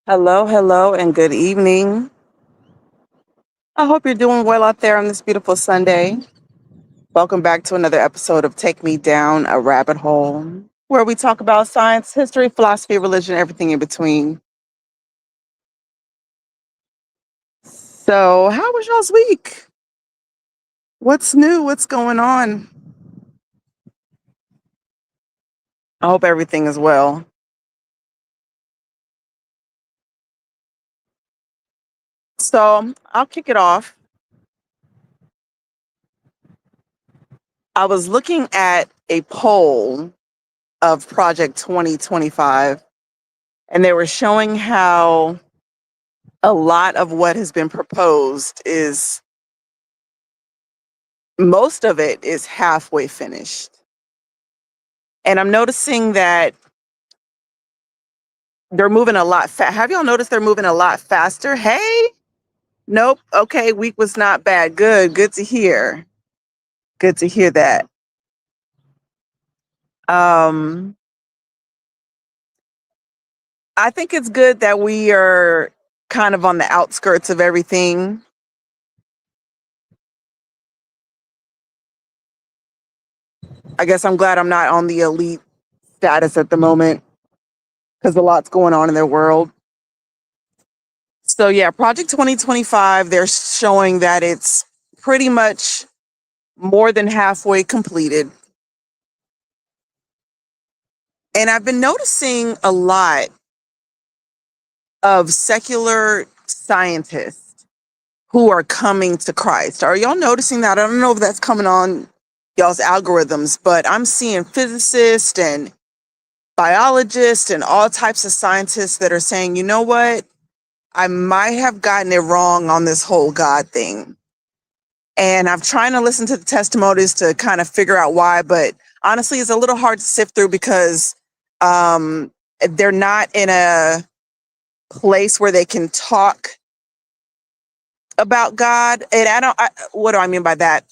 Hello, hello, and good evening. I hope you're doing well out there on this beautiful Sunday. Welcome back to another episode of Take Me Down a Rabbit Hole, where we talk about science, history, philosophy, religion, everything in between. So, how was y'all's week? What's new? What's going on? I hope everything is well. So, I'll kick it off. I was looking at a poll of Project 2025, and they were showing how a lot of what has been proposed is most of it is halfway finished. And I'm noticing that they're moving a lot Have y'all noticed they're moving a lot faster? Hey, nope. Okay, week was not bad. Good to hear. Good to hear that. Um, I think it's good that we are kind of on the outskirts of everything. I guess I'm glad I'm not on the elite status at the moment because a lot's going on in their world. So yeah, Project 2025, they're showing that it's pretty much more than halfway completed. And I've been noticing a lot of secular scientists who are coming to Christ. Are y'all noticing that? I don't know if that's coming on y'all's algorithms, but I'm seeing physicists and biologists and all types of scientists that are saying, you know what? I might have gotten it wrong on this whole God thing. And I'm trying to listen to the testimonies to kind of figure out why, but honestly, it's a little hard to sift through because they're not in a place where they can talk about God. And what do I mean by that?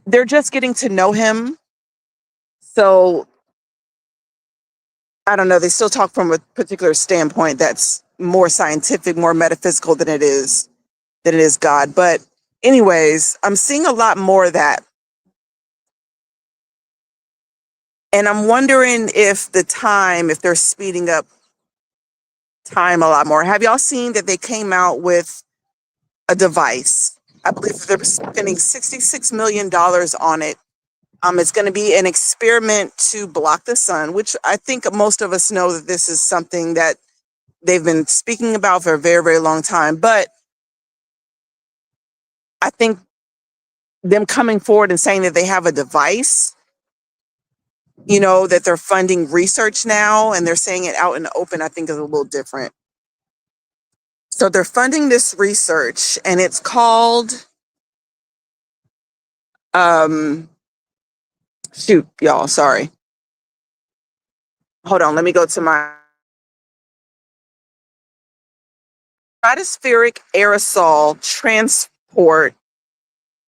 They're just getting to know Him. So I don't know. They still talk from a particular standpoint that's more scientific, more metaphysical than it is God. But anyways, I'm seeing a lot more of that. And I'm wondering if they're speeding up time a lot more. Have y'all seen that they came out with a device? I believe that they're spending $66 million on it. It's going to be an experiment to block the sun, which I think most of us know that this is something that they've been speaking about for a very, very long time. But I think them coming forward and saying that they have a device, that they're funding research now and they're saying it out in the open, I think is a little different. So they're funding this research and it's called, um, shoot, y'all, sorry. Hold on, let me go to my stratospheric aerosol transport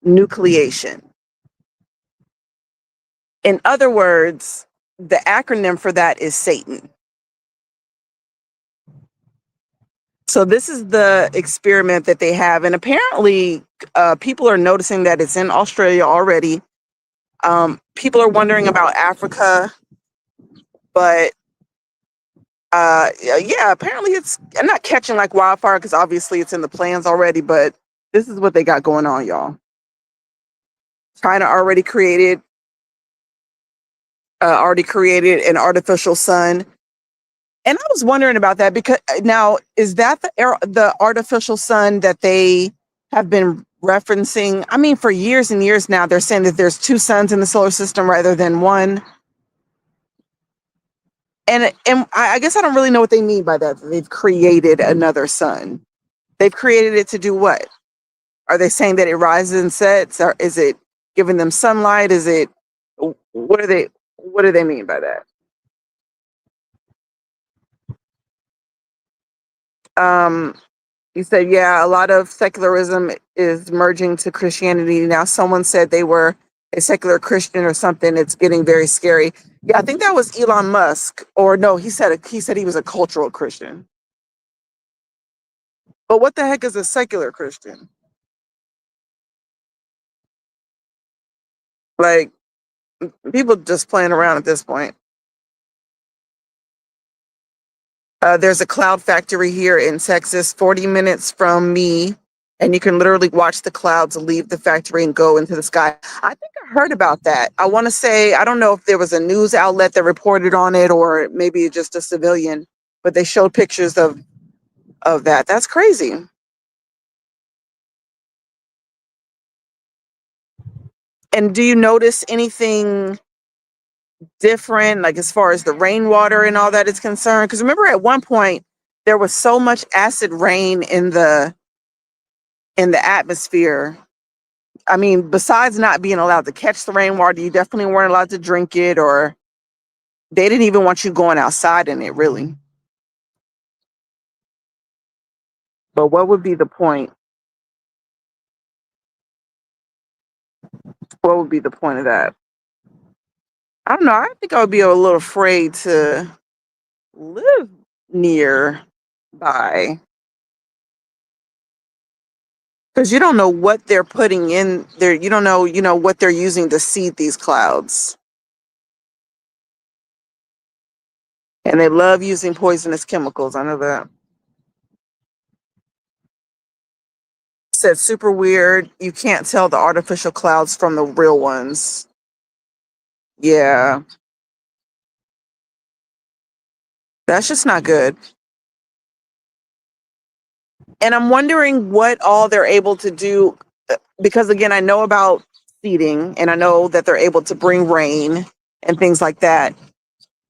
nucleation. In other words, the acronym for that is Satan. So this is the experiment that they have, and apparently, people are noticing that it's in Australia already. People are wondering about Africa, but yeah, apparently it's not catching like wildfire because obviously it's in the plans already. But this is what they got going on, y'all. China already created an artificial sun. And I was wondering about that because now is that the artificial sun that they have been referencing? I mean, for years and years now, they're saying that there's two suns in the solar system rather than one. And I guess I don't really know what they mean by that. They've created another sun. They've created it to do what? Are they saying that it rises and sets, or is it giving them sunlight? Is it what are they? What do they mean by that? Um, You said, yeah, a lot of secularism is merging to Christianity. Now, someone said they were a secular Christian or something. It's getting very scary. Yeah, I think that was Elon Musk, or no, he said he was a cultural Christian. But what the heck is a secular Christian? Like, people just playing around at this point. There's a cloud factory here in Texas, 40 minutes from me, and you can literally watch the clouds leave the factory and go into the sky. I think I heard about that. I want to say, I don't know if there was a news outlet that reported on it or maybe just a civilian, but they showed pictures of that. That's crazy. And do you notice anything different, like as far as the rainwater and all that is concerned? Because remember, at one point there was so much acid rain in the atmosphere. I mean, besides not being allowed to catch the rainwater, you definitely weren't allowed to drink it, or they didn't even want you going outside in it, really. But what would be the point? What would be the point of that? I don't know. I think I would be a little afraid to live nearby because you don't know what they're putting in there. You don't know, what they're using to seed these clouds. And they love using poisonous chemicals. I know that. Said super weird. You can't tell the artificial clouds from the real ones. Yeah, that's just not good. And I'm wondering what all they're able to do because again, I know about seeding and I know that they're able to bring rain and things like that.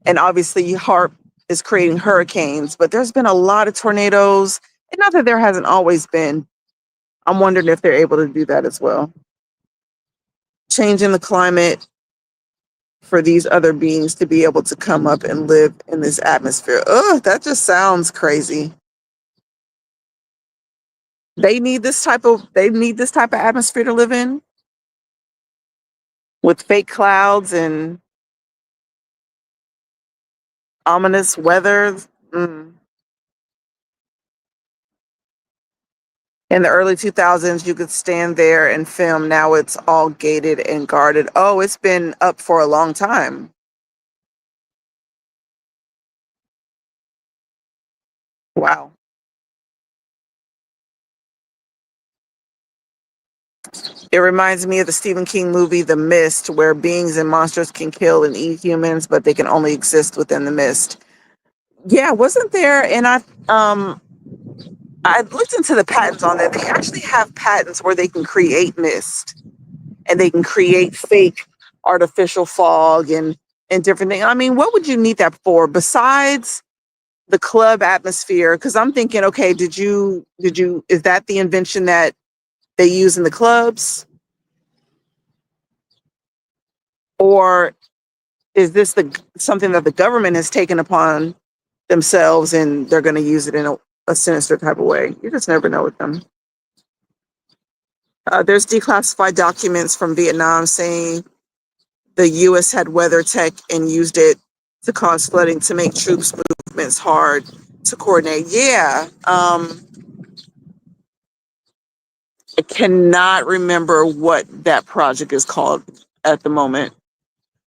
And obviously HARP is creating hurricanes, but there's been a lot of tornadoes. And not that there hasn't always been. I'm wondering if they're able to do that as well. Changing the climate for these other beings to be able to come up and live in this atmosphere. Ugh, that just sounds crazy. They need this type of atmosphere to live in with fake clouds and ominous weather. Mm. In the early 2000s, you could stand there and film. Now it's all gated and guarded. Oh, it's been up for a long time. Wow. It reminds me of the Stephen King movie The Mist, where beings and monsters can kill and eat humans, but they can only exist within the mist. Yeah, wasn't there? And I looked into the patents on that. They actually have patents where they can create mist and they can create fake artificial fog and different things. I mean, what would you need that for besides the club atmosphere? Because I'm thinking, okay, did you is that the invention that they use in the clubs, or is this the something that the government has taken upon themselves and they're going to use it in a sinister type of way? You just never know with them. There's declassified documents from Vietnam saying the U.S. had weather tech and used it to cause flooding to make troops movements hard to coordinate. Yeah, I cannot remember what that project is called at the moment.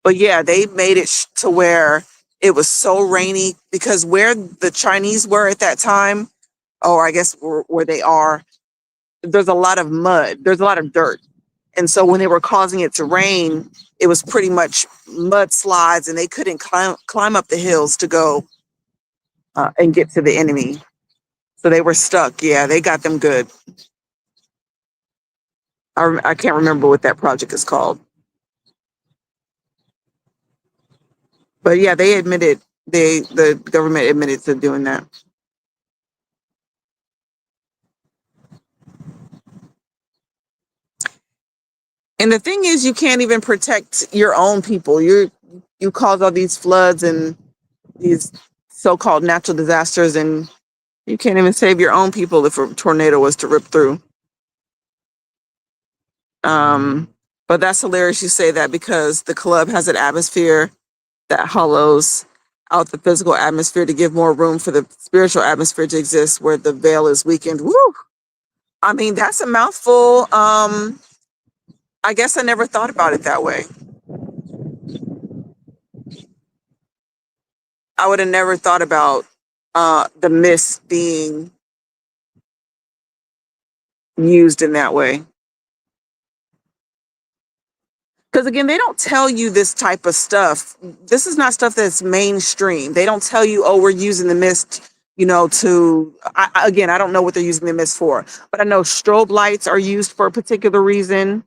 But yeah, they made it to where it was so rainy because where the Chinese were at that time, or I guess where they are, there's a lot of mud, there's a lot of dirt. And so when they were causing it to rain, it was pretty much mudslides and they couldn't climb up the hills to go and get to the enemy. So they were stuck. Yeah, they got them good. I can't remember what that project is called. But yeah, the government admitted to doing that. And the thing is, you can't even protect your own people. You cause all these floods and these so-called natural disasters, and you can't even save your own people if a tornado was to rip through. Um, But that's hilarious you say that because the club has an atmosphere that hollows out the physical atmosphere to give more room for the spiritual atmosphere to exist where the veil is weakened. Woo! I mean, that's a mouthful. I guess I never thought about it that way. I would have never thought about the mist being used in that way. Because again, they don't tell you this type of stuff. This is not stuff that's mainstream. They don't tell you, oh, we're using the mist, again, I don't know what they're using the mist for, but I know strobe lights are used for a particular reason.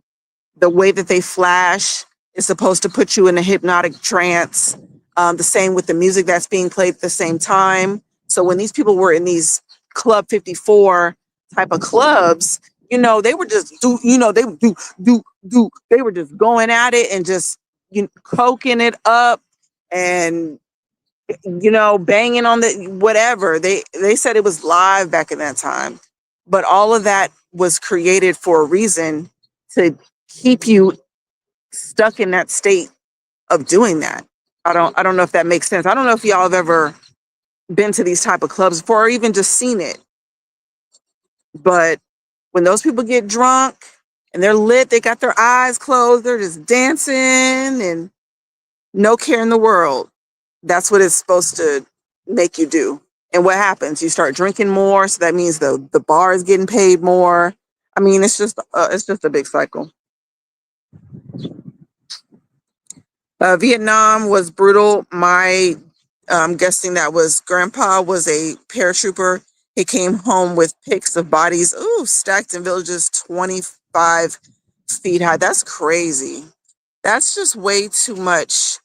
The way that they flash is supposed to put you in a hypnotic trance. The same with the music that's being played at the same time. So when these people were in these Club 54 type of clubs, they were just they would do. They were just going at it and just coking it up and banging on the whatever. They said it was live back in that time, but all of that was created for a reason to keep you stuck in that state of doing that. I don't know if that makes sense. I don't know if y'all have ever been to these type of clubs before or even just seen it. But when those people get drunk and they're lit, they got their eyes closed, they're just dancing and no care in the world. That's what it's supposed to make you do. And what happens? You start drinking more, so that means the bar is getting paid more. I mean, it's just a big cycle. Vietnam was brutal. I'm guessing that was grandpa was a paratrooper. He came home with pics of bodies, stacked in villages 25 feet high. That's crazy. That's just way too much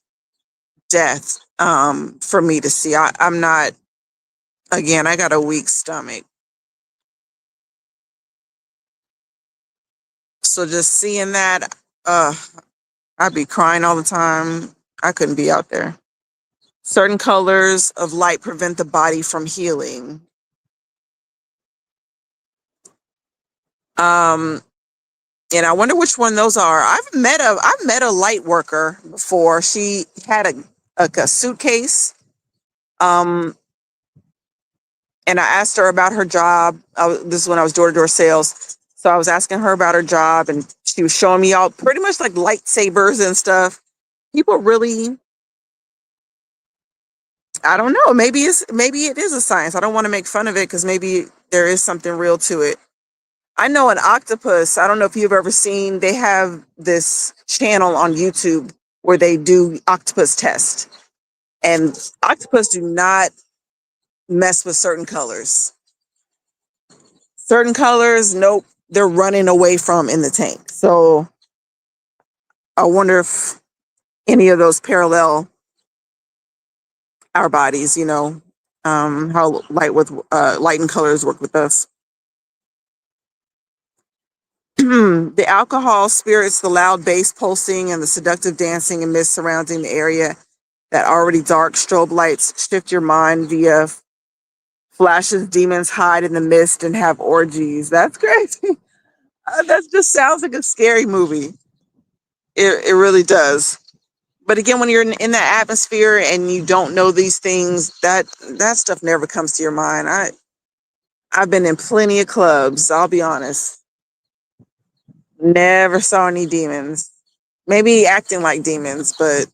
death for me to see. I'm not, again, I got a weak stomach. So just seeing that, I'd be crying all the time. I couldn't be out there. Certain colors of light prevent the body from healing. Um, and I wonder which one those are. I've met a light worker before. She had a suitcase. Um, and I asked her about her job. This is when I was door to door sales. So I was asking her about her job, and she was showing me all pretty much like lightsabers and stuff. People really, I don't know. Maybe it is a science. I don't want to make fun of it because maybe there is something real to it. I know an octopus. I don't know if you've ever seen. They have this channel on YouTube where they do octopus test, and octopus do not mess with certain colors. Certain colors, nope, they're running away from in the tank. So I wonder if any of those parallel our bodies, how light and colors work with us. The alcohol, spirits, the loud bass pulsing, and the seductive dancing and mist surrounding the area that already dark. Strobe lights shift your mind via flashes. Demons hide in the mist and have orgies. That's crazy. That just sounds like a scary movie. It really does. But again, when you're in that atmosphere and you don't know these things, that stuff never comes to your mind. I've been in plenty of clubs. I'll be honest. Never saw any demons. Maybe acting like demons, but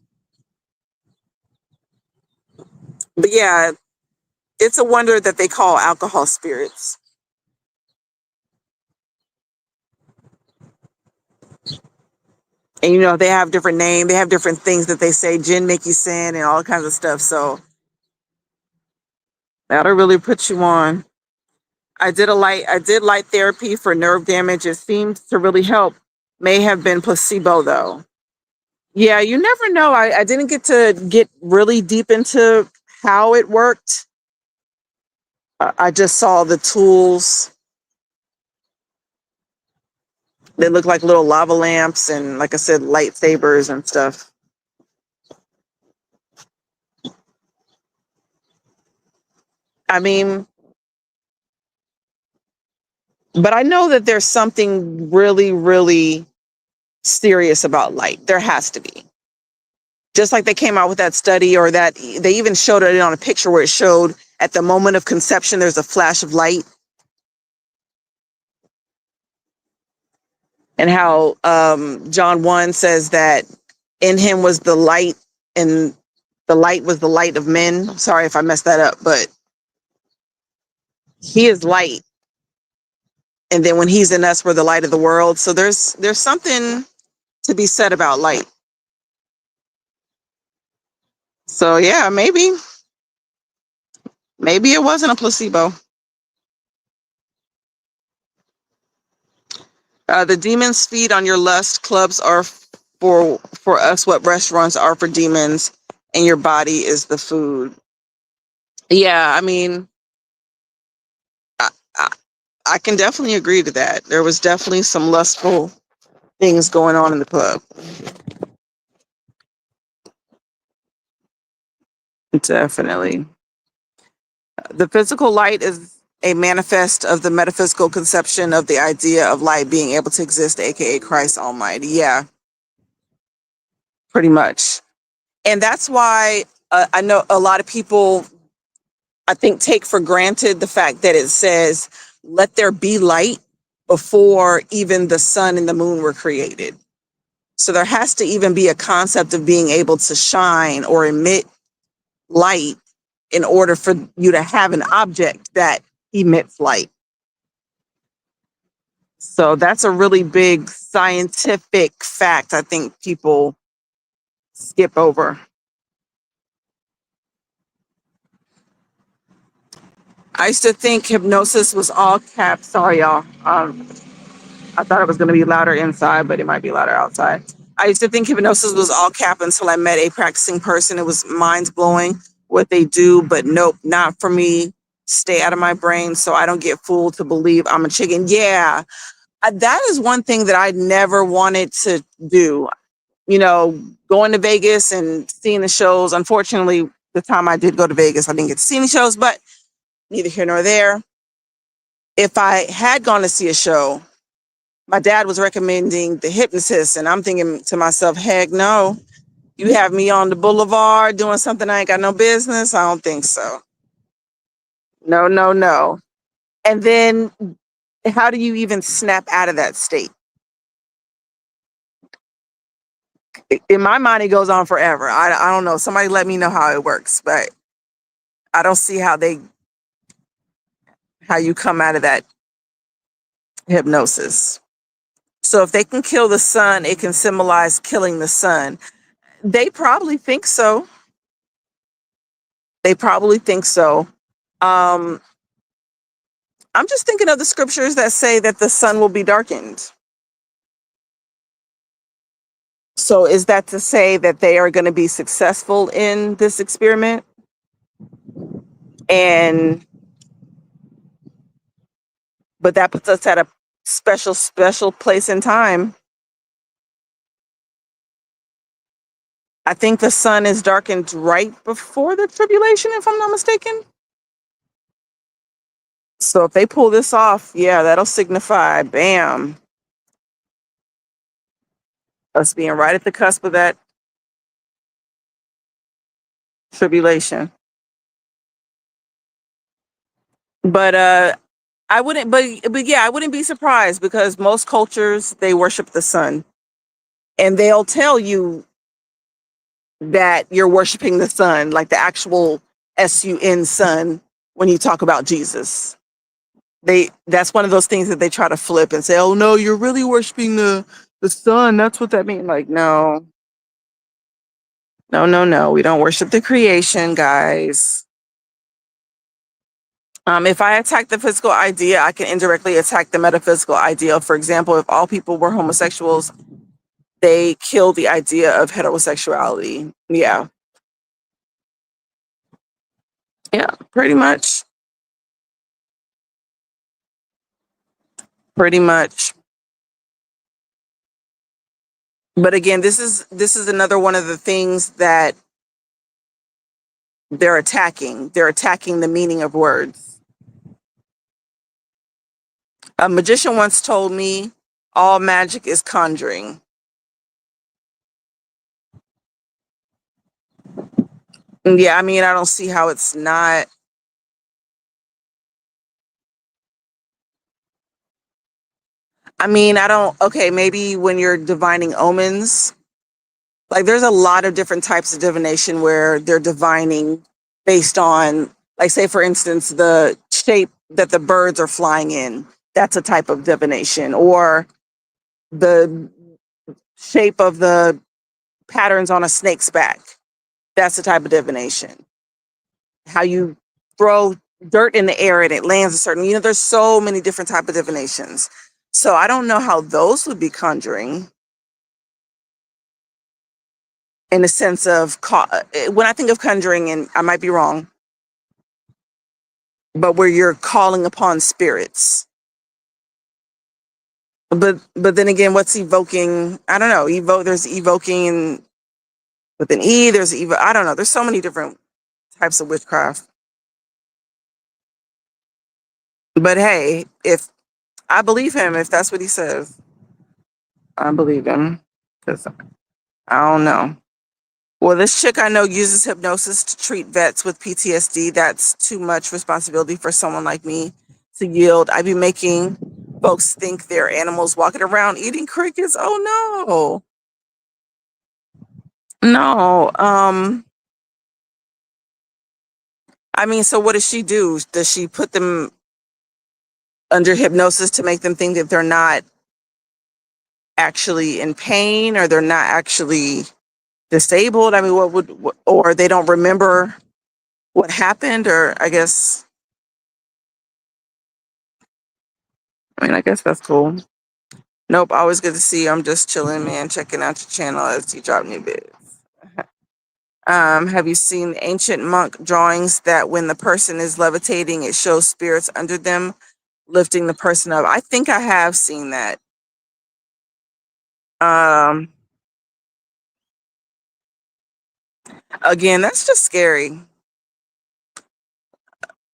yeah, it's a wonder that they call alcohol spirits. And they have different names, they have different things that they say, gin make you sin and all kinds of stuff. So that'll really put you on. I did light therapy for nerve damage. It seemed to really help. May have been placebo though. Yeah, you never know. I didn't get to get really deep into how it worked. I just saw the tools. They look like little lava lamps and, like I said, lightsabers and stuff. I mean, but I know that there's something really, really serious about light. There has to be. Just like they came out with that study, or that they even showed it on a picture where it showed at the moment of conception, there's a flash of light, and how John 1 says that in him was the light, and the light was the light of men. Sorry if I messed that up, but he is light. And then when he's in us, we're the light of the world. So there's something to be said about light. So yeah, maybe it wasn't a placebo. The demons feed on your lust. Clubs are for us what restaurants are for demons, and your body is the food. Yeah, I mean, I, I, I can definitely agree to that. There was definitely some lustful things going on in the club. Definitely. The physical light is a manifest of the metaphysical conception of the idea of light being able to exist, aka Christ Almighty. Yeah, pretty much. And that's why I know a lot of people, I think, take for granted the fact that it says, let there be light before even the sun and the moon were created. So there has to even be a concept of being able to shine or emit light in order for you to have an object that emits light. So that's a really big scientific fact I think people skip over. I used to think hypnosis was all cap. Sorry, y'all. I thought it was going to be louder inside, but it might be louder outside. I used to think hypnosis was all cap until I met a practicing person. It was mind blowing what they do, but nope, not for me. Stay out of my brain so I don't get fooled to believe I'm a chicken. Yeah, that is one thing that I never wanted to do. You know, going to Vegas and seeing the shows. Unfortunately, the time I did go to Vegas, I didn't get to see any shows, but neither here nor there. If I had gone to see a show, my dad was recommending the hypnotist, and I'm thinking to myself, heck no, you have me on the boulevard doing something I ain't got no business. I don't think so. No, no, no. And then how do you even snap out of that state? In my mind, it goes on forever. I don't know. Somebody let me know how it works, but I don't see how you come out of that hypnosis. So if they can kill the sun, it can symbolize killing the sun. They probably think so. They probably think so. Um, I'm just thinking of the scriptures that say that the sun will be darkened. So is that to say that they are going to be successful in this experiment? And but that puts us at a special place in time. I think the sun is darkened right before the tribulation, if I'm not mistaken. So if they pull this off, yeah, that'll signify, bam, us being right at the cusp of that tribulation. But I wouldn't, but yeah, I wouldn't be surprised because most cultures they worship the sun, and they'll tell you that you're worshiping the sun, like the actual sun sun, when you talk about Jesus. That's one of those things that they try to flip and say, "Oh no, you're really worshiping the sun. That's what that means." Like, no, no, no, no. We don't worship the creation, guys. If I attack the physical idea, I can indirectly attack the metaphysical idea. For example, if all people were homosexuals, they kill the idea of heterosexuality. Yeah. Yeah, pretty much. Pretty much. But again, this is another one of the things that they're attacking. They're attacking the meaning of words. A magician once told me all magic is conjuring. Yeah, I mean, I don't see how it's not. I mean, I don't. Okay, maybe when you're divining omens, like there's a lot of different types of divination where they're divining based on, like, say for instance, the shape that the birds are flying in. That's a type of divination, or the shape of the patterns on a snake's back. That's a type of divination. How you throw dirt in the air and it lands a certain, there's so many different type of divinations. So I don't know how those would be conjuring in the sense of when I think of conjuring, and I might be wrong, but where you're calling upon spirits. But then again, what's evoking? I don't know. There's evoking with an E. There's I don't know. There's so many different types of witchcraft. But hey, if I believe him, if that's what he says, I believe him. Because I don't know. Well, this chick I know uses hypnosis to treat vets with PTSD. That's too much responsibility for someone like me to yield. I be making folks think they're animals walking around eating crickets. Oh no. No. I mean, so what does she do? Does she put them under hypnosis to make them think that they're not actually in pain, or they're not actually disabled? I mean, or they don't remember what happened, or I guess that's cool. Nope, always good to see you. I'm just chilling, man, checking out your channel as you drop new vids. Have you seen ancient monk drawings that when the person is levitating, it shows spirits under them lifting the person up? I think I have seen that. Um, Again, that's just scary.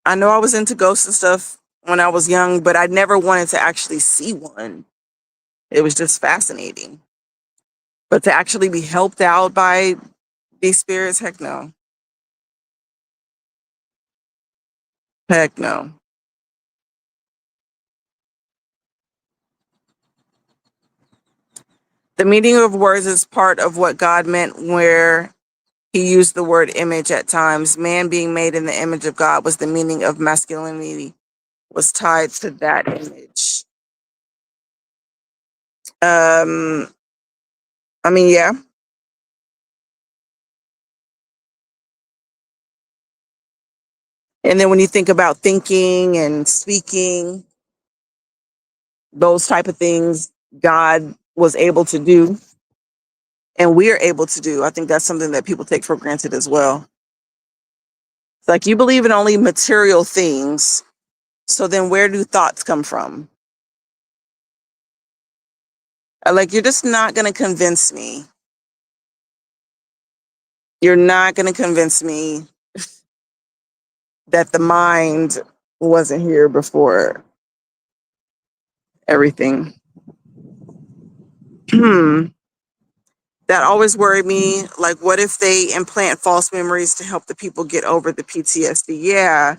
I know I was into ghosts and stuff when I was young, but I never wanted to actually see one. It was just fascinating. But to actually be helped out by these spirits, heck no. Heck no. The meaning of words is part of what God meant where he used the word image at times. Man being made in the image of God was the meaning of masculinity, was tied to that image. Um, I mean, yeah. And then when you think about thinking and speaking, those type of things, God was able to do, and we're able to do. I think that's something that people take for granted as well. It's like you believe in only material things, so then where do thoughts come from? Like, you're just not going to convince me. You're not going to convince me that the mind wasn't here before everything. That always worried me. Like, what if they implant false memories to help the people get over the PTSD? Yeah.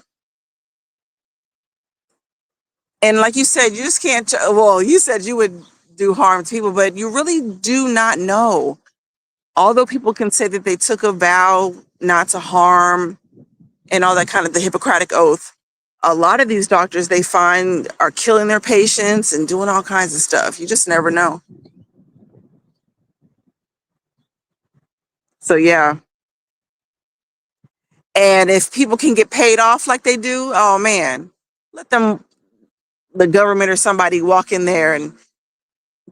And like you said, you just can't, well, you said you would do harm to people, but you really do not know. Although people can say that they took a vow not to harm and all that kind of the Hippocratic oath, a lot of these doctors they find are killing their patients and doing all kinds of stuff. You just never know. So yeah. And if people can get paid off like they do, oh man, let them, the government or somebody, walk in there and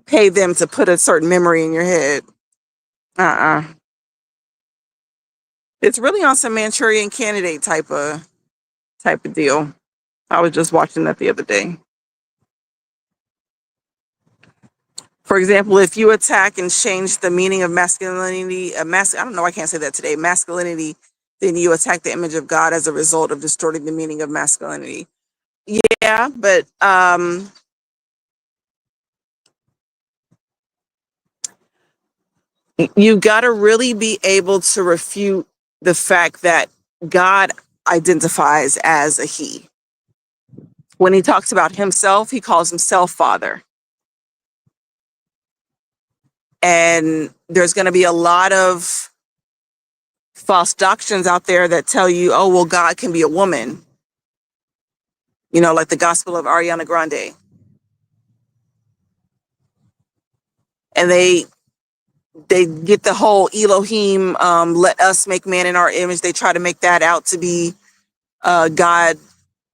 pay them to put a certain memory in your head. Uh-uh. It's really on some Manchurian Candidate type of deal. I was just watching that the other day. For example, if you attack and change the meaning of masculinity, I don't know, I can't say that today, masculinity, then you attack the image of God as a result of distorting the meaning of masculinity. Yeah, but you got to really be able to refute the fact that God identifies as a he. When he talks about himself, he calls himself Father. And there's going to be a lot of false doctrines out there that tell you, oh, well, God can be a woman, like the gospel of Ariana Grande. And they get the whole Elohim, let us make man in our image. They try to make that out to be God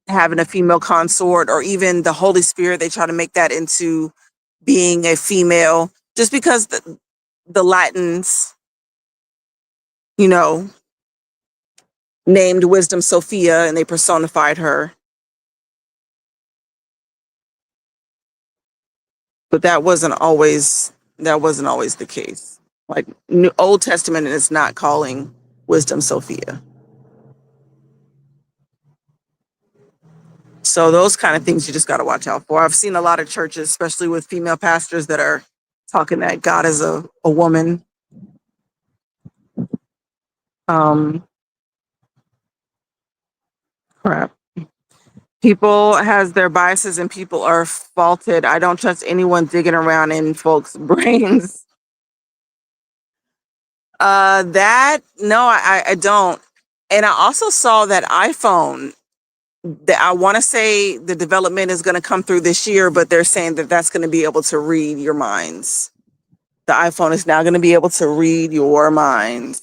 having a female consort, or even the Holy Spirit. They try to make that into being a female, just because the Latins, named Wisdom Sophia and they personified her. But that wasn't always the case. Like Old Testament is not calling Wisdom Sophia. So those kind of things you just got to watch out for. I've seen a lot of churches, especially with female pastors, that are talking that God is a woman. Crap. People has their biases and people are faulted. I don't trust anyone digging around in folks' brains. I don't. And I also saw that iPhone, that I want to say the development is going to come through this year, but they're saying that that's going to be able to read your minds. The iPhone is now going to be able to read your minds.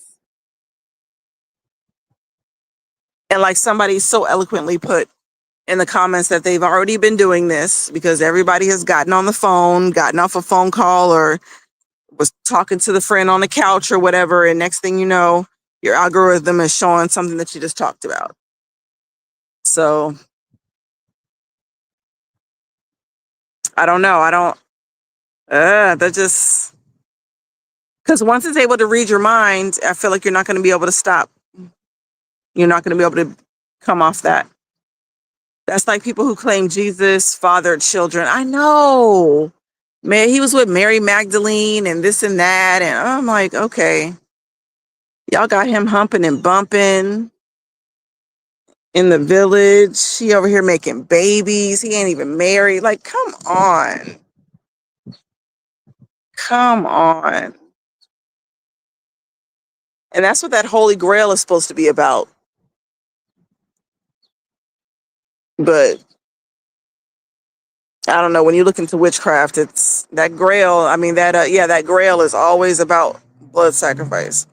And like somebody so eloquently put in the comments that they've already been doing this because everybody has gotten on the phone, gotten off a phone call, or was talking to the friend on the couch or whatever. And next thing you know, your algorithm is showing something that you just talked about. So I don't know. That just, because once it's able to read your mind, I feel like you're not going to be able to stop. You're not going to be able to come off that. That's like people who claim Jesus fathered children. I know. Man, he was with Mary Magdalene and this and that. And I'm like, okay, y'all got him humping and bumping in the village. He over here making babies. He ain't even married. Like, come on. Come on. And that's what that Holy Grail is supposed to be about. But I don't know. When you look into witchcraft, it's that Grail. I mean, that Grail is always about blood sacrifice.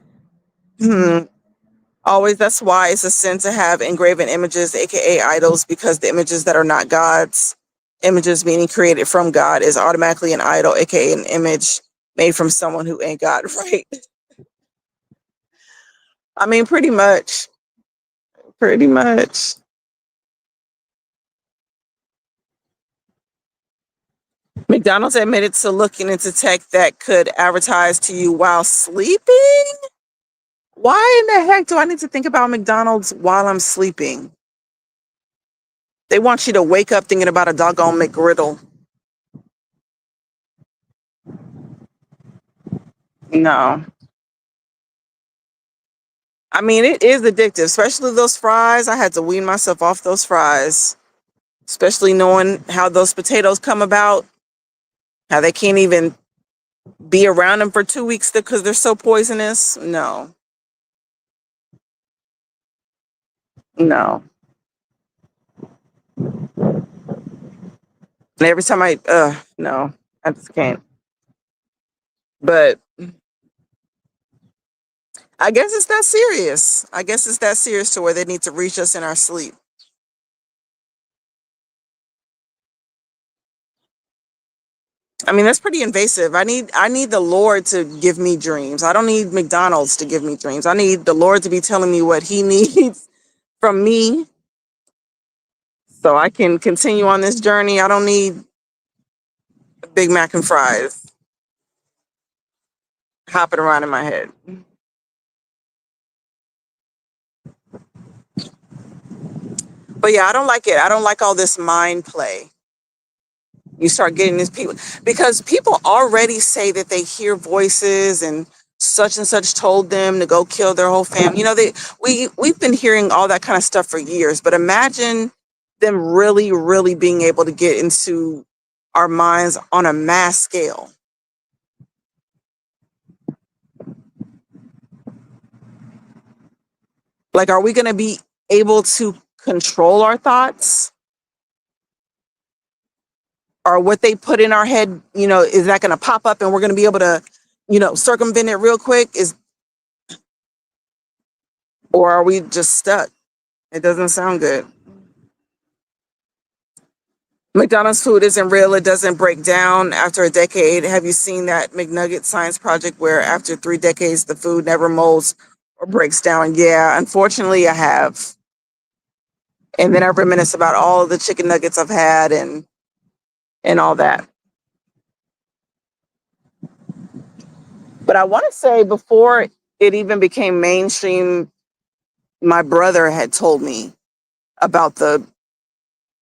Always. That's why it's a sin to have engraven images, aka idols, because the images that are not God's images, meaning created from God, is automatically an idol, aka an image made from someone who ain't God, right? I mean, pretty much. Pretty much. McDonald's admitted to looking into tech that could advertise to you while sleeping. Why in the heck do I need to think about McDonald's while I'm sleeping? They want you to wake up thinking about a doggone McGriddle. No. I mean, it is addictive, especially those fries. I had to wean myself off those fries, especially knowing how those potatoes come about, how they can't even be around them for 2 weeks because they're so poisonous. No. No. And every time no, I just can't. But I guess it's that serious. I guess it's that serious to where they need to reach us in our sleep. I mean, that's pretty invasive. I need the Lord to give me dreams. I don't need McDonald's to give me dreams. I need the Lord to be telling me what he needs from me so I can continue on this journey. I don't need Big Mac and fries hopping around in my head. But yeah, I don't like it. I don't like all this mind play. You start getting these people, because people already say that they hear voices and such and such told them to go kill their whole family. We've been hearing all that kind of stuff for years, but imagine them really, really being able to get into our minds on a mass scale. Like, are we going to be able to control our thoughts? Or what they put in our head, is that going to pop up and we're going to be able to, circumvent it real quick? Or are we just stuck? It doesn't sound good. McDonald's food isn't real. It doesn't break down after a decade. Have you seen that McNugget science project where after 3 decades, the food never molds or breaks down? Yeah, unfortunately, I have. And then I reminisce about all of the chicken nuggets I've had and all that. But I want to say before it even became mainstream, my brother had told me about the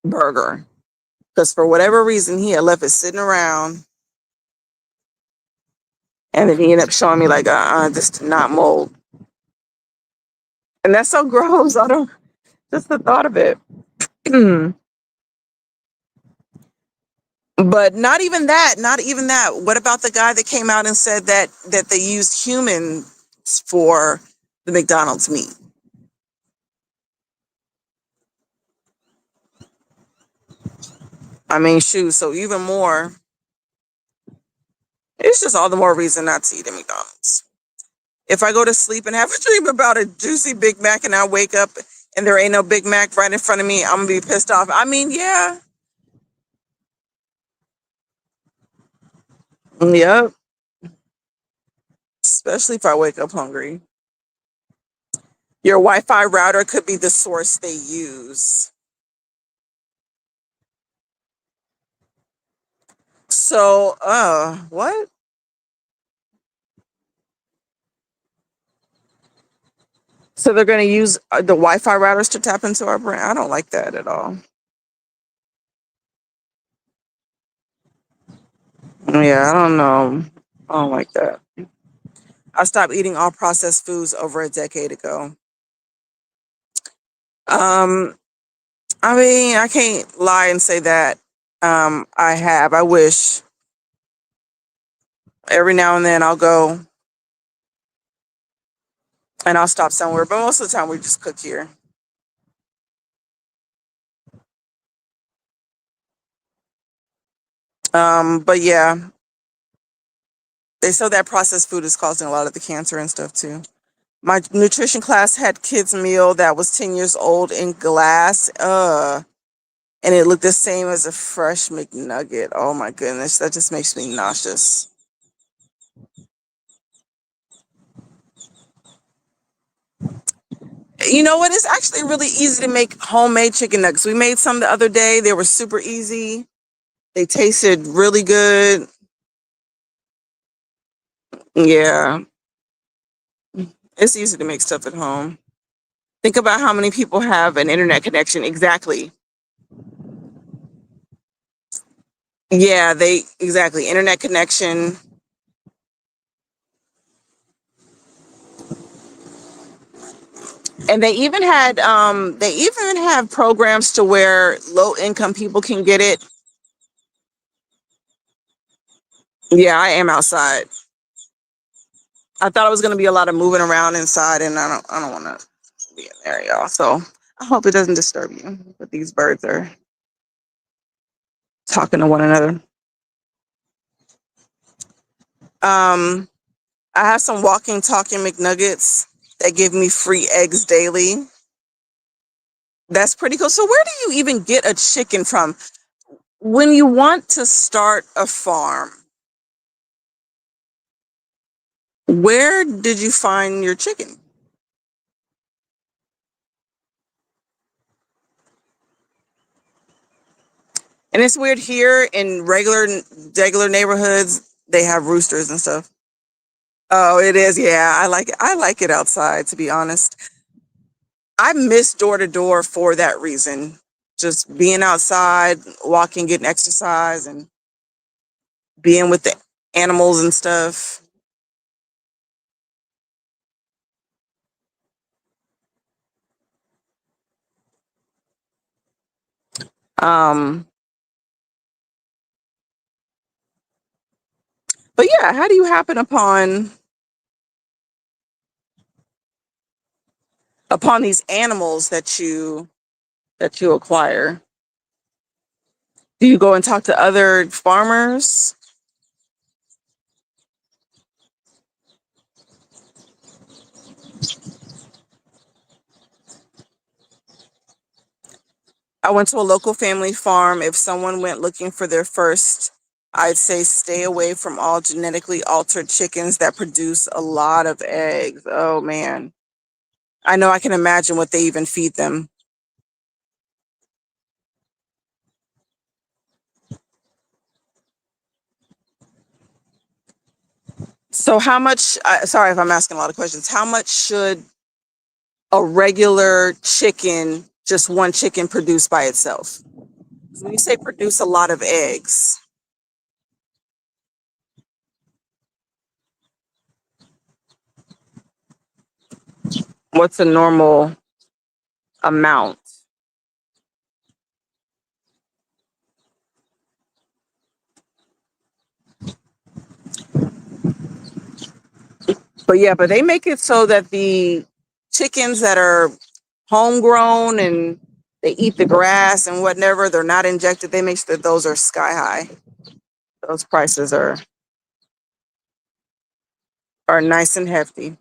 burger because for whatever reason he had left it sitting around, and then he ended up showing me like, this did not mold, and that's so gross. I don't just the thought of it. But not even that. Not even that. What about the guy that came out and said that they used humans for the McDonald's meat? I mean, shoot. So even more. It's just all the more reason not to eat at McDonald's. If I go to sleep and have a dream about a juicy Big Mac and I wake up and there ain't no Big Mac right in front of me, I'm gonna be pissed off. I mean, yeah. Yep. Especially if I wake up hungry. Your Wi-Fi router could be the source they use. So, what? So they're going to use the Wi-Fi routers to tap into our brain? I don't like that at all. Yeah, I don't know. I don't like that. I stopped eating all processed foods over a decade ago. Um, I mean, I can't lie and say that. I have. I wish every now and then I'll go and I'll stop somewhere, but most of the time we just cook here. But yeah, they said that processed food is causing a lot of the cancer and stuff too. My nutrition class had kids meal that was 10 years old in glass. And it looked the same as a fresh McNugget. Oh my goodness, that just makes me nauseous. You know what? It's actually really easy to make homemade chicken nuggets. We made some the other day. They were super easy. They tasted really good. Yeah, it's easy to make stuff at home. Think about how many people have an internet connection. Exactly. Yeah, they exactly internet connection. And they even have programs to where low income people can get it. Yeah, I am outside. I thought it was gonna be a lot of moving around inside, and I don't wanna be in there, y'all. So I hope it doesn't disturb you. But these birds are talking to one another. Um, I have some walking, talking McNuggets that give me free eggs daily. That's pretty cool. So where do you even get a chicken from? When you want to start a farm, where did you find your chicken? And it's weird here in regular neighborhoods, they have roosters and stuff. Oh, it is. Yeah, I like it. I like it outside, to be honest. I miss door to door for that reason. Just being outside, walking, getting exercise, and being with the animals and stuff. Um, but yeah, how do you happen upon these animals that you acquire? Do you go and talk to other farmers? I went to a local family farm. If someone went looking for their first, I'd say stay away from all genetically altered chickens that produce a lot of eggs. Oh man. I know, I can imagine what they even feed them. So how much, sorry if I'm asking a lot of questions, how much should a regular chicken, just one chicken, produce by itself? When you say produce a lot of eggs, what's a normal amount? But yeah, but they make it so that the chickens that are homegrown and they eat the grass and whatever, they're not injected. They make sure that those are sky high. Those prices are nice and hefty.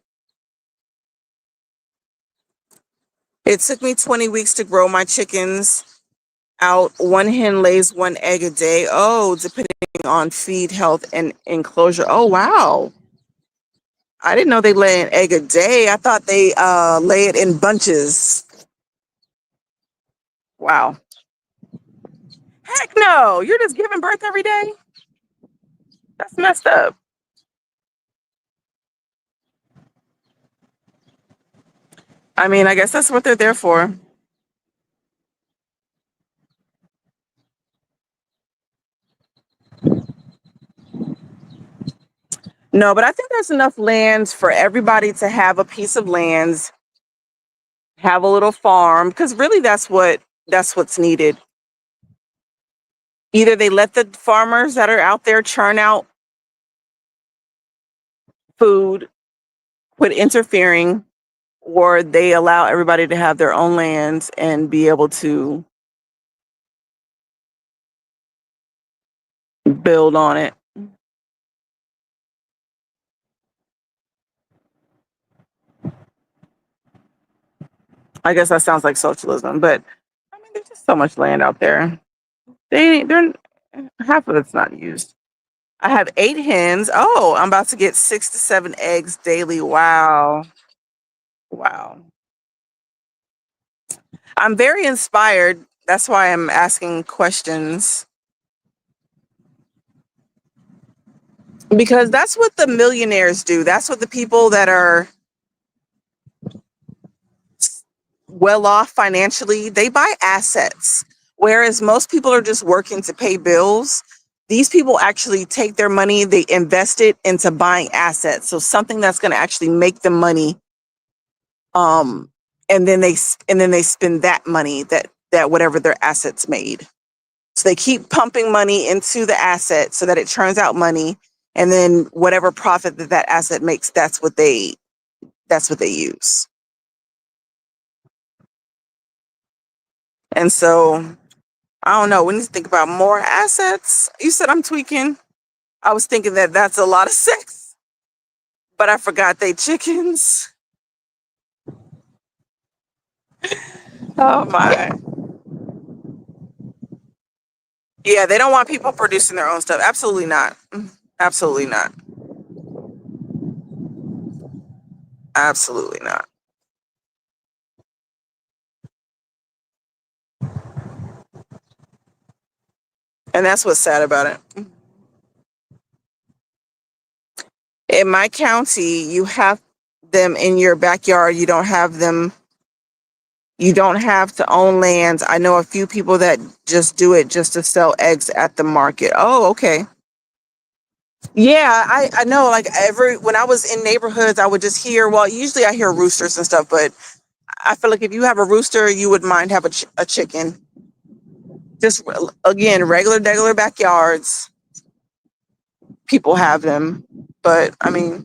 It took me 20 weeks to grow my chickens out. One hen lays one egg a day. Oh, depending on feed, health, and enclosure. Oh, wow. I didn't know they lay an egg a day. I thought they lay it in bunches. Wow. Heck no. You're just giving birth every day? That's messed up. I mean, I guess that's what they're there for. No, but I think there's enough lands for everybody to have a piece of lands, have a little farm, because really that's what's needed. Either they let the farmers that are out there churn out food, quit interfering, or they allow everybody to have their own lands and be able to build on it. I guess that sounds like socialism, but I mean, there's just so much land out there. They're half of it's not used. I have 8 hens. Oh, I'm about to get 6 to 7 eggs daily. Wow. Wow. I'm very inspired. That's why I'm asking questions, because that's what the millionaires do. That's what the people that are well off financially, they buy assets. Whereas most people are just working to pay bills. These people actually take their money, they invest it into buying assets. So something that's going to actually make them money. Um, and then they spend that money that whatever their assets made. So they keep pumping money into the asset so that it turns out money, and then whatever profit that asset makes, that's what they use. And so I don't know. We need to think about more assets. You said I'm tweaking. I was thinking that that's a lot of sex, but I forgot they chickens. Oh my. Yeah, they don't want people producing their own stuff. Absolutely not. Absolutely not. Absolutely not. And that's what's sad about it. In my county, you have them in your backyard. You don't have to own lands. I know a few people that just do it just to sell eggs at the market. Oh, okay. Yeah, I know. Like when I was in neighborhoods, I would just hear. Well, usually I hear roosters and stuff, but I feel like if you have a rooster, you would mind have a chicken. Just again, regular backyards. People have them, but I mean,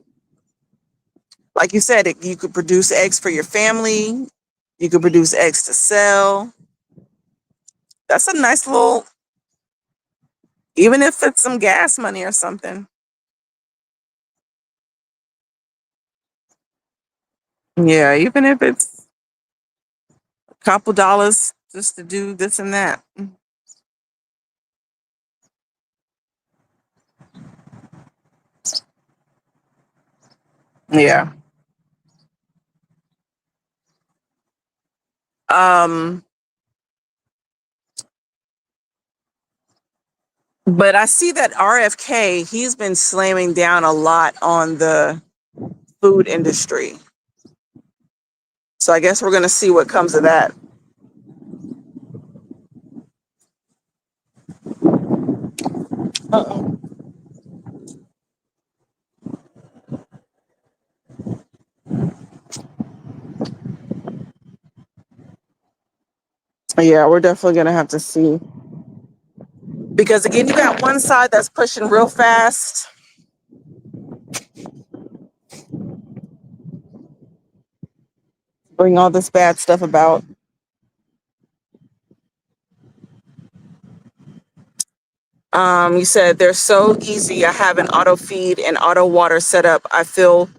like you said, you could produce eggs for your family. You could produce eggs to sell. That's a nice little, even if it's some gas money or something. Yeah, even if it's a couple dollars just to do this and that. Yeah. Um, but I see that RFK, he's been slamming down a lot on the food industry. So I guess we're going to see what comes of that. Uh-oh. Yeah, we're definitely going to have to see. Because again, you got one side that's pushing real fast. Bring all this bad stuff about. You said they're so easy. I have an auto feed and auto water set up. I fill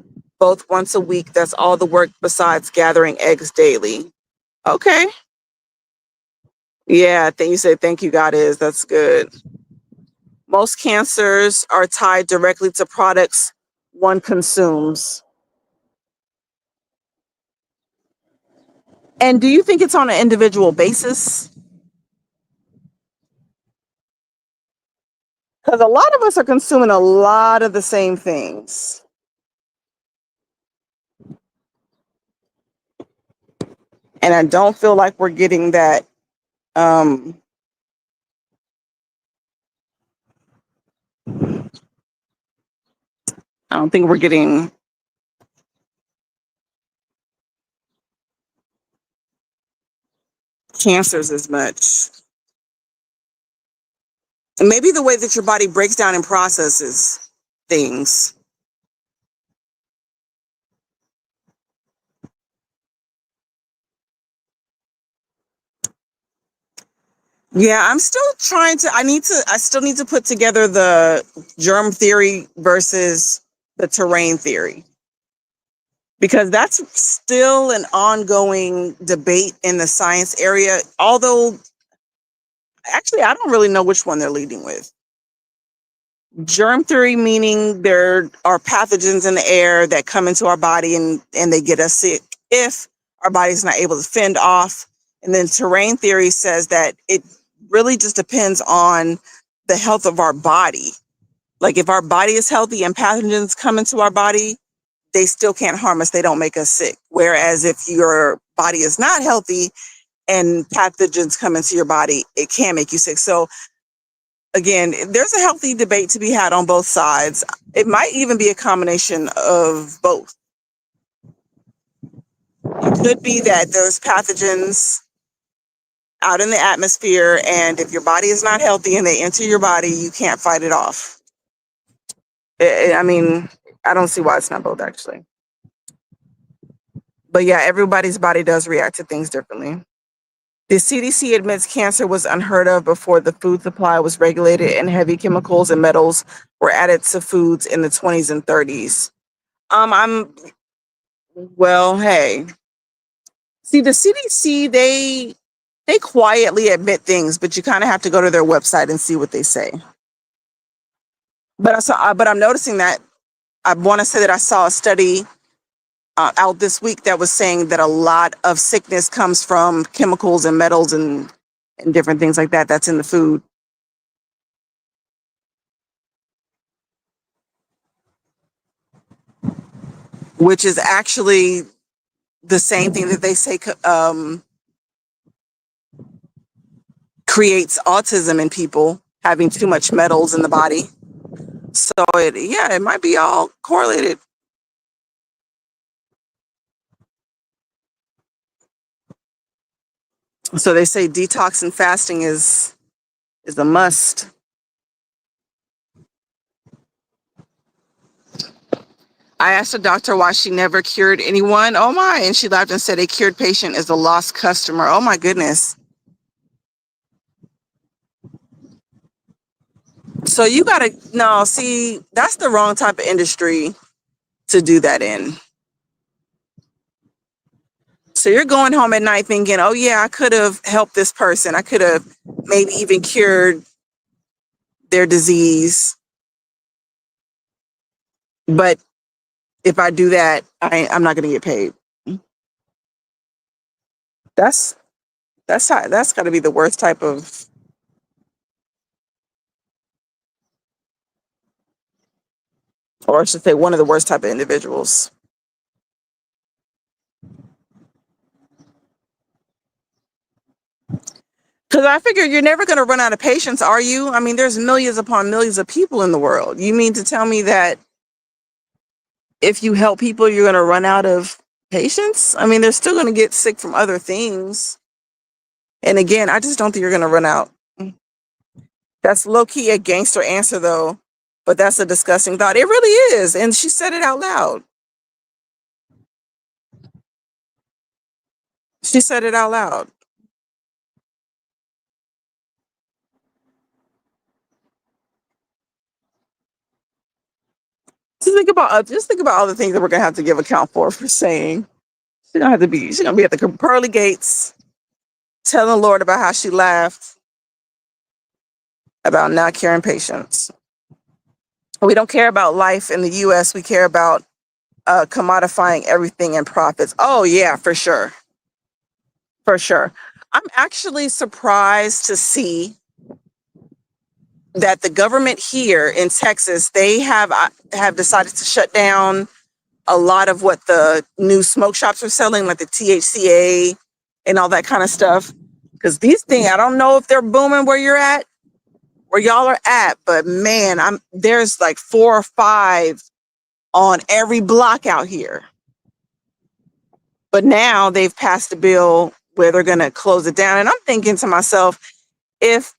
both once a week. That's all the work besides gathering eggs daily. Okay. Yeah, I think you said thank you, God is. That's good. Most cancers are tied directly to products one consumes. And do you think it's on an individual basis? Because a lot of us are consuming a lot of the same things. And I don't feel like we're getting that. Um, I don't think we're getting cancers as much. And maybe the way that your body breaks down and processes things. Yeah, I'm still trying to, I still need to put together the germ theory versus the terrain theory. Because that's still an ongoing debate in the science area. Although, actually, I don't really know which one they're leading with. Germ theory meaning there are pathogens in the air that come into our body and they get us sick if our body's not able to fend off. And then terrain theory says that it really just depends on the health of our body. Like if our body is healthy and pathogens come into our body, they still can't harm us. They don't make us sick. Whereas if your body is not healthy and pathogens come into your body, it can make you sick. So again, there's a healthy debate to be had on both sides. It might even be a combination of both. It could be that there's pathogens out in the atmosphere, and if your body is not healthy and they enter your body, you can't fight it off. I mean, I don't see why it's not both, actually. But yeah, everybody's body does react to things differently. The CDC admits cancer was unheard of before the food supply was regulated and heavy chemicals and metals were added to foods in the 20s and 30s. I'm well, hey. See, the CDC, they quietly admit things, but you kind of have to go to their website and see what they say. But but I'm noticing that I want to say that I saw a study out this week that was saying that a lot of sickness comes from chemicals and metals and different things like that that's in the food, which is actually the same thing that they say creates autism in people, having too much metals in the body. So it might be all correlated. So they say detox and fasting is is a must. I asked the doctor why she never cured anyone. Oh my. And she laughed and said a cured patient is a lost customer. Oh my goodness. So you gotta, no, see, that's the wrong type of industry to do that in. So you're going home at night thinking, oh yeah, I could have helped this person. I could have maybe even cured their disease. But if I do that, I'm not gonna get paid. That's that's gotta be the worst type of, or I should say one of the worst type of individuals. Because I figure you're never going to run out of patients, are you? I mean, there's millions upon millions of people in the world. You mean to tell me that if you help people, you're going to run out of patients? I mean, they're still going to get sick from other things. And again, I just don't think you're going to run out. That's low key a gangster answer, though. But that's a disgusting thought. It really is. And she said it out loud. She said it out loud. Just think about all the things that we're gonna have to give account for saying. She's gonna be at the pearly gates telling the Lord about how she laughed about not caring patients. We don't care about life in the US. We care about commodifying everything in profits. Oh yeah, for sure. For sure. I'm actually surprised to see that the government here in Texas, they have decided to shut down a lot of what the new smoke shops are selling, like the THCA and all that kind of stuff. Because these things, I don't know if they're booming where y'all are at, but man, there's like 4 or 5 on every block out here. But now they've passed a bill where they're going to close it down. And I'm thinking to myself, if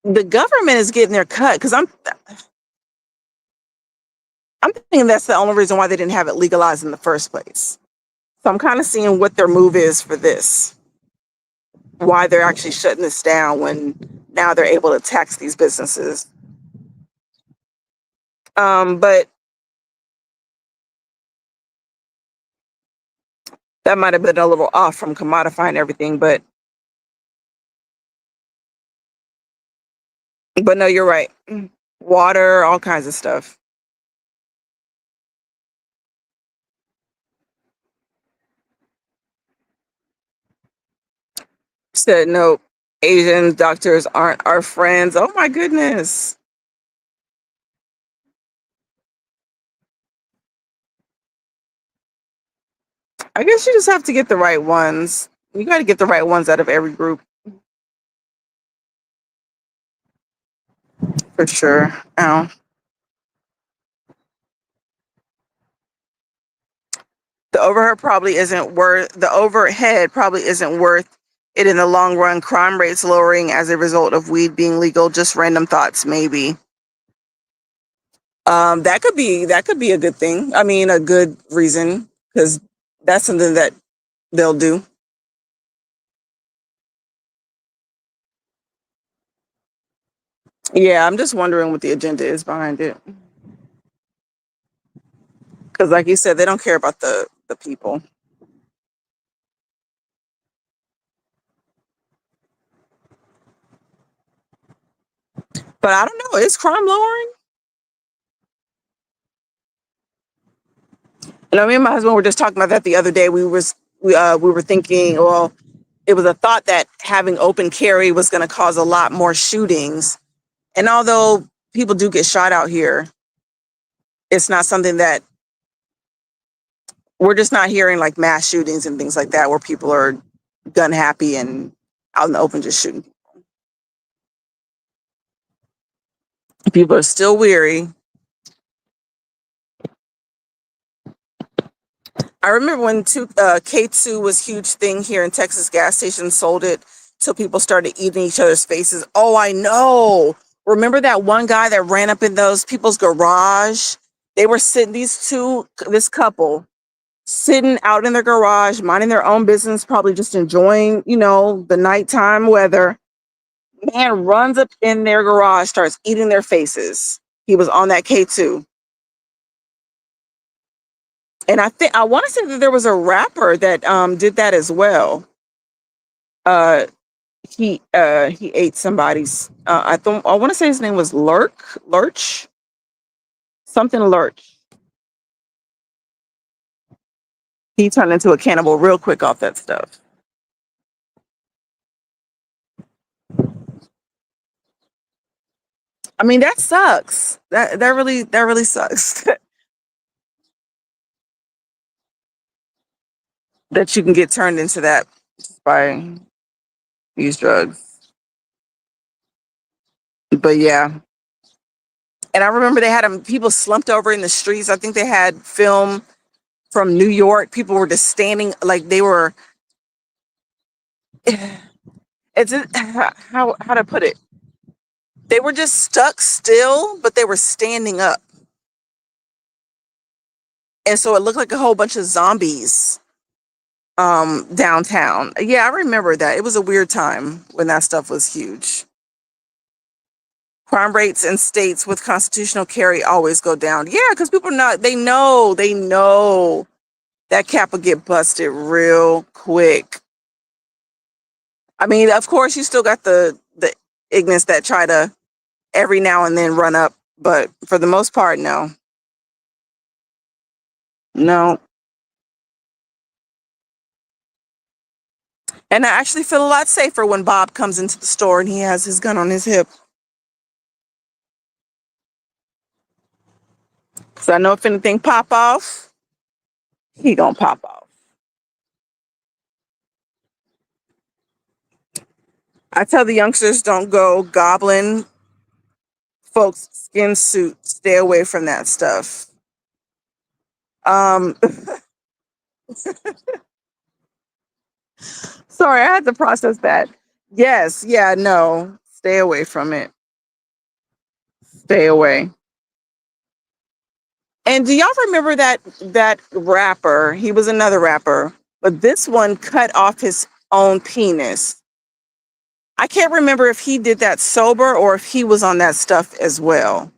the government is getting their cut, because I'm thinking that's the only reason why they didn't have it legalized in the first place. So I'm kind of seeing what their move is for this, why they're actually shutting this down when now they're able to tax these businesses. But that might have been a little off from commodifying everything. But no, you're right. Water, all kinds of stuff. Said no, Asian doctors aren't our friends. Oh my goodness. I guess you just have to get the right ones. You got to get the right ones out of every group for sure. Oh, the overhead probably isn't worth it in the long run. Crime rates lowering as a result of weed being legal. Just random thoughts, maybe. That could be a good thing. I mean, a good reason, because that's something that they'll do. Yeah, I'm just wondering what the agenda is behind it. Because, like you said, they don't care about the people. But I don't know. Is crime lowering? You know, me and my husband were just talking about that the other day. We were thinking, well, it was a thought that having open carry was going to cause a lot more shootings. And although people do get shot out here, it's not something that we're just not hearing like mass shootings and things like that where people are gun happy and out in the open just shooting. People are still weary. I remember when K2 was a huge thing here in Texas. Gas stations sold it till people started eating each other's faces. Oh, I know. Remember that one guy that ran up in those people's garage? They were sitting, this couple, sitting out in their garage, minding their own business, probably just enjoying, the nighttime weather. Man runs up in their garage, starts eating their faces. He was on that K2. And I want to say that there was a rapper that did that as well. Uh he ate somebody's I want to say his name was Lurch, something Lurch. He turned into a cannibal real quick off that stuff. I mean, that sucks. That really sucks. That you can get turned into that by these drugs. But yeah. And I remember they had people slumped over in the streets. I think they had film from New York. People were just standing like they were. It's how to put it. They were just stuck still, but they were standing up, and so it looked like a whole bunch of zombies downtown. Yeah, I remember that. It was a weird time when that stuff was huge. Crime rates in states with constitutional carry always go down. Yeah, because people they know that cap will get busted real quick. I mean, of course, you still got the ignorance that try to every now and then run up, but for the most part, no, no. And I actually feel a lot safer when Bob comes into the store and he has his gun on his hip. So I know if anything pop off, he gonna pop off. I tell the youngsters don't go goblin folks skin suit. Stay away from that stuff. Um, sorry, I had to process that. Yes, yeah, no, stay away from it. Stay away. And do y'all remember that rapper? He was another rapper, but this one cut off his own penis. I can't remember if he did that sober or if he was on that stuff as well.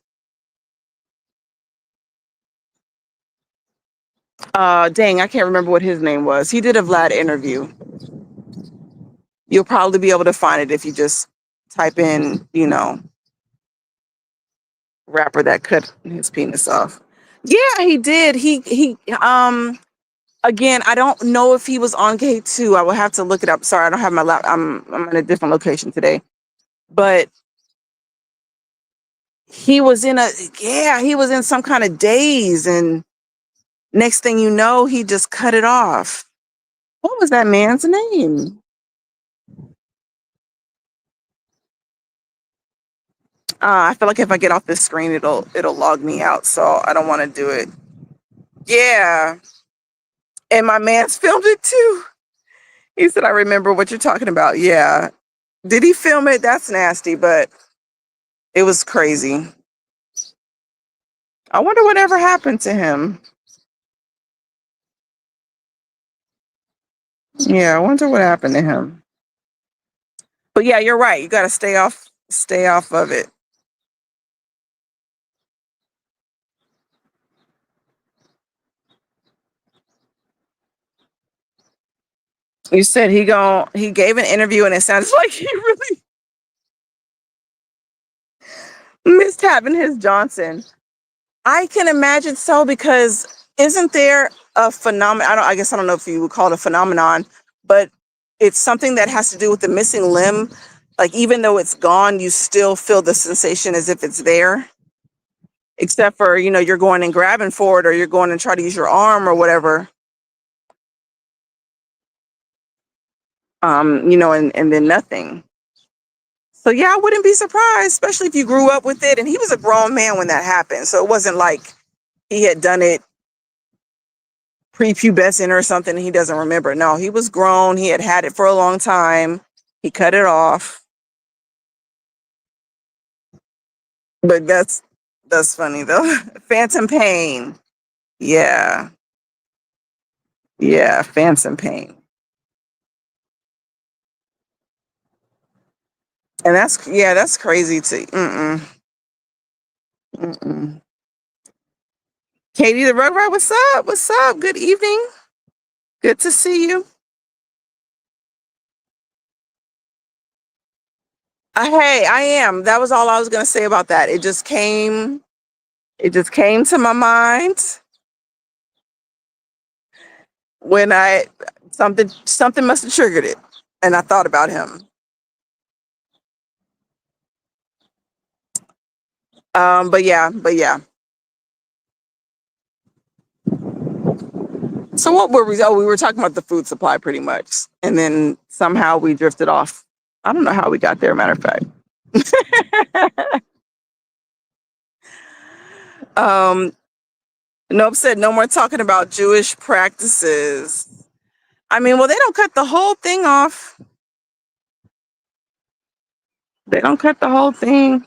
Dang, I can't remember what his name was. He did a Vlad interview. You'll probably be able to find it if you just type in, rapper that cut his penis off. Yeah, he did. He again, I don't know if he was on K2. I will have to look it up. Sorry, I don't have my lap. I'm in a different location today. But he was he was in some kind of daze, and next thing you know, he just cut it off. What was that man's name? I feel like if I get off this screen, it'll log me out, so I don't want to do it. Yeah, and my man's filmed it too. He said, "I remember what you're talking about." Yeah, did he film it? That's nasty, but it was crazy. I wonder whatever happened to him. Yeah, I wonder what happened to him. But yeah, you're right. You got to stay off of it. You said he gave an interview and it sounds like he really missed having his Johnson. I can imagine so, because isn't there a phenomenon? I guess I don't know if you would call it a phenomenon, but it's something that has to do with the missing limb. Like even though it's gone, you still feel the sensation as if it's there. Except for, you're going and grabbing for it, or you're going and try to use your arm or whatever. And then nothing. So yeah, I wouldn't be surprised, especially if you grew up with it. And he was a grown man when that happened. So it wasn't like he had done it prepubescent or something and he doesn't remember. No, he was grown. He had it for a long time. He cut it off. But that's funny though. Phantom pain. Yeah. Yeah, phantom pain. And that's crazy too. Mm-mm. Mm-mm. Katie the Rugrat, what's up? What's up? Good evening. Good to see you. Hey, I am. That was all I was gonna say about that. It just came to my mind when I something must have triggered it. And I thought about him. But yeah. So what were we? Oh, we were talking about the food supply pretty much. And then somehow we drifted off. I don't know how we got there, matter of fact. um, Nope said no more talking about Jewish practices. I mean, well, they don't cut the whole thing off. They don't cut the whole thing.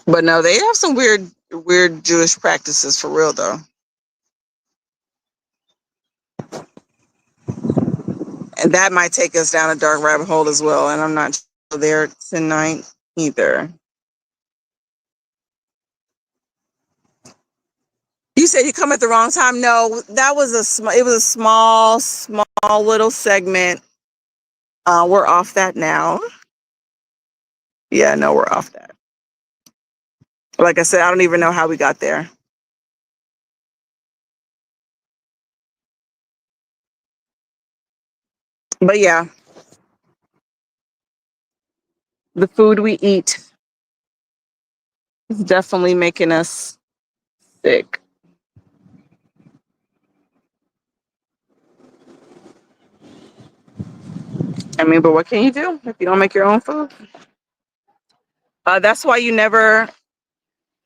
But no, they have some weird Jewish practices for real though. And that might take us down a dark rabbit hole as well. And I'm not there tonight either. You said you come at the wrong time. No, that was it was a small little segment. We're off that now. Yeah, no, we're off that. Like I said, I don't even know how we got there. But yeah, the food we eat is definitely making us sick. I mean, but what can you do if you don't make your own food? That's why you never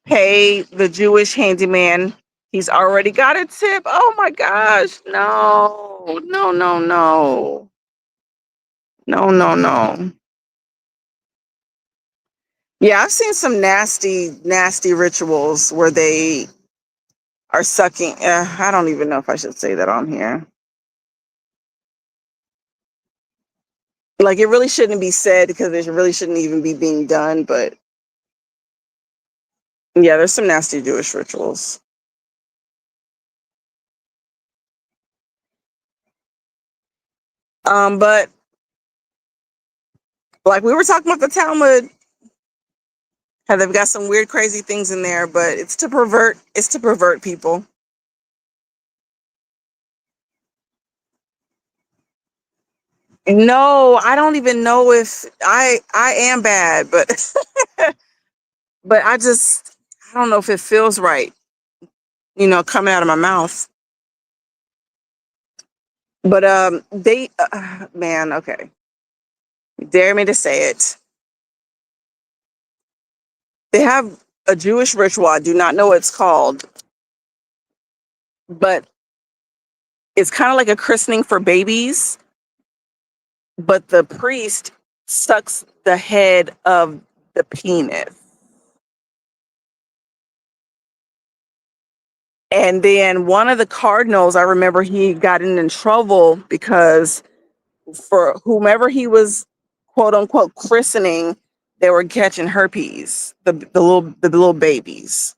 pay the Jewish handyman. He's already got a tip. Oh my gosh. No, no, no, no. No, no, no. Yeah, I've seen some nasty rituals where they are sucking. I don't even know if I should say that on here. Like, it really shouldn't be said because it really shouldn't even be being done. But yeah, there's some nasty Jewish rituals. But like we were talking about the Talmud, how they've got some weird, crazy things in there, but it's to pervert people. No, I don't even know if I am bad, but but I don't know if it feels right, coming out of my mouth. But they man, okay. Dare me to say it. They have a Jewish ritual. I do not know what it's called, but it's kind of like a christening for babies, but the priest sucks the head of the penis. And then one of the cardinals, I remember he got in trouble because for whomever he was quote unquote christening, they were catching herpes, the little babies.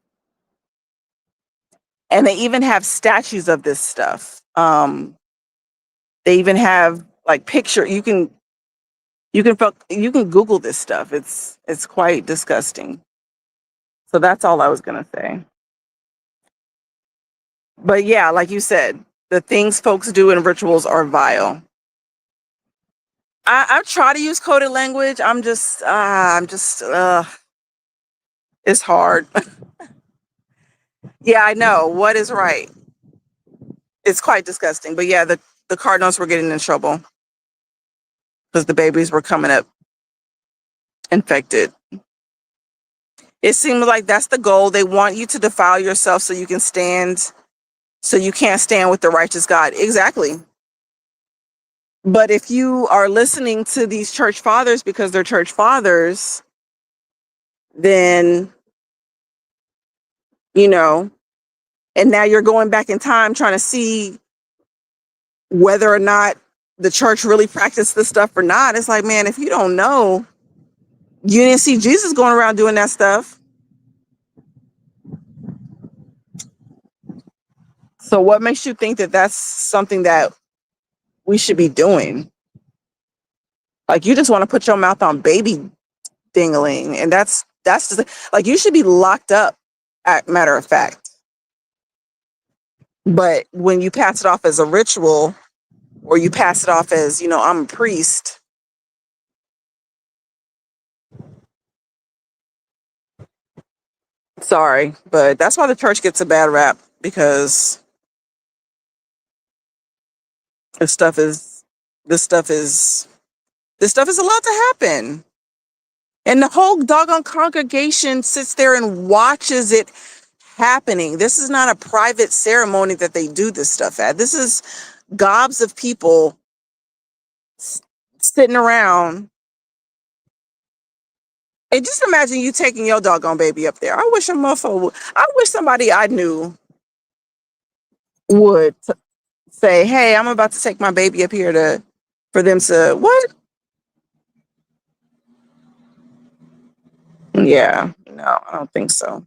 And they even have statues of this stuff. They even have like picture. You can Google this stuff. It's quite disgusting. So that's all I was gonna say. But yeah, like you said, the things folks do in rituals are vile. I try to use coded language. It's hard. Yeah, I know. What is right? It's quite disgusting. But yeah, the Cardinals were getting in trouble because the babies were coming up infected. It seems like that's the goal. They want you to defile yourself so you can stand, so you can't stand with the righteous God. Exactly. But if you are listening to these church fathers because they're church fathers, then, you know, and now you're going back in time trying to see whether or not the church really practiced this stuff or not. It's like, man, if you don't know, you didn't see Jesus going around doing that stuff. So what makes you think that that's something that we should be doing? Like, you just want to put your mouth on baby dingling, and that's just like, you should be locked up, matter of fact. But when you pass it off as a ritual, or you pass it off as, I'm a priest, sorry, but that's why the church gets a bad rap, because this stuff is this stuff is this stuff is allowed to happen. And the whole doggone congregation sits there and watches it happening. This is not a private ceremony that they do this stuff at. This is gobs of people sitting around. And just imagine you taking your doggone baby up there. I wish I wish somebody I knew would say, "Hey, I'm about to take my baby up here for them to what?" Yeah, no, I don't think so.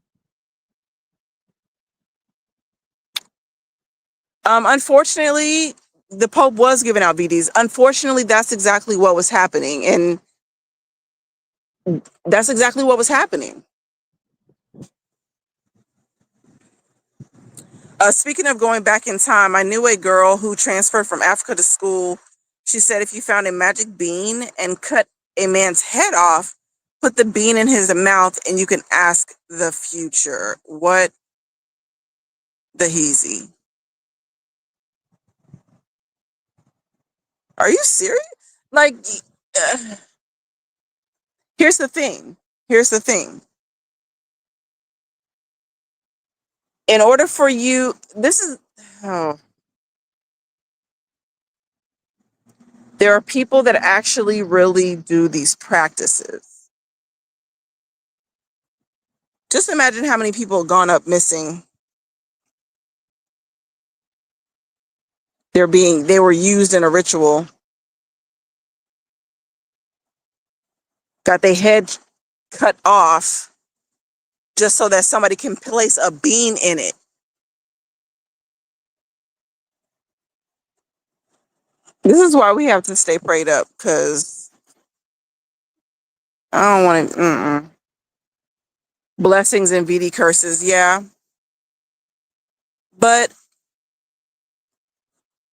Unfortunately, the Pope was giving out VDs. Unfortunately, that's exactly what was happening, and that's exactly what was happening. Speaking of going back in time, I knew a girl who transferred from Africa to school. She said if you found a magic bean and cut a man's head off, put the bean in his mouth, and you can ask the future. What the heezy? Are you serious? Like, uh, here's the thing. Here's the thing. In order for you, oh, there are people that actually really do these practices. Just imagine how many people have gone up missing. They were used in a ritual, got their head cut off just so that somebody can place a bean in it. This is why we have to stay prayed up, because I don't want to. Blessings and VD curses, yeah. But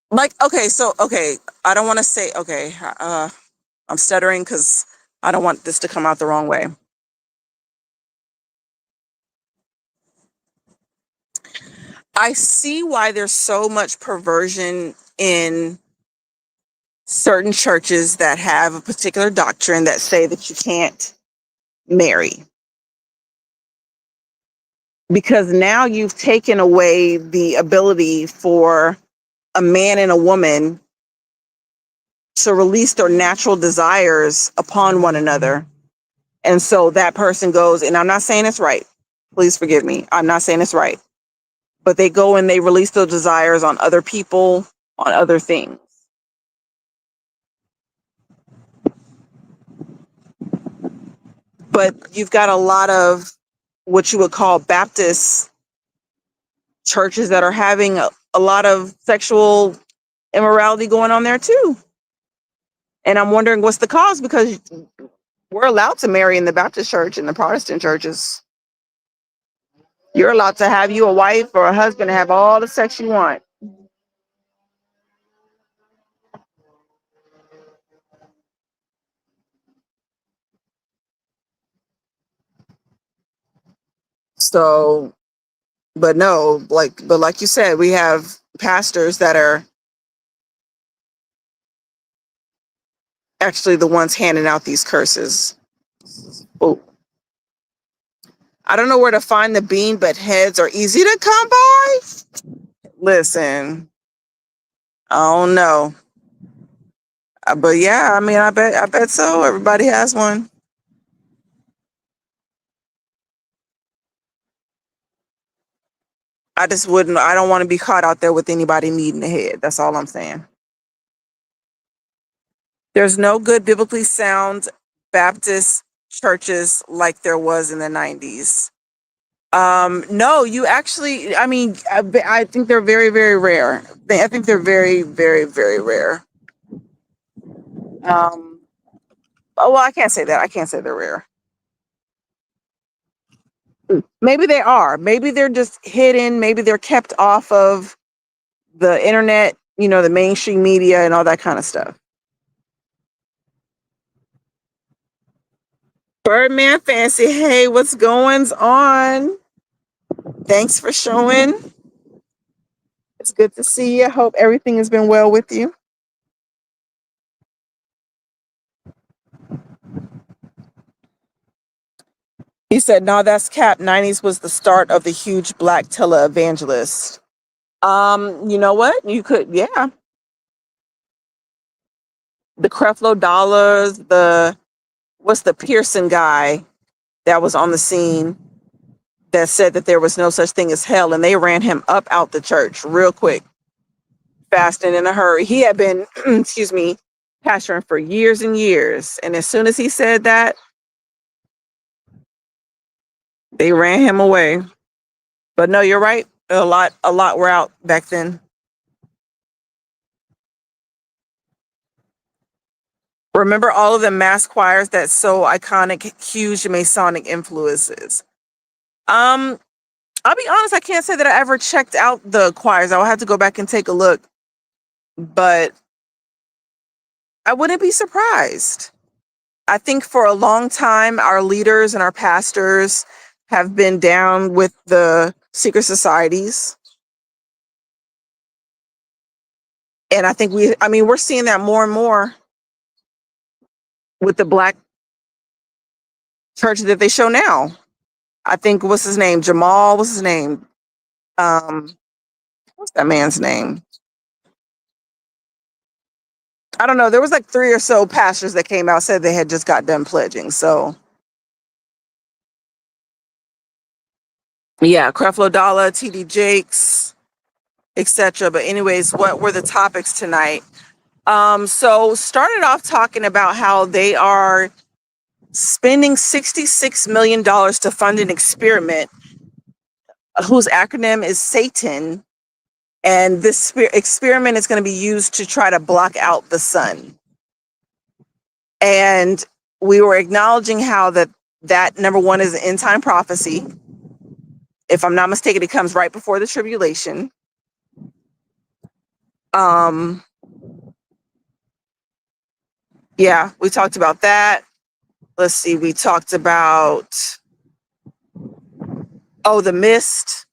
like, okay, I don't want to say, okay, I'm stuttering because I don't want this to come out the wrong way. I see why there's so much perversion in certain churches that have a particular doctrine that say that you can't marry. Because now you've taken away the ability for a man and a woman to release their natural desires upon one another. And so that person goes, and I'm not saying it's right. Please forgive me. I'm not saying it's right. But they go and they release those desires on other people, on other things. But you've got a lot of what you would call Baptist churches that are having a lot of sexual immorality going on there too. And I'm wondering what's the cause, because we're allowed to marry in the Baptist church and the Protestant churches. You're allowed to have you a wife or a husband and have all the sex you want. So, but no, but like you said, we have pastors that are actually the ones handing out these curses. Oh, I don't know where to find the bean, but heads are easy to come by. Listen, I don't know. But yeah, I mean, I bet so. Everybody has one. I just wouldn't, I don't want to be caught out there with anybody needing a head. That's all I'm saying. There's no good biblically sound Baptist churches like there was in the 90s. No, you actually, I mean, I think they're very, very rare. I think they're very, very, very rare. Um, oh, well, I can't say that. I can't say they're rare. Maybe they are. Maybe they're just hidden. Maybe they're kept off of the internet, the mainstream media and all that kind of stuff. Birdman Fancy, hey, what's going on? Thanks for showing. It's good to see you. Hope everything has been well with you. He said, no, that's cap. 90s was the start of the huge black televangelist. You know what? You could, yeah. The Creflo Dollars, what's the Pearson guy that was on the scene that said that there was no such thing as hell, and they ran him up out the church real quick, fast and in a hurry. He had been, excuse me, pastoring for years and years, and as soon as he said that, they ran him away. But no, you're right. A lot were out back then. Remember all of the mass choirs that so iconic, huge Masonic influences. Um, I'll be honest, I can't say that I ever checked out the choirs. I'll have to go back and take a look. But I wouldn't be surprised. I think for a long time, our leaders and our pastors have been down with the secret societies. And I think we're seeing that more and more with the black church that they show now. I think, what's his name? Jamal, what's his name? What's that man's name? I don't know. There was like 3 or so pastors that came out, said they had just got done pledging. So yeah, Creflo Dollar, TD Jakes, etc. But anyways, what were the topics tonight? So started off talking about how they are spending $66 million to fund an experiment whose acronym is Satan. And this experiment is going to be used to try to block out the sun. And we were acknowledging how that number one is an end time prophecy. If I'm not mistaken, it comes right before the tribulation. Yeah, we talked about that. Let's see, we talked about, the mist.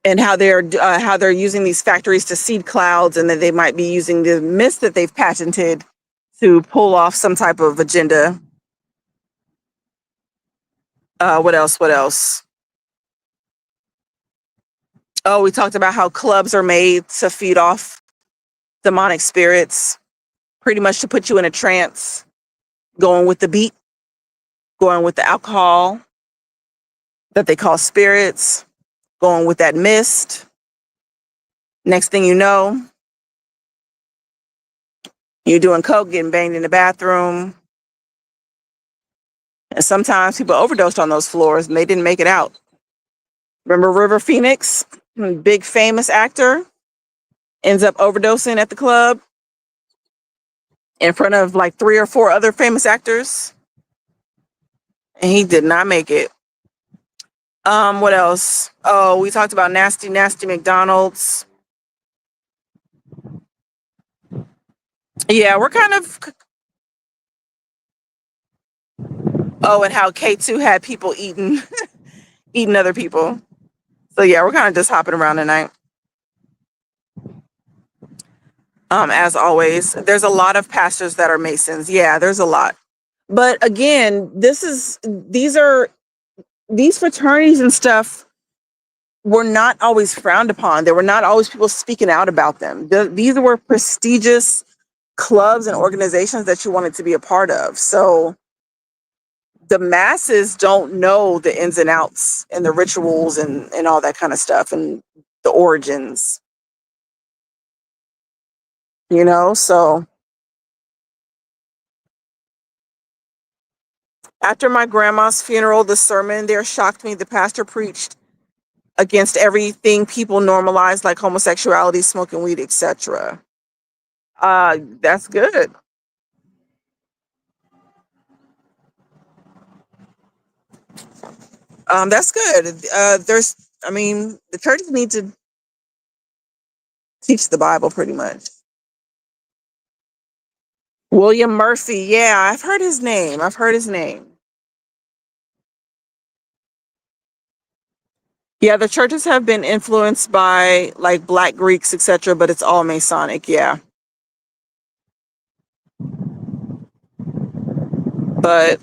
And how they're using these factories to seed clouds, and that they might be using the mist that they've patented to pull off some type of agenda. What else? Oh, we talked about how clubs are made to feed off demonic spirits, pretty much to put you in a trance, going with the beat, going with the alcohol that they call spirits, going with that mist. Next thing you know, you're doing coke, getting banged in the bathroom. And sometimes people overdosed on those floors and they didn't make it out. Remember River Phoenix, big famous actor, ends up overdosing at the club in front of like 3 or 4 other famous actors. And he did not make it. What else? Oh, we talked about nasty McDonald's. Yeah, we're kind of. Oh, and how K2 had people eating other people. So yeah, we're kind of just hopping around tonight. As always, there's a lot of pastors that are Masons. Yeah, there's a lot. But again, these fraternities and stuff were not always frowned upon. There were not always people speaking out about them. These were prestigious clubs and organizations that you wanted to be a part of. So the masses don't know the ins and outs and the rituals and all that kind of stuff and the origins, So after my grandma's funeral, the sermon there shocked me. The pastor preached against everything people normalize, like homosexuality, smoking weed, etc. That's good. That's good. The churches need to teach the Bible pretty much. William Murphy. Yeah, I've heard his name. Yeah, the churches have been influenced by like Black Greeks, etc., but it's all Masonic. Yeah. But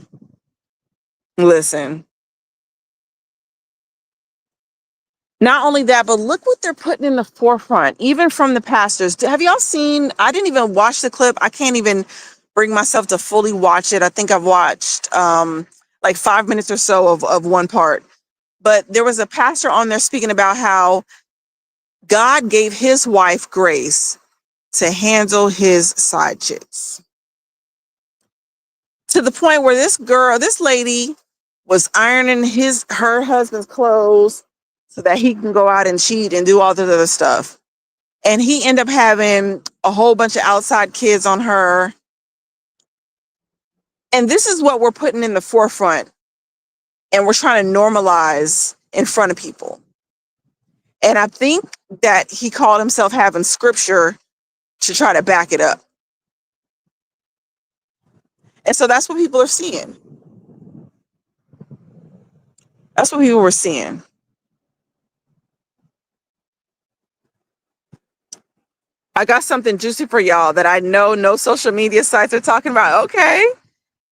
listen, not only that, but look what they're putting in the forefront, even from the pastors. Have y'all seen? I didn't even watch the clip. I can't even bring myself to fully watch it. I think I've watched like 5 minutes or so of one part. But there was a pastor on there speaking about how God gave his wife grace to handle his side chicks. To the point where this lady was ironing her husband's clothes so that he can go out and cheat and do all this other stuff. And he ended up having a whole bunch of outside kids on her. And this is what we're putting in the forefront. And we're trying to normalize in front of people. And I think that he called himself having scripture to try to back it up. And so that's what people are seeing. That's what people were seeing. I got something juicy for y'all that I know no social media sites are talking about. Okay.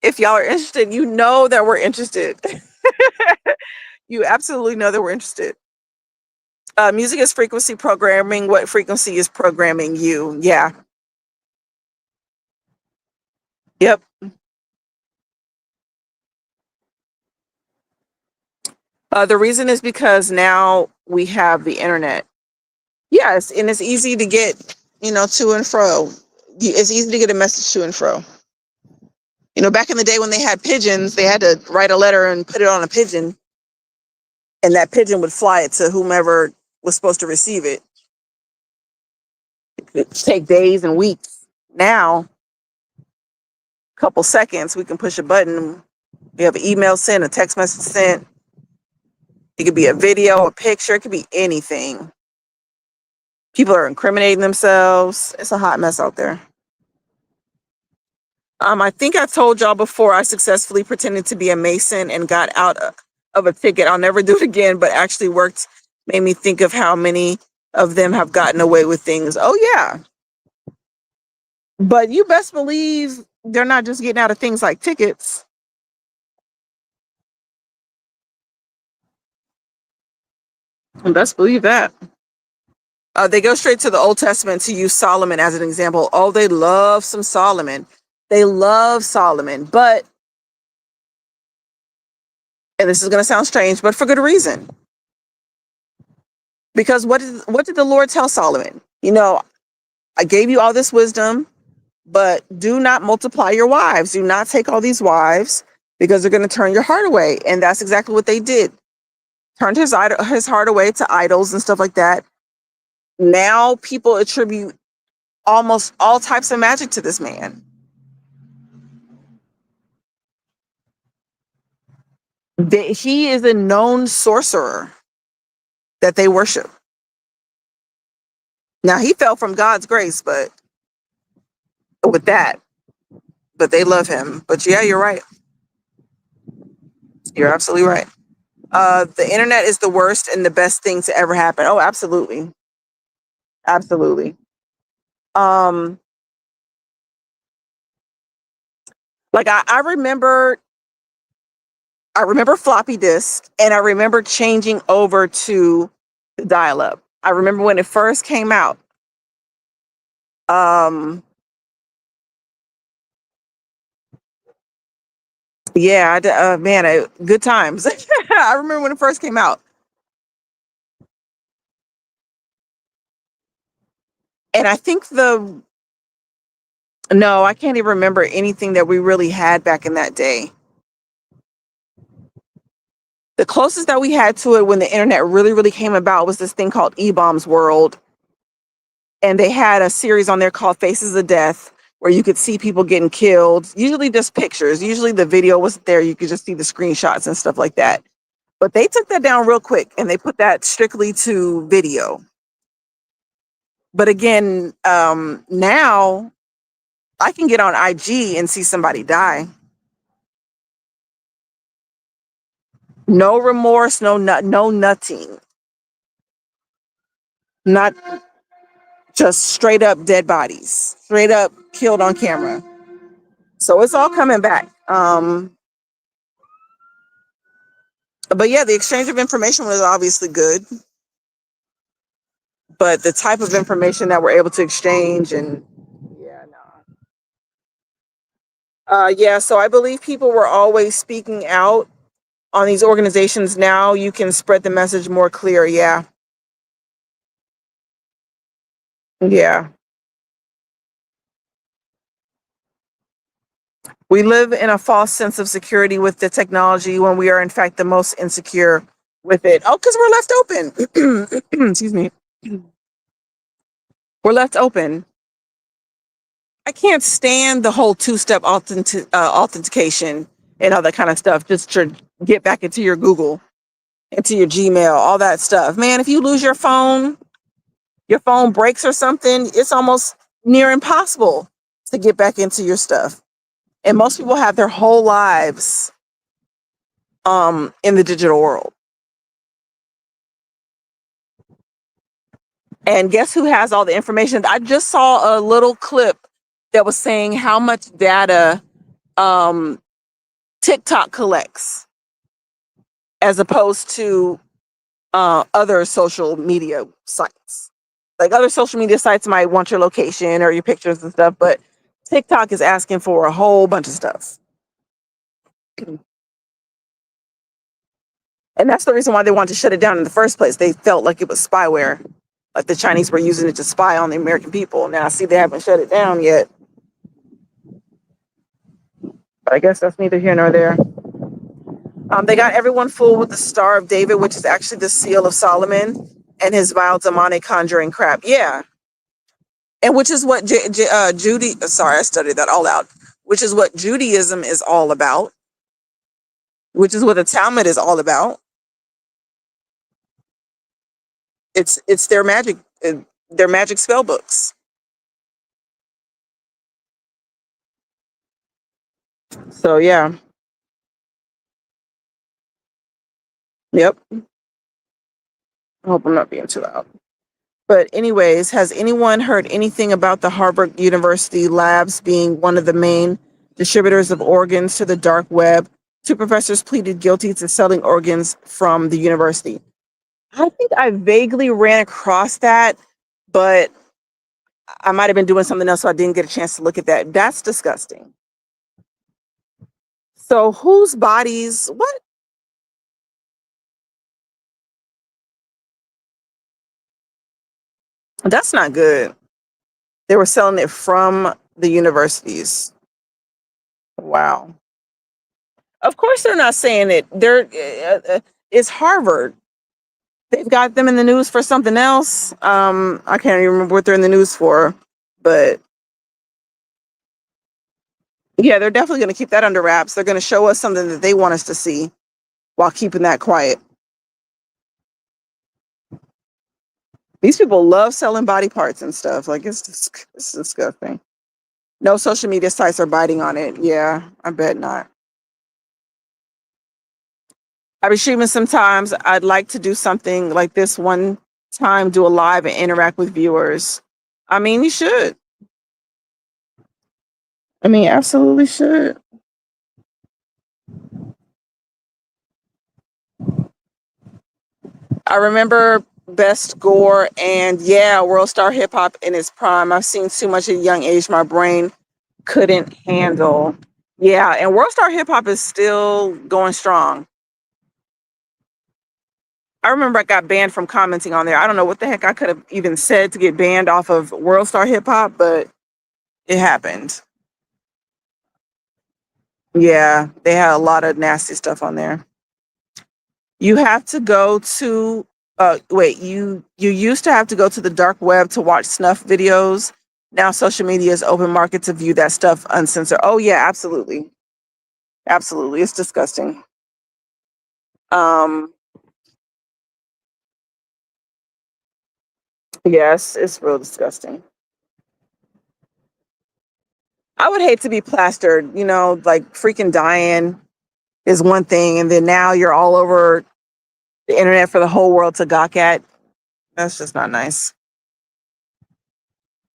If y'all are interested, you know that we're interested. You absolutely know that we're interested. Music is frequency programming. What frequency is programming you? Yeah. Yep. The reason is because now we have the internet. Yes, and it's easy to get, to and fro. It's easy to get a message to and fro. Back in the day when they had pigeons, they had to write a letter and put it on a pigeon, and that pigeon would fly it to whomever was supposed to receive it. It could take days and weeks. Now, a couple seconds, we can push a button. We have an email sent, a text message sent. It could be a video, a picture. It could be anything. People are incriminating themselves. It's a hot mess out there. I think I told y'all before I successfully pretended to be a Mason and got out of a ticket. I'll never do it again, but actually worked, made me think of how many of them have gotten away with things. Oh, yeah. But you best believe they're not just getting out of things like tickets. And best believe that. They go straight to the Old Testament to use Solomon as an example. Oh, they love some Solomon. They love Solomon, but, and this is going to sound strange, but for good reason. Because what did the Lord tell Solomon? I gave you all this wisdom, but do not multiply your wives. Do not take all these wives because they're going to turn your heart away. And that's exactly what they did. Turned his heart away to idols and stuff like that. Now people attribute almost all types of magic to this man. He is a known sorcerer that they worship. Now he fell from God's grace, but they love him. But yeah, you're right. You're absolutely right. The internet is the worst and the best thing to ever happen. Oh, absolutely. Absolutely. Like I remember floppy disk, and I remember changing over to the dial up. I remember when it first came out. Um, yeah, man, good times. I remember when it first came out, and I think the no, I can't even remember anything that we really had back in that day. The closest that we had to it when the internet really, really came about was this thing called E-Bombs World, and they had a series on there called Faces of Death, where you could see people getting killed. Usually just pictures. Usually the video wasn't there. You could just see the screenshots and stuff like that. But they took that down real quick and they put that strictly to video. But again, now I can get on IG and see somebody die. No remorse, no nothing. Not just straight up dead bodies, straight up killed on camera. So it's all coming back. But yeah, the exchange of information was obviously good, but the type of information that we're able to exchange and yeah, no. Yeah, so I believe people were always speaking out on these organizations. Now you can spread the message more clear. Yeah. Yeah. We live in a false sense of security with the technology when we are in fact the most insecure with it. Oh, because we're left open. Excuse me. We're left open. I can't stand the whole two-step authentication and all that kind of stuff just to get back into your Google, into your Gmail, all that stuff. Man, if you lose your phone breaks or something, it's almost near impossible to get back into your stuff. And most people have their whole lives in the digital world. And guess who has all the information? I just saw a little clip that was saying how much data um, TikTok collects as opposed to other social media sites. Like other social media sites might want your location or your pictures and stuff, but TikTok is asking for a whole bunch of stuff. And that's the reason why they wanted to shut it down in the first place. They felt like it was spyware, like the Chinese were using it to spy on the American people. Now, I see they haven't shut it down yet, but I guess that's neither here nor there. They got everyone fooled with the Star of David, which is actually the seal of Solomon, and his vile demonic conjuring crap. Yeah, and which is what Judy. Sorry, I studied that all out. Which is what Judaism is all about. Which is what the Talmud is all about. It's their magic spell books. So yeah, yep. I hope I'm not being too loud. But anyways, has anyone heard anything about the Harvard University labs being one of the main distributors of organs to the dark web? Two professors pleaded guilty to selling organs from the university. I think I vaguely ran across that, but I might have been doing something else, so I didn't get a chance to look at that. That's disgusting. So whose bodies, what? That's not good. They were selling it from the universities. Wow. Of course, they're not saying it. It's Harvard. They've got them in the news for something else. I can't even remember what they're in the news for, but yeah, they're definitely going to keep that under wraps. They're going to show us something that they want us to see while keeping that quiet. These people love selling body parts and stuff. Like it's disgusting. No social media sites are biting on it. Yeah, I bet not. I've been streaming sometimes. I'd like to do something like this one time, do a live and interact with viewers. I mean, you should. I mean, absolutely should. I remember Best Gore and yeah, World Star Hip Hop in its prime. I've seen too much at a young age my brain couldn't handle. Yeah, and World Star Hip Hop is still going strong. I remember I got banned from commenting on there. I don't know what the heck I could have even said to get banned off of World Star Hip Hop, but it happened. Yeah, they had a lot of nasty stuff on there. You have to go to you used to have to go to the dark web to watch snuff videos. Now social media is open market to view that stuff uncensored. Oh yeah, absolutely. Absolutely. It's disgusting. Um yes, it's real disgusting. I would hate to be plastered, like freaking dying is one thing, and then now you're all over the internet for the whole world to gawk at. That's just not nice.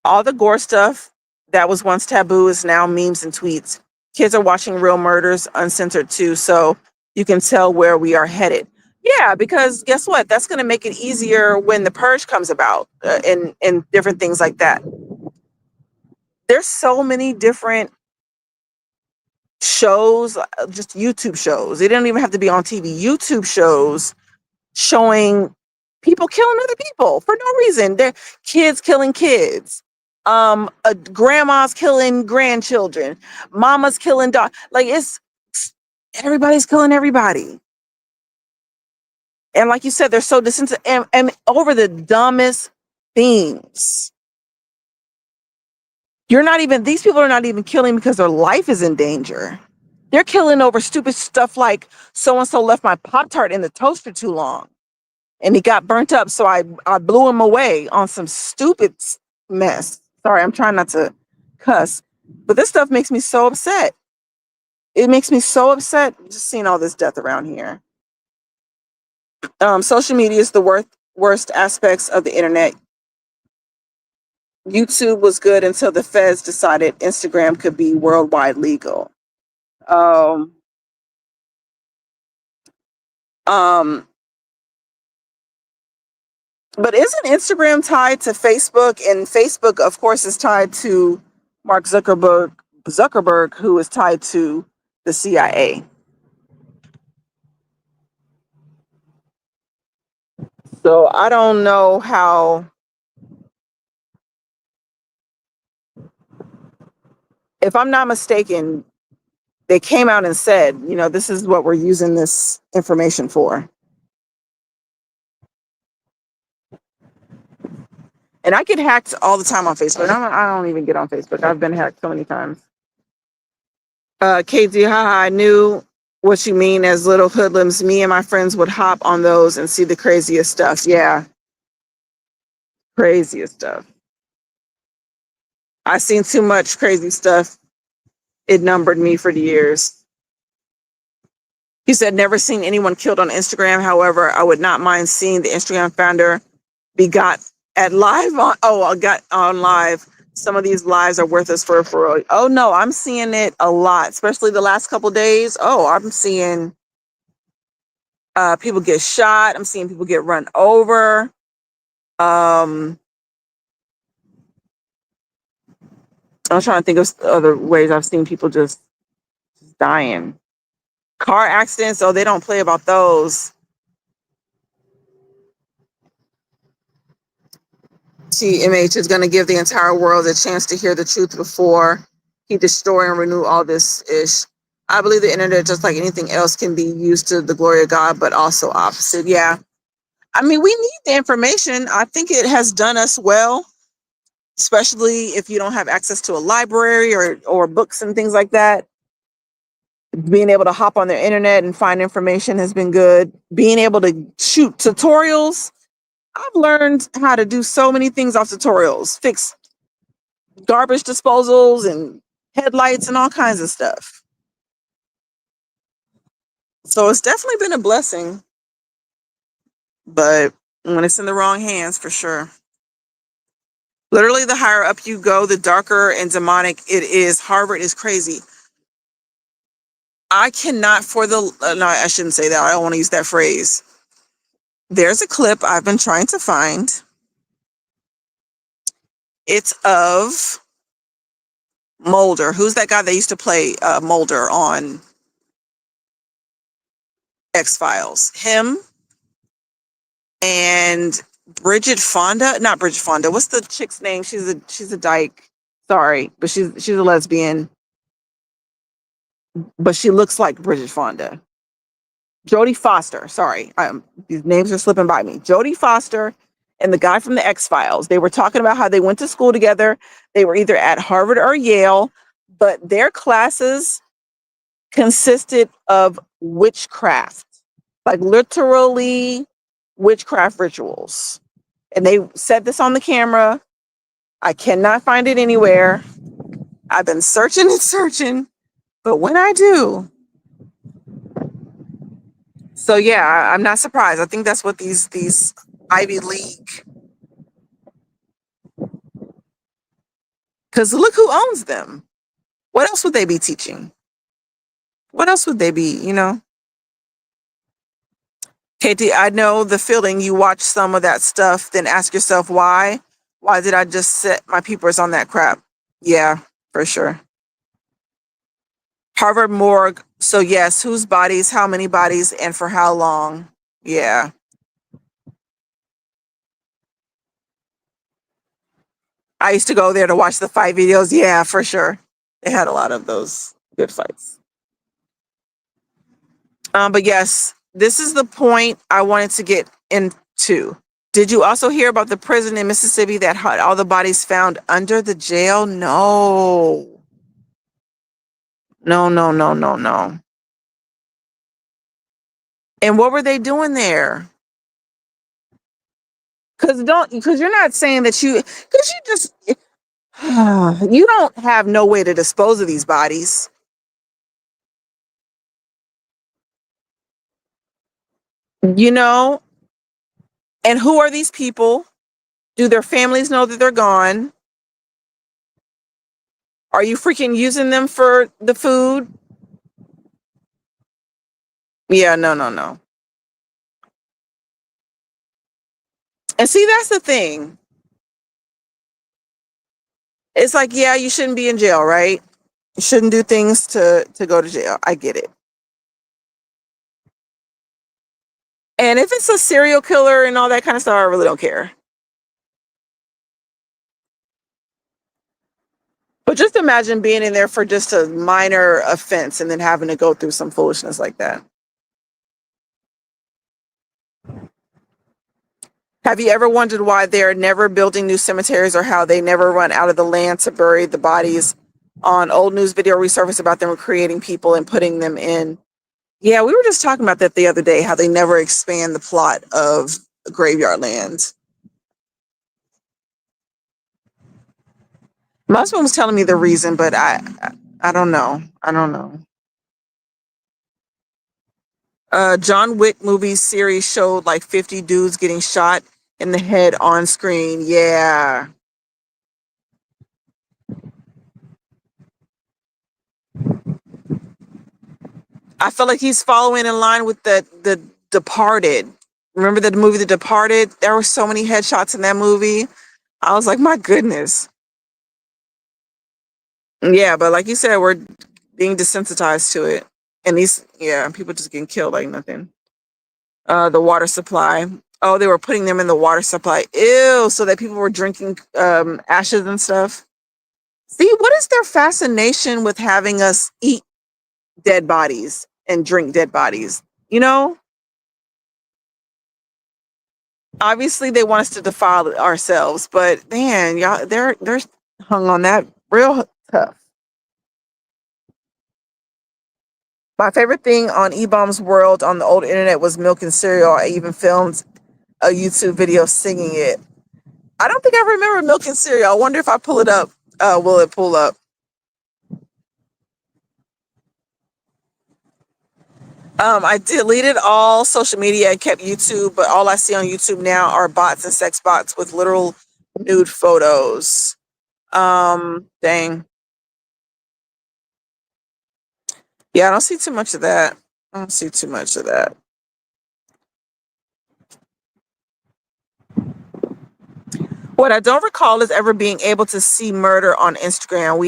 All the gore stuff that was once taboo is now memes and tweets. Kids are watching real murders uncensored too, so you can tell where we are headed. Yeah, because guess what? That's going to make it easier when the purge comes about, and different things like that. There's so many different shows, just YouTube shows. They don't even have to be on TV. YouTube shows showing people killing other people for no reason. They're kids killing kids. Grandmas killing grandchildren. Mamas killing dog. Like everybody's killing everybody. And like you said, they're so disinterested and over the dumbest things. These people are not even killing because their life is in danger. They're killing over stupid stuff like so and so left my Pop Tart in the toaster too long and he got burnt up. So I blew him away on some stupid mess. Sorry, I'm trying not to cuss, but this stuff makes me so upset. It makes me so upset just seeing all this death around here. Social media is the worst aspects of the internet. YouTube was good until the feds decided Instagram could be worldwide legal. Um, um, but isn't Instagram tied to Facebook? And Facebook, of course, is tied to Mark Zuckerberg, who is tied to the CIA. So I don't know how, if I'm not mistaken, they came out and said, this is what we're using this information for. And I get hacked all the time on Facebook. I don't even get on Facebook. I've been hacked so many times. KZ, haha, I knew what you mean as little hoodlums. Me and my friends would hop on those and see the craziest stuff. Yeah, craziest stuff. I seen too much crazy stuff. It numbered me for the years. He said, never seen anyone killed on Instagram. However, I would not mind seeing the Instagram founder be got at live on. Oh, I got on live. Some of these lives are worth us for. Oh no, I'm seeing it a lot, especially the last couple of days. Oh, I'm seeing people get shot. I'm seeing people get run over. I'm trying to think of other ways I've seen people just dying. Car accidents. Oh, they don't play about those. TMH is going to give the entire world a chance to hear the truth before he destroy and renew all this ish. I believe the internet, just like anything else, can be used to the glory of God, but also opposite. Yeah. I mean, we need the information. I think it has done us well, especially if you don't have access to a library or books and things like that. Being able to hop on their internet and find information has been good. Being able to shoot tutorials. I've learned how to do so many things off tutorials, fix garbage disposals and headlights and all kinds of stuff. So it's definitely been a blessing, but when it's in the wrong hands, for sure. Literally, the higher up you go, the darker and demonic it is. Harvard is crazy. I cannot no, I shouldn't say that. I don't want to use that phrase. There's a clip I've been trying to find. It's of Mulder. Who's that guy that used to play Mulder on X-Files? Him and Bridget Fonda. Not Bridget Fonda. What's the chick's name? She's a dyke. Sorry, but she's a lesbian. But she looks like Bridget Fonda. Jodie Foster. Sorry, these names are slipping by me. Jodie Foster and the guy from the X-Files. They were talking about how they went to school together. They were either at Harvard or Yale, but their classes consisted of witchcraft, like literally witchcraft rituals. And they said this on the camera. I cannot find it anywhere. I've been searching and searching, but when I do, so yeah, I'm not surprised. I think that's what these Ivy League, because look who owns them. What else would they be teaching? What else would they be, Katie, I know the feeling. You watch some of that stuff, then ask yourself why. Why did I just set my peepers on that crap? Yeah, for sure. Harvard morgue. So yes, whose bodies, how many bodies, and for how long? Yeah. I used to go there to watch the fight videos. Yeah, for sure. They had a lot of those good fights. But yes, this is the point I wanted to get into. Did you also hear about the prison in Mississippi that had all the bodies found under the jail? No. No, no, no, no, no. And what were they doing there? Because you're not saying that because you just, you don't have no way to dispose of these bodies. You know, and who are these people? Do their families know that they're gone? Are you freaking using them for the food? Yeah, no, no, no. And see, that's the thing. It's like, yeah, you shouldn't be in jail, right? You shouldn't do things to go to jail. I get it. And if it's a serial killer and all that kind of stuff, I really don't care. But just imagine being in there for just a minor offense and then having to go through some foolishness like that. Have you ever wondered why they're never building new cemeteries or how they never run out of the land to bury the bodies? On old news video resurfaced about them creating people and putting them in. Yeah, we were just talking about that the other day, how they never expand the plot of graveyard land. My husband was telling me the reason, but I don't know. I don't know. John Wick movie series showed like 50 dudes getting shot in the head on screen. Yeah. I feel like he's following in line with the Departed. Remember the movie The Departed? There were so many headshots in that movie. I was like, my goodness. Yeah, but like you said, we're being desensitized to it. And people just getting killed like nothing. The water supply. Oh, they were putting them in the water supply. Ew, so that people were drinking ashes and stuff. See, what is their fascination with having us eat dead bodies and drink dead bodies? You know, obviously they want us to defile ourselves, but man, y'all, they're hung on that real tough. My favorite thing on E-Bomb's World on the old internet was milk and cereal. I even filmed a YouTube video singing it. I don't think I remember milk and cereal. I wonder if I pull it up. Will it pull up? I deleted all social media and kept YouTube, but all I see on YouTube now are bots and sex bots with literal nude photos. Dang. Yeah, I don't see too much of that. I don't see too much of that. What I don't recall is ever being able to see murder on Instagram.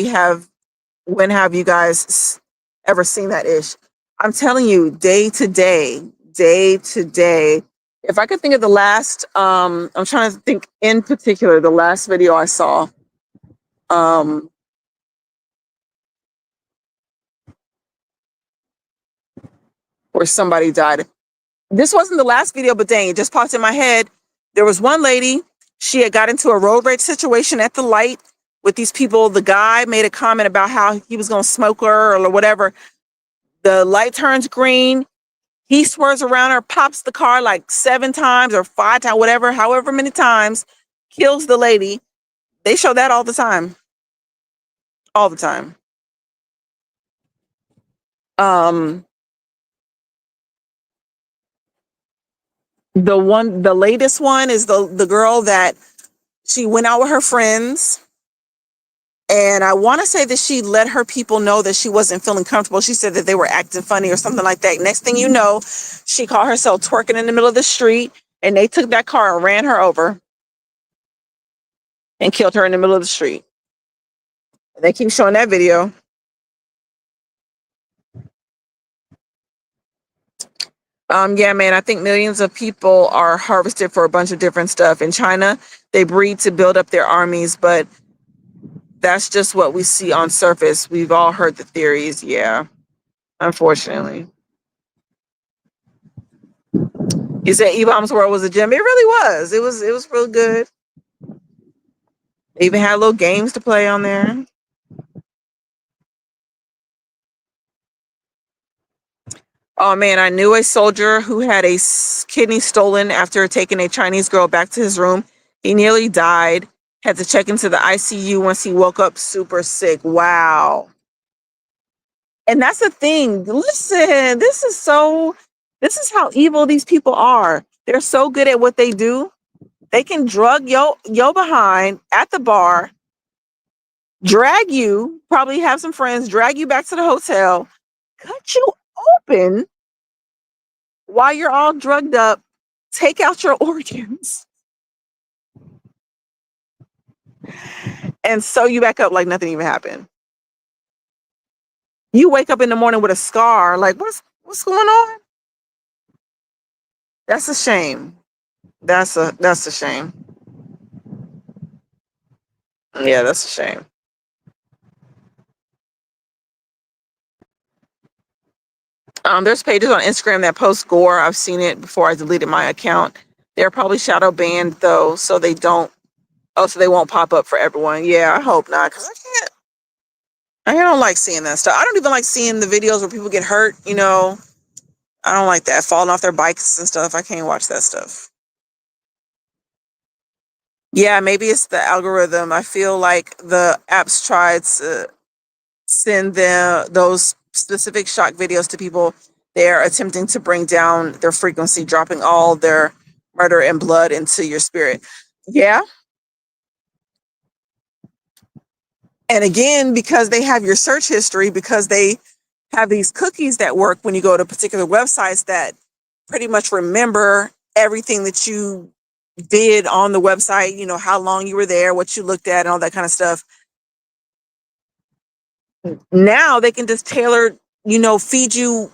When have you guys ever seen that ish? I'm telling you, day to day, day to day. If I could think of the last, I'm trying to think in particular, the last video I saw, um, where somebody died. This wasn't the last video, but dang, it just popped in my head. There was one lady, she had got into a road rage situation at the light with these people. The guy made a comment about how he was going to smoke her or whatever. The light turns green. He swerves around her, pops the car like 7 times or 5 times, whatever, however many times, kills the lady. They show that all the time. All the time. Um, the latest one is the girl that she went out with her friends. And I want to say that she let her people know that she wasn't feeling comfortable. She said that they were acting funny or something like that. Next thing you know, she caught herself twerking in the middle of the street, and they took that car and ran her over and killed her in the middle of the street. They keep showing that video. Yeah, man, I think millions of people are harvested for a bunch of different stuff. In China, they breed to build up their armies, but that's just what we see on surface. We've all heard the theories, yeah, unfortunately. You said E-Bomb's World was a gem. It really was. It was real good. They even had little games to play on there. Oh man, I knew a soldier who had a kidney stolen after taking a Chinese girl back to his room. He nearly died. Had to check into the ICU once he woke up super sick. Wow. And that's the thing. Listen, this is how evil these people are. They're so good at what they do. They can drug yo behind at the bar, drag you, probably have some friends, drag you back to the hotel, cut you open while you're all drugged up, take out your organs, and sew you back up like nothing even happened. You wake up in the morning with a scar, like what's going on? That's a shame. That's a shame. Yeah, that's a shame. There's pages on Instagram that post gore. I've seen it before I deleted my account. They're probably shadow banned though, so they don't. Oh, so they won't pop up for everyone. Yeah, I hope not, because I can't. I don't like seeing that stuff. I don't even like seeing the videos where people get hurt. I don't like that, falling off their bikes and stuff. I can't watch that stuff. Yeah, maybe it's the algorithm. I feel like the apps try to send those specific shock videos to people. They're attempting to bring down their frequency, dropping all their murder and blood into your spirit. Yeah. And again, because they have your search history, because they have these cookies that work when you go to particular websites that pretty much remember everything that you did on the website, how long you were there, what you looked at, and all that kind of stuff. Now they can just tailor, feed you.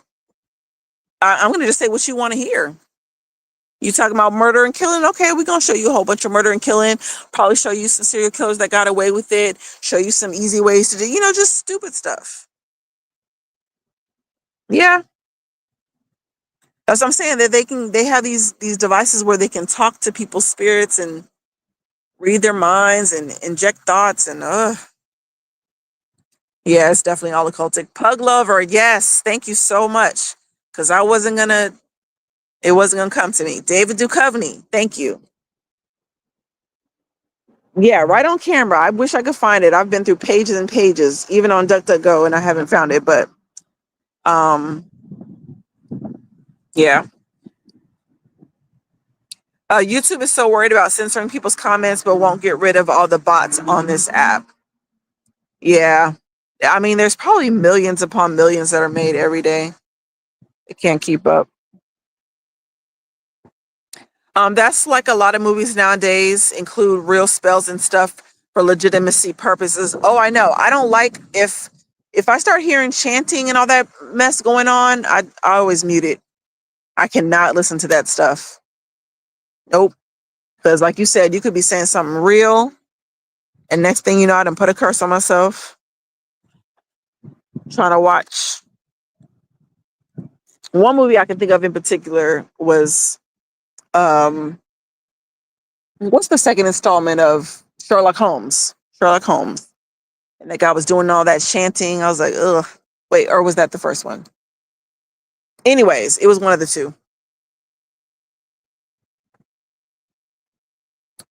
I'm going to just say what you want to hear. You talking about murder and killing? Okay, we're going to show you a whole bunch of murder and killing. Probably show you some serial killers that got away with it. Show you some easy ways to do, just stupid stuff. Yeah. That's what I'm saying, that they have these devices where they can talk to people's spirits and read their minds and inject thoughts and yeah, it's definitely all occultic. Pug lover, yes, thank you so much. Because it wasn't gonna come to me. David Duchovny, thank you. Yeah, right on camera. I wish I could find it. I've been through pages and pages, even on DuckDuckGo, and I haven't found it. But yeah. YouTube is so worried about censoring people's comments, but won't get rid of all the bots on this app. Yeah. I mean, there's probably millions upon millions that are made every day. It can't keep up. That's like a lot of movies nowadays include real spells and stuff for legitimacy purposes. Oh, I know. I don't like if I start hearing chanting and all that mess going on, I always mute it. I cannot listen to that stuff. Nope. Because like you said, you could be saying something real, and next thing you know, I done put a curse on myself. Trying to watch. One movie I can think of in particular was what's the second installment of Sherlock Holmes? Sherlock Holmes. And that guy was doing all that chanting. I was like, ugh. Wait, or was that the first one? Anyways, it was one of the two.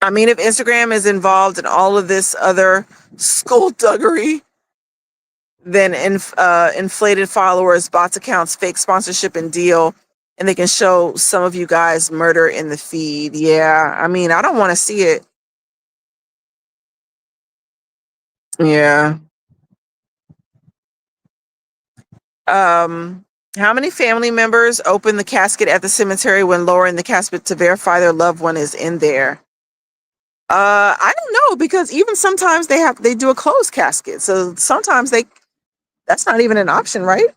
I mean, if Instagram is involved in all of this other skullduggery, then inflated followers, bots accounts, fake sponsorship and deal, and they can show some of you guys murder in the feed. Yeah, I mean, I don't want to see it. Yeah. How many family members open the casket at the cemetery when lowering the casket to verify their loved one is in there? I don't know, because even sometimes they do a closed casket. So sometimes that's not even an option, right?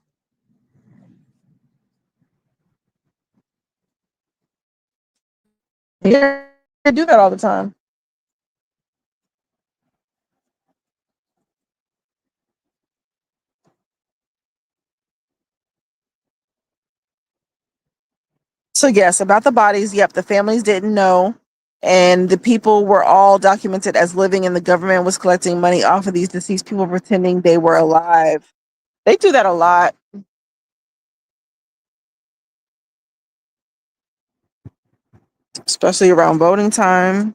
Yeah, they do that all the time. So yes, about the bodies, yep, the families didn't know. And the people were all documented as living, and the government was collecting money off of these deceased people pretending they were alive. They do that a lot, especially around voting time.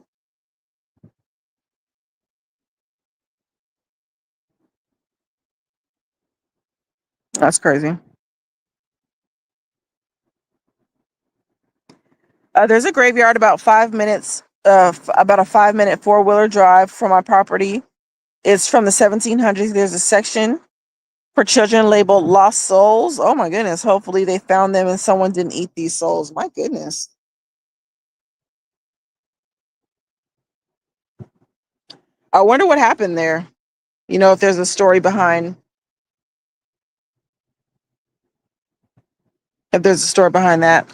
That's crazy. There's a graveyard about 5 minutes, about a 5 minute four-wheeler drive from my property. It's from the 1700s. There's a section for children labeled lost souls. Oh my goodness. Hopefully they found them and someone didn't eat these souls. My goodness. I wonder what happened there. You know, if there's a story behind, if there's a story behind that.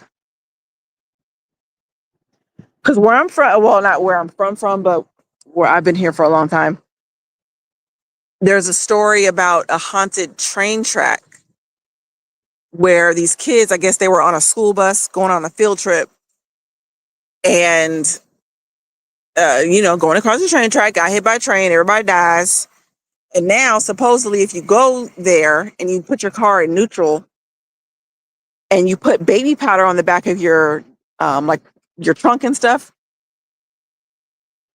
Because where I'm from, well, not where I'm from, but where I've been here for a long time, there's a story about a haunted train track where these kids, I guess they were on a school bus going on a field trip, and going across the train track, got hit by a train, everybody dies. And now supposedly if you go there and you put your car in neutral and you put baby powder on the back of your like your trunk and stuff,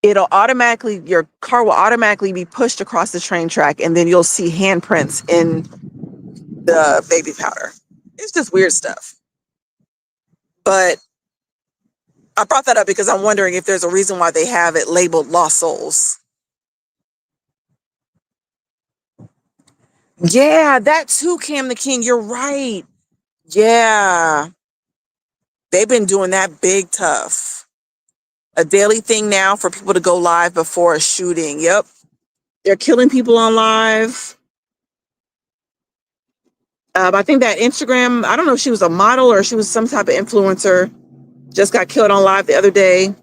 your car will automatically be pushed across the train track, and then you'll see handprints in the baby powder. It's just weird stuff. But I brought that up because I'm wondering if there's a reason why they have it labeled lost souls. Yeah, that too, Cam the King. You're right. Yeah. They've been doing that big tough. A daily thing now for people to go live before a shooting. Yep. They're killing people on live. I think that Instagram, I don't know if she was a model or she was some type of influencer, just got killed on live the other day.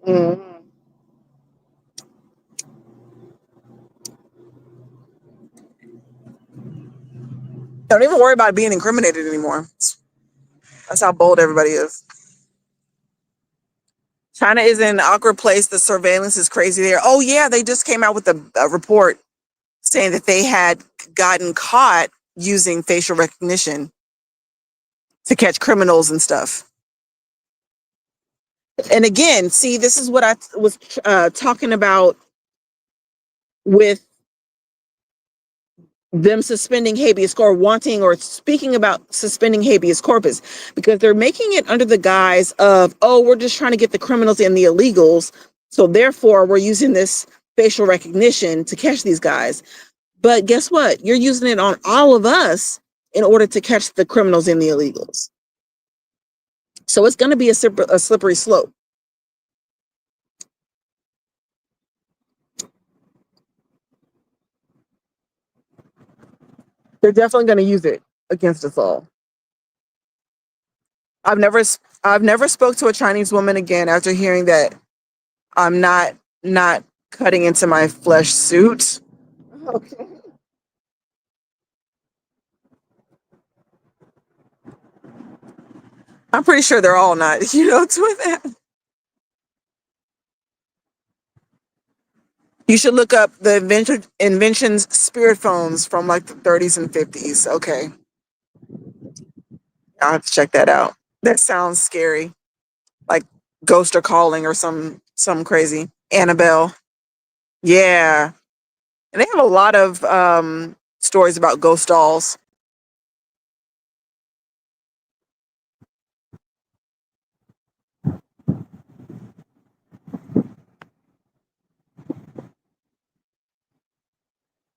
Mm. Don't even worry about being incriminated anymore. That's how bold everybody is. China is in an awkward place. The surveillance is crazy there. Oh, yeah. They just came out with a report saying that they had gotten caught using facial recognition to catch criminals and stuff. And again, see, this is what I was talking about with them suspending habeas corpus, wanting or speaking about suspending habeas corpus, because they're making it under the guise of, oh, we're just trying to get the criminals and the illegals. So therefore, we're using this facial recognition to catch these guys. But guess what? You're using it on all of us in order to catch the criminals and the illegals. So it's going to be a slippery slope. They're definitely going to use it against us all. I've never I've never spoke to a Chinese woman again after hearing that I'm not cutting into my flesh suit. Okay. I'm pretty sure they're all not, doing that. You should look up the inventions spirit phones from like the 30s and 50s. Okay. I'll have to check that out. That sounds scary. Like ghost are calling or some crazy. Annabelle. Yeah. And they have a lot of stories about ghost dolls.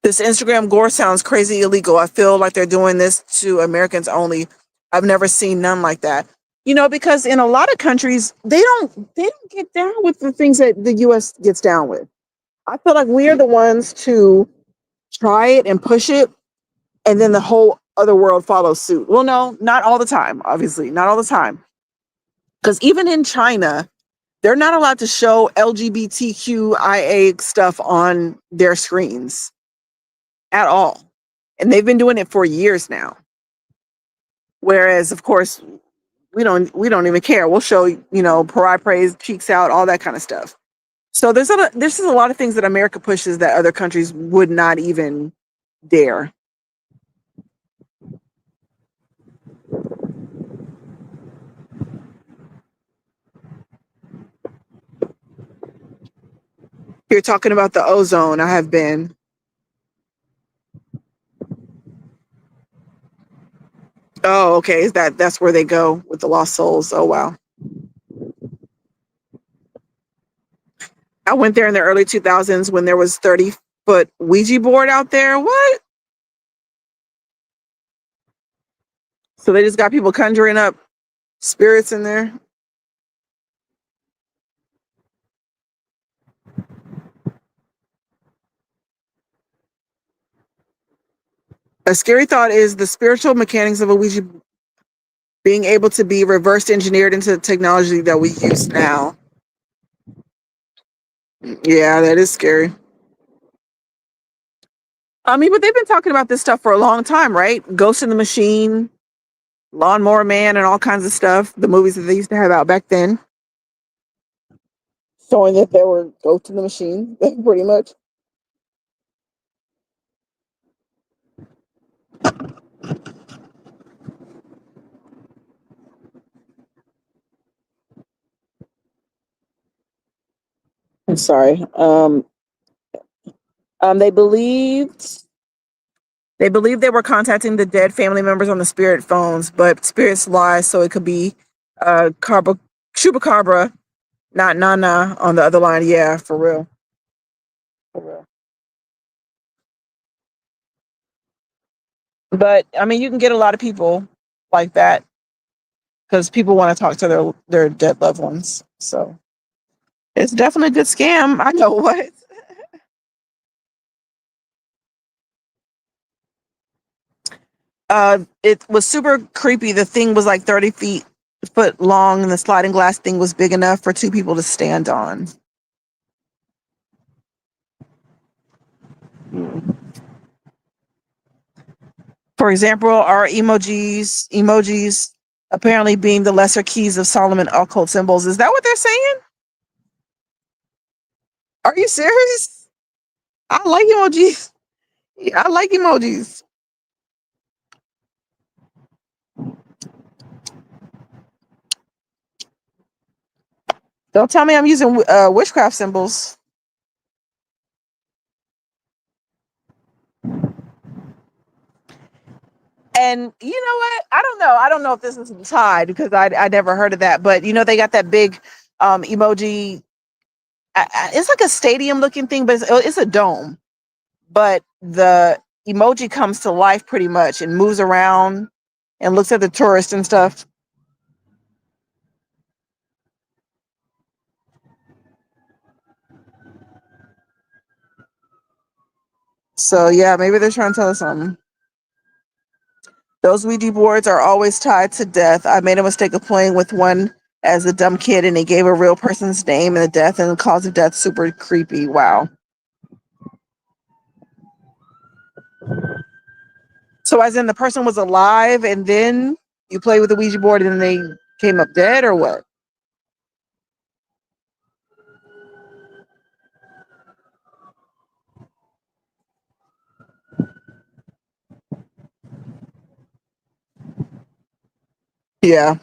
This Instagram gore sounds crazy illegal. I feel like they're doing this to Americans only. I've never seen none like that. Because in a lot of countries they don't get down with the things that the US gets down with. I feel like we are the ones to try it and push it, and then the whole other world follows suit. Well, no, not all the time, obviously, not all the time. Because even in China, they're not allowed to show LGBTQIA stuff on their screens at all. And they've been doing it for years now. Whereas, of course, we don't even care. We'll show, pride, praise, cheeks out, all that kind of stuff. So there's a lot of things that America pushes that other countries would not even dare. You're talking about the ozone. I have been. Oh, okay. That's where they go with the lost souls? Oh, wow. I went there in the early 2000s when there was 30-foot Ouija board out there. What? So they just got people conjuring up spirits in there. A scary thought is the spiritual mechanics of a Ouija being able to be reverse engineered into the technology that we use now. Yeah, that is scary. I mean, but they've been talking about this stuff for a long time, right? Ghost in the Machine, Lawnmower Man, and all kinds of stuff. The movies that they used to have out back then, showing that there were ghosts in the machine, pretty much. I'm sorry. They believed they were contacting the dead family members on the spirit phones, but spirits lie, so it could be Carba Chupacabra, not Nana on the other line. Yeah, for real. For real. But I mean, you can get a lot of people like that because people want to talk to their dead loved ones. So it's definitely a good scam. I know what. It was super creepy. The thing was like 30 foot long, and the sliding glass thing was big enough for two people to stand on. Mm. For example, are emojis apparently being the lesser keys of Solomon occult symbols. Is that what they're saying? Are you serious? I like emojis. Yeah, I like emojis. Don't tell me I'm using witchcraft symbols. And you know what? I don't know. I don't know if this is tied because I never heard of that. But they got that big emoji. It's like a stadium looking thing, but it's a dome. But the emoji comes to life pretty much and moves around and looks at the tourists and stuff. So yeah, maybe they're trying to tell us something. Those Ouija boards are always tied to death. I made a mistake of playing with one as a dumb kid, and it gave a real person's name and the death and the cause of death. Super creepy. Wow. So as in the person was alive, and then you play with the Ouija board, and then they came up dead, or what? Yeah.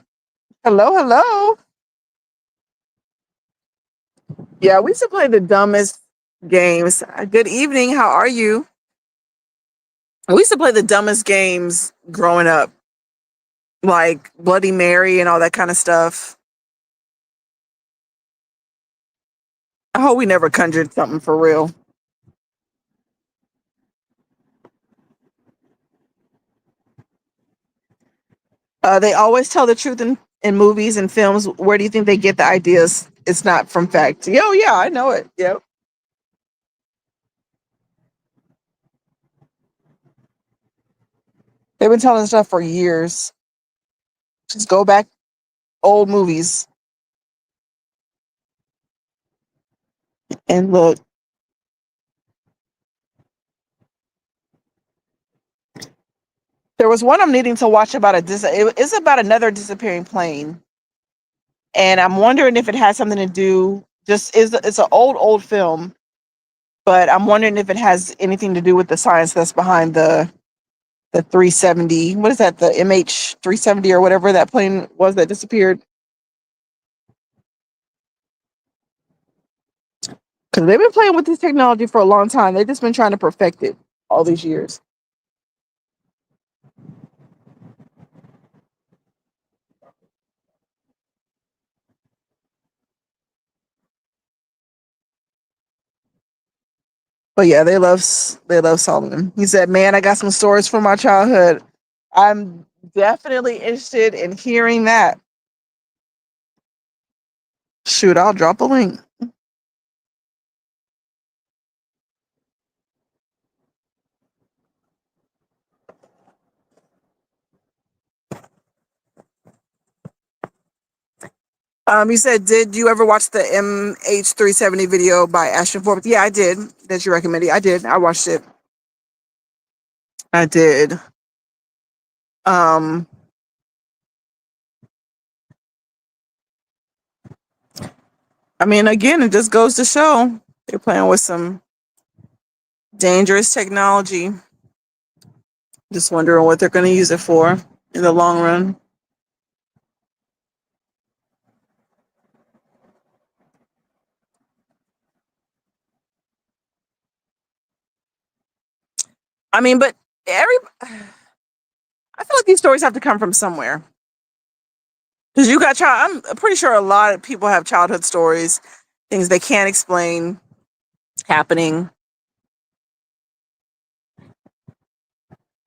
Hello, hello. Yeah, we used to play the dumbest games. Good evening. How are you? We used to play the dumbest games growing up, like Bloody Mary and all that kind of stuff. I hope we never conjured something for real. They always tell the truth in movies and films. Where do you think they get the ideas? It's not from fact. Yo, yeah, I know it. Yep. They've been telling stuff for years. Just go back old movies and look. There was one I'm needing to watch about it's about another disappearing plane, and I'm wondering if it has something to do. Just is it's an old film, but I'm wondering if it has anything to do with the science that's behind the 370. What is that? The MH 370 or whatever that plane was that disappeared. Because they've been playing with this technology for a long time. They've just been trying to perfect it all these years. But yeah, they love Solomon. He said, "Man, I got some stories from my childhood. I'm definitely interested in hearing that. Shoot, I'll drop a link." You said, did you ever watch the MH370 video by Ashton Forbes? Yeah, I did. That you recommended. I did. I watched it. I did. Um, I mean, again, it just goes to show they're playing with some dangerous technology. Just wondering what they're going to use it for in the long run. I mean, but I feel like these stories have to come from somewhere. Because you got child, I'm pretty sure a lot of people have childhood stories, things they can't explain happening.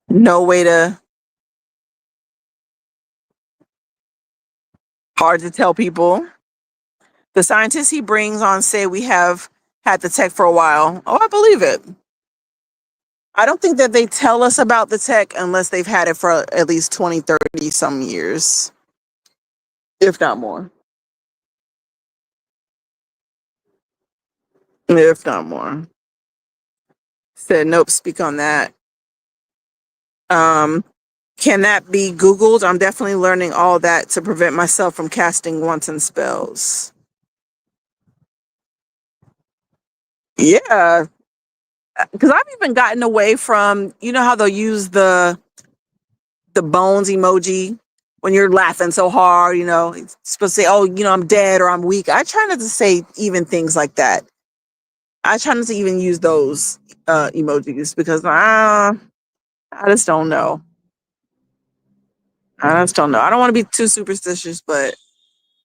No way to, hard to tell people. The scientists he brings on say we have had the tech for a while. Oh, I believe it. I don't think that they tell us about the tech unless they've had it for at least 20, 30 some years, if not more. If not more. Said, nope, speak on that. Um, can that be Googled? I'm definitely learning all that to prevent myself from casting wanton spells. Yeah, because I've even gotten away from, you know how they'll use the bones emoji when you're laughing so hard, it's supposed to say, oh, I'm dead or I'm weak. I try not to say even things like that. I try not to even use those emojis because I just don't know. I just don't know. I don't want to be too superstitious, but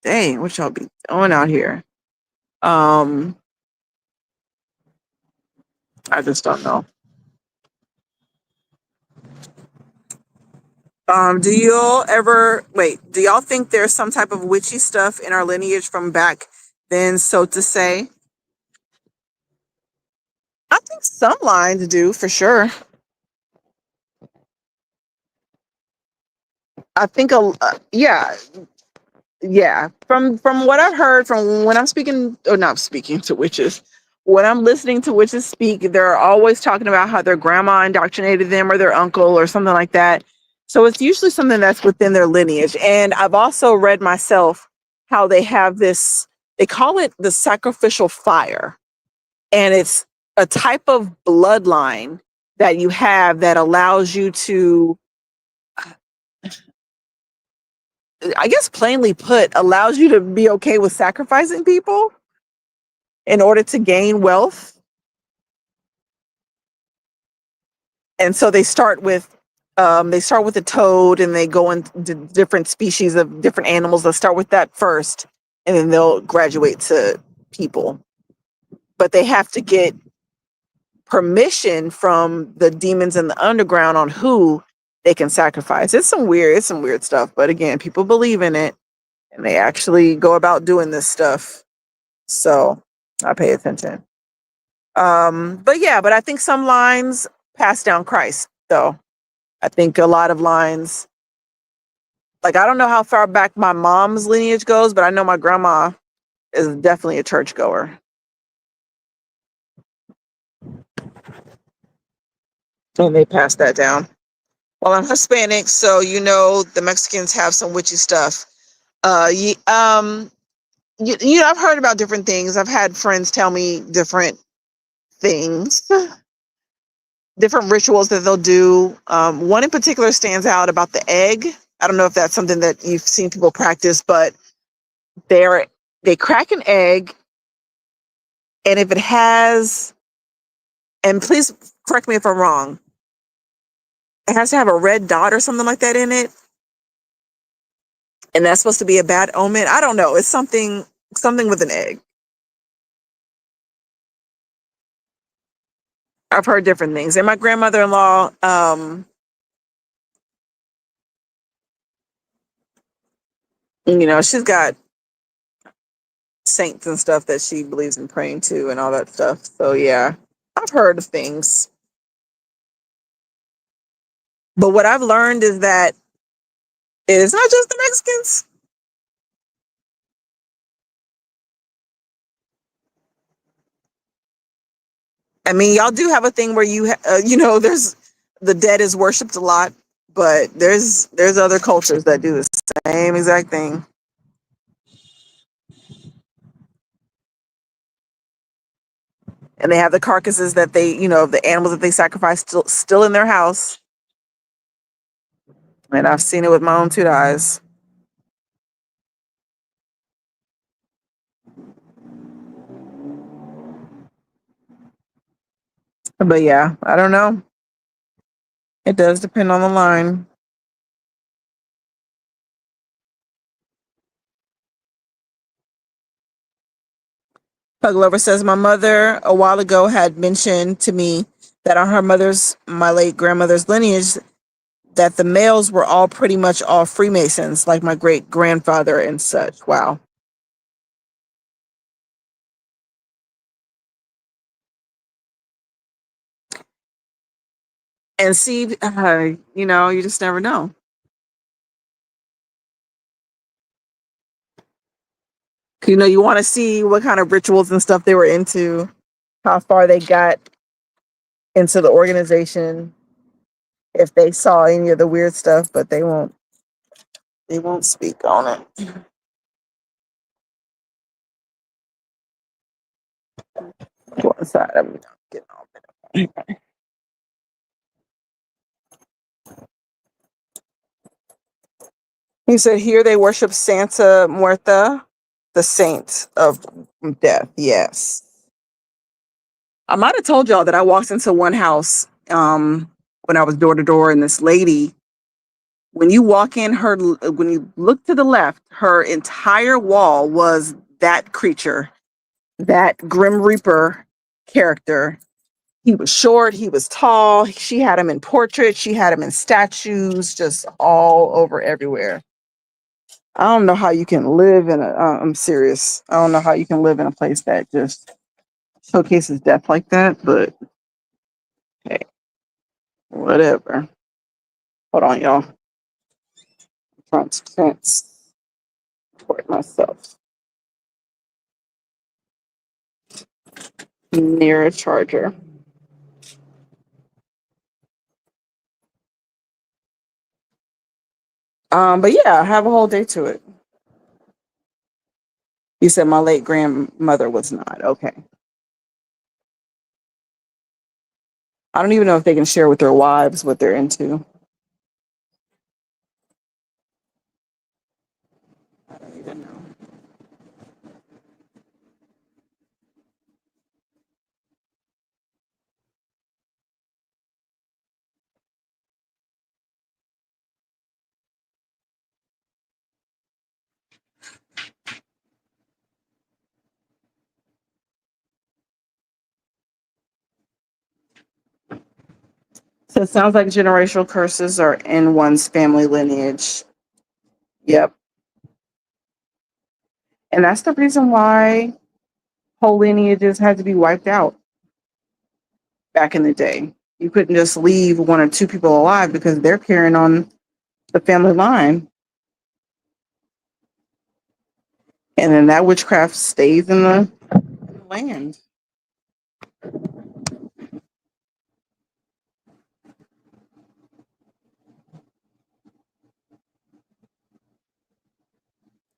dang, what y'all be doing out here? Um, I just don't know. Do y'all think there's some type of witchy stuff in our lineage from back then, so to say? I think some lines do for sure. I think yeah, yeah. From what I've heard, from when I'm speaking, or not speaking to witches, when I'm listening to witches speak, they're always talking about how their grandma indoctrinated them or their uncle or something like that. So it's usually something that's within their lineage. And I've also read myself how they have this, they call it the sacrificial fire. And it's a type of bloodline that you have that allows you to, I guess plainly put, allows you to be okay with sacrificing people in order to gain wealth. And so they start with the toad, and they go into different species of different animals. They'll start with that first, and then they'll graduate to people. But they have to get permission from the demons in the underground on who they can sacrifice. It's some weird stuff. But again, people believe in it, and they actually go about doing this stuff. So I pay attention. But yeah, but I think some lines pass down Christ, though. I think a lot of lines, like I don't know how far back my mom's lineage goes, but I know my grandma is definitely a churchgoer. And they pass that down. Well, I'm Hispanic, so you know the Mexicans have some witchy stuff. Uh, you, um, you know, I've heard about different things. I've had friends tell me different things, different rituals that they'll do. One in particular stands out about the egg. I don't know if that's something that you've seen people practice, but they're they crack an egg, and if it has, and please correct me if I'm wrong, it has to have a red dot or something like that in it, and that's supposed to be a bad omen. I don't know. It's something with an egg. I've heard different things. And my grandmother-in-law, you know, she's got saints and stuff that she believes in praying to and all that stuff. So yeah, I've heard of things. But what I've learned is that it's not just the Mexicans. I mean, y'all do have a thing where you know, there's the dead is worshipped a lot, but there's other cultures that do the same exact thing. And they have the carcasses that they, you know, the animals that they sacrifice still in their house. And I've seen it with my own two eyes. But yeah, I don't know. It does depend on the line. Pug Lover says, my mother a while ago had mentioned to me that on my late grandmother's lineage, that the males were all pretty much all Freemasons, like my great grandfather and such. Wow. And see, you know, you just never know. You know, you want to see what kind of rituals and stuff they were into, how far they got into the organization, if they saw any of the weird stuff, but they won't speak on it. Go inside. I'm getting all bit. He said here they worship Santa Muerta, the saint of death. Yes. I might have told y'all that I walked into one house when I was door to door, and this lady, when you walk in when you look to the left, her entire wall was that creature, that Grim Reaper character. He was short, he was tall. She had him in portraits, she had him in statues, just all over everywhere. I don't know how you can live in I'm serious. I don't know how you can live in a place that just showcases death like that, but Whatever. Hold on, y'all. I'm trying to transport myself near a charger. But yeah, I have a whole day to it. You said my late grandmother was not. Okay. I don't even know if they can share with their wives what they're into. I don't even know. So it sounds like generational curses are in one's family lineage. Yep. And that's the reason why whole lineages had to be wiped out back in the day. You couldn't just leave one or two people alive because they're carrying on the family line. And then that witchcraft stays in the land.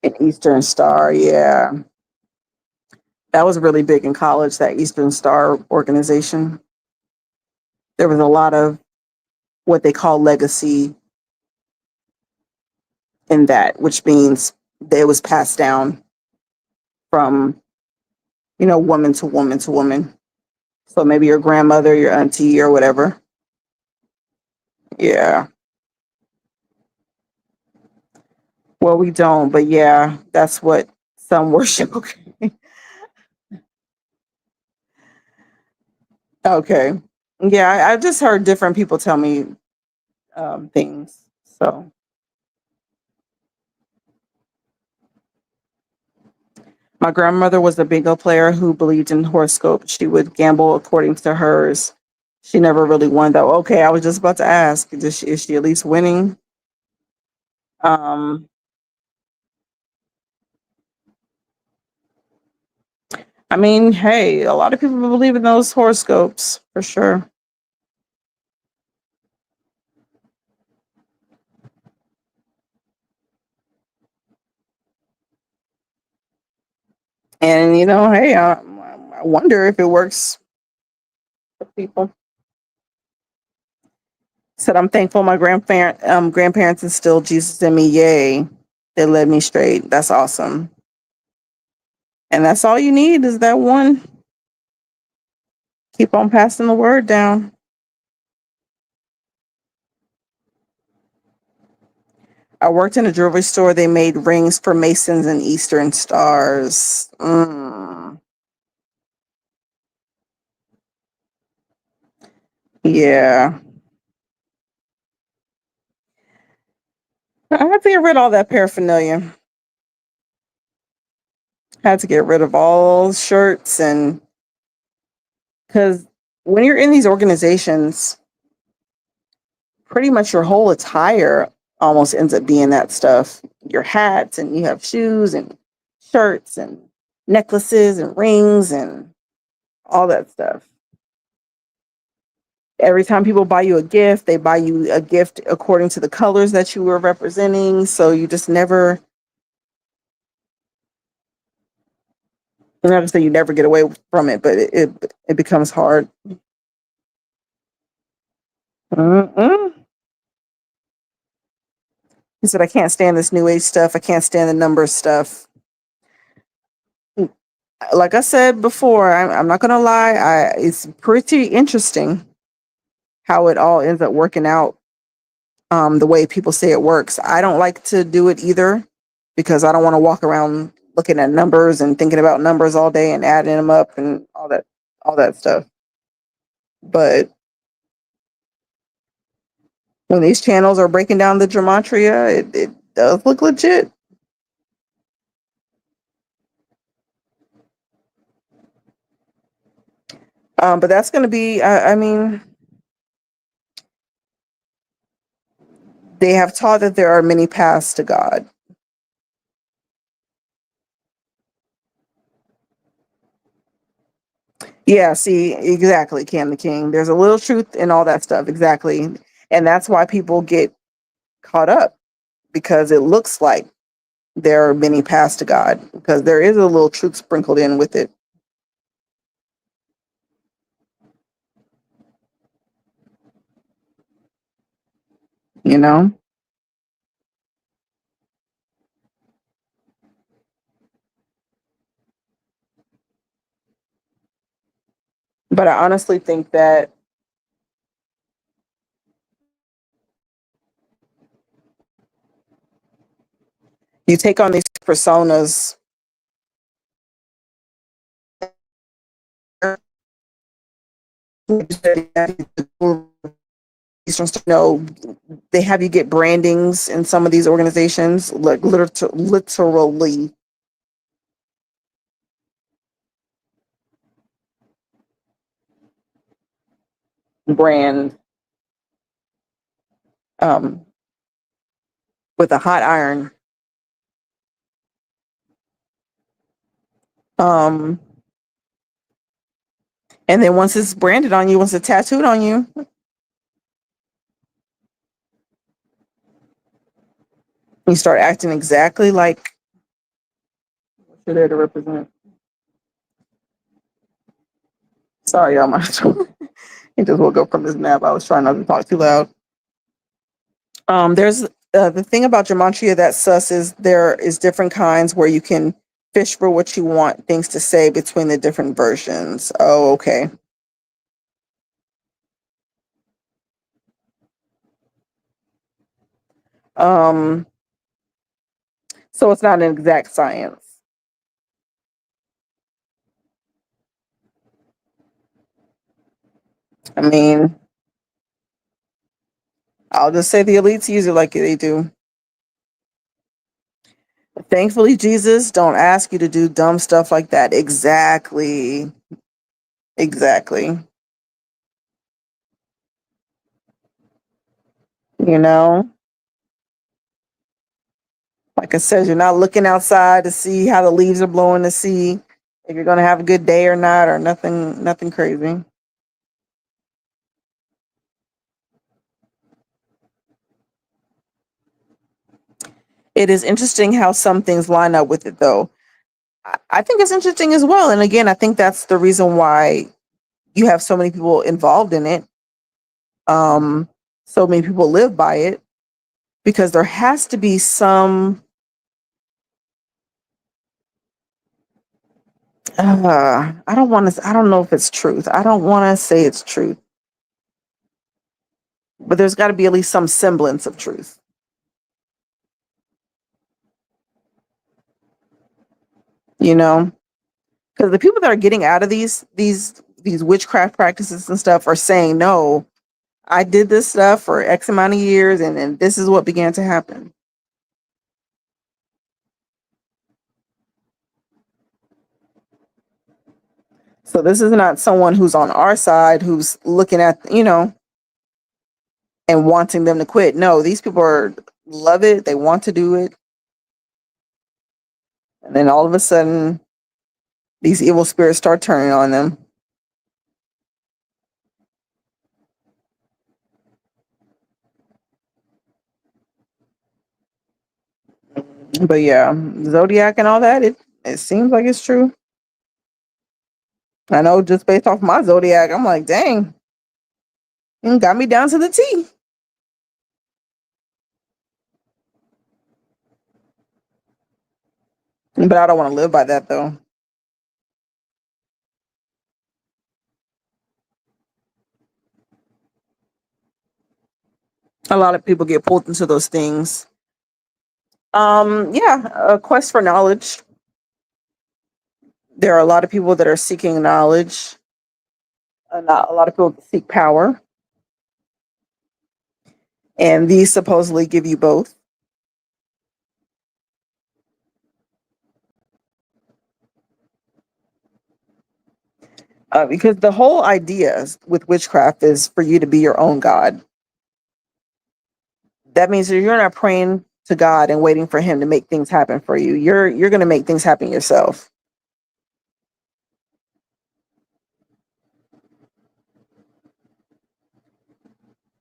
An Eastern Star, yeah. That was really big in college, that Eastern Star organization. There was a lot of what they call legacy in that, which means that it was passed down from, woman to woman to woman. So maybe your grandmother, your auntie, or whatever. Yeah. Well, we don't, but yeah, that's what some worship. Okay. Okay. Yeah, I just heard different people tell me things. So my grandmother was a bingo player who believed in horoscopes. She would gamble according to hers. She never really won though. Okay, I was just about to ask, is she at least winning? Um, I mean, hey, a lot of people believe in those horoscopes for sure. And hey, I wonder if it works for people. Said I'm thankful my grandparents instilled Jesus in me. Yay, they led me straight. That's awesome. And that's all you need is that one. Keep on passing the word down. I worked in a jewelry store. They made rings for Masons and Eastern stars. Yeah. I had to get rid of all that paraphernalia. Had to get rid of all shirts, and because when you're in these organizations, pretty much your whole attire almost ends up being that stuff. Your hats, and you have shoes and shirts and necklaces and rings and all that stuff. Every time people buy you a gift, they buy you a gift according to the colors that you were representing. So you just never, I'm not gonna say you never get away from it, but it becomes hard. Mm-mm. He said, I can't stand this new age stuff. I can't stand the number stuff. Like I said before, I'm not gonna lie. It's pretty interesting how it all ends up working out. The way people say it works. I don't like to do it either because I don't want to walk around looking at numbers and thinking about numbers all day and adding them up and all that stuff. But when these channels are breaking down the gematria, it does look legit. But that's going to be, I mean, They have taught that there are many paths to God. Yeah, see, exactly, Cam the King. There's a little truth in all that stuff, exactly. And that's why people get caught up, because it looks like there are many paths to God, because there is a little truth sprinkled in with it, you know? But I honestly think that you take on these personas, they have you get brandings in some of these organizations, like literally brand, um, with a hot iron. Um, and then once it's branded on you, once it's tattooed on you, you start acting exactly like what you're there to represent. Sorry, y'all. My he just woke up from his nap. I was trying not to talk too loud. There's the thing about gematria that sus is there is different kinds where you can fish for what you want things to say between the different versions. Oh, okay. Um, so it's not an exact science. I mean, I'll just say the elites use it like they do. Thankfully, Jesus don't ask you to do dumb stuff like that. Exactly. Exactly. You know, like I said, you're not looking outside to see how the leaves are blowing to see if you're going to have a good day or not, or nothing crazy. It is interesting how some things line up with it, though. I think it's interesting as well. And again, I think that's the reason why you have so many people involved in it. So many people live by it, because there has to be some. I don't want to. I don't know if it's truth. I don't want to say it's truth, but there's got to be at least some semblance of truth. You know, because the people that are getting out of these witchcraft practices and stuff are saying, no, I did this stuff for X amount of years, and this is what began to happen. So this is not someone who's on our side who's looking at, and wanting them to quit. No, these people are love it. They want to do it. And then all of a sudden, these evil spirits start turning on them. But yeah, Zodiac and all that, it seems like it's true. I know, just based off my Zodiac, I'm like, dang, you got me down to the T. But I don't want to live by that though. A lot of people get pulled into those things. Yeah, a quest for knowledge. There are a lot of people that are seeking knowledge. Not a lot of people seek power, and these supposedly give you both. Because the whole idea with witchcraft is for you to be your own god. That means that you're not praying to God and waiting for him to make things happen for you. You're going to make things happen yourself.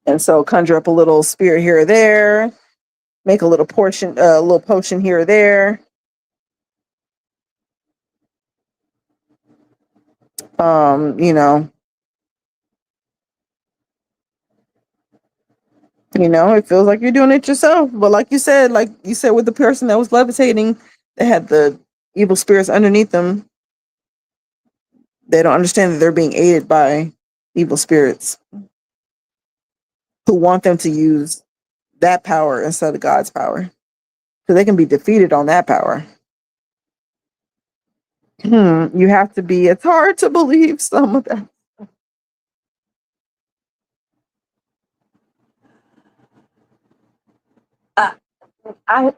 And so conjure up a little spirit here or there, make a little portion, a little potion here or there. You know, it feels like you're doing it yourself. But like you said with the person that was levitating, that had the evil spirits underneath them, they don't understand that they're being aided by evil spirits who want them to use that power instead of God's power. So they can be defeated on that power. You have to be, it's hard to believe some of that. I,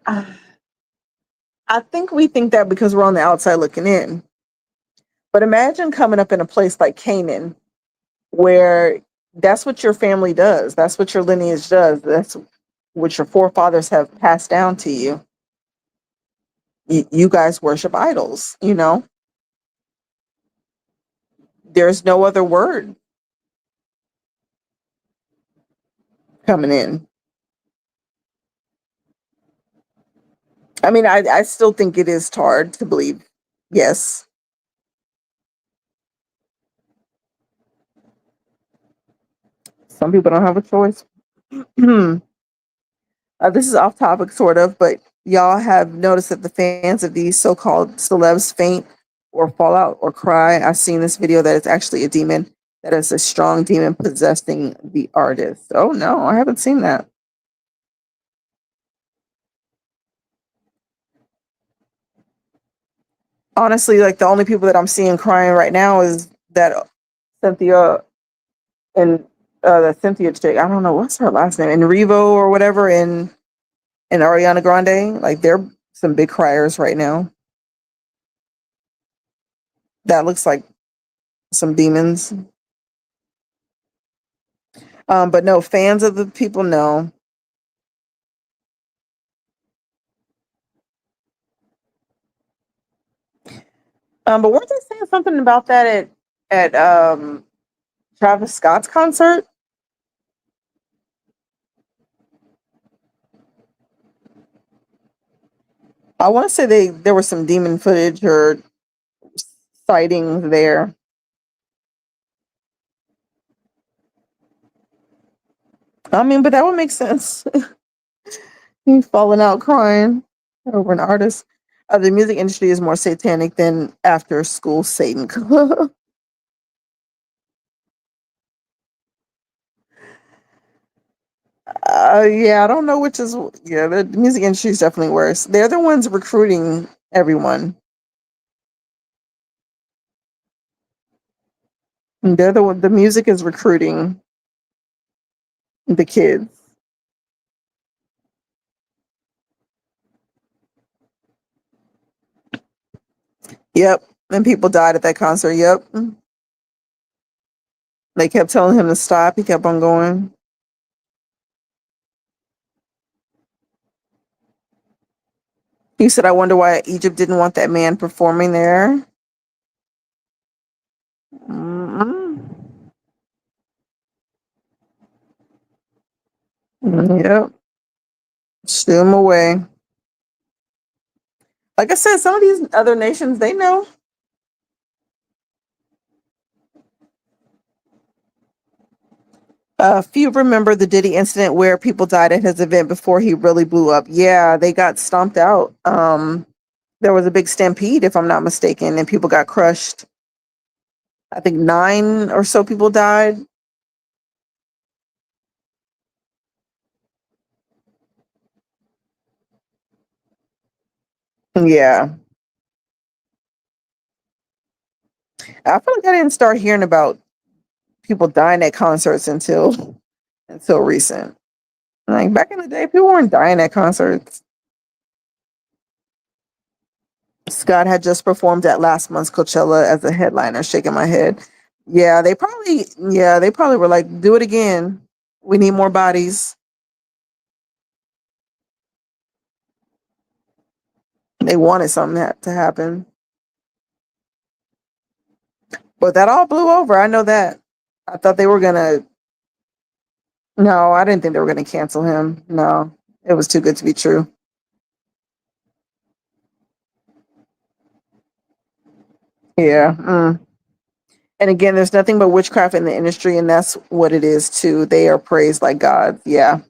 I think we think that because we're on the outside looking in. But imagine coming up in a place like Canaan, where that's what your family does. That's what your lineage does. That's what your forefathers have passed down to you. You guys worship idols, There's no other word coming in. I mean, I still think it is hard to believe. Yes. Some people don't have a choice. This is off topic, sort of, but y'all have noticed that the fans of these so-called celebs faint or fall out or cry. I've seen this video that it's actually a demon, that is a strong demon possessing the artist. Oh no, I haven't seen that. Honestly, like the only people that I'm seeing crying right now is that Cynthia and the Cynthia chick. I don't know what's her last name, and Revo or whatever, and Ariana Grande. Like they're some big criers right now. That looks like some demons. But no, fans of the people, no. But weren't they saying something about that at Travis Scott's concert? I want to say there was some demon footage or sightings there. I mean, but that would make sense. He's falling out crying over an artist. The music industry is more satanic than after school Satan. Yeah, I don't know which is. Yeah, the music industry is definitely worse. They're the ones recruiting everyone. They're the one. The music is recruiting the kids. Yep, and people died at that concert. Yep, they kept telling him to stop. He kept on going. He said, "I wonder why Egypt didn't want that man performing there." Mm-mm. Yep, shoo him away. Like I said, some of these other nations, they know. If you remember the Diddy incident where people died at his event before he really blew up, yeah, they got stomped out. There was a big stampede, if I'm not mistaken, and people got crushed. I think 9 or so people died. Yeah, I feel like I didn't start hearing about people dying at concerts until recent. Like back in the day, people weren't dying at concerts. Scott had just performed at last month's Coachella as a headliner, shaking my head. Yeah, they probably were like, do it again. We need more bodies. They wanted something to happen. But that all blew over. I know that. I thought they were gonna. No, I didn't think they were gonna cancel him. No, it was too good to be true. Yeah. And again, there's nothing but witchcraft in the industry, and that's what it is too. They are praised like God. Yeah.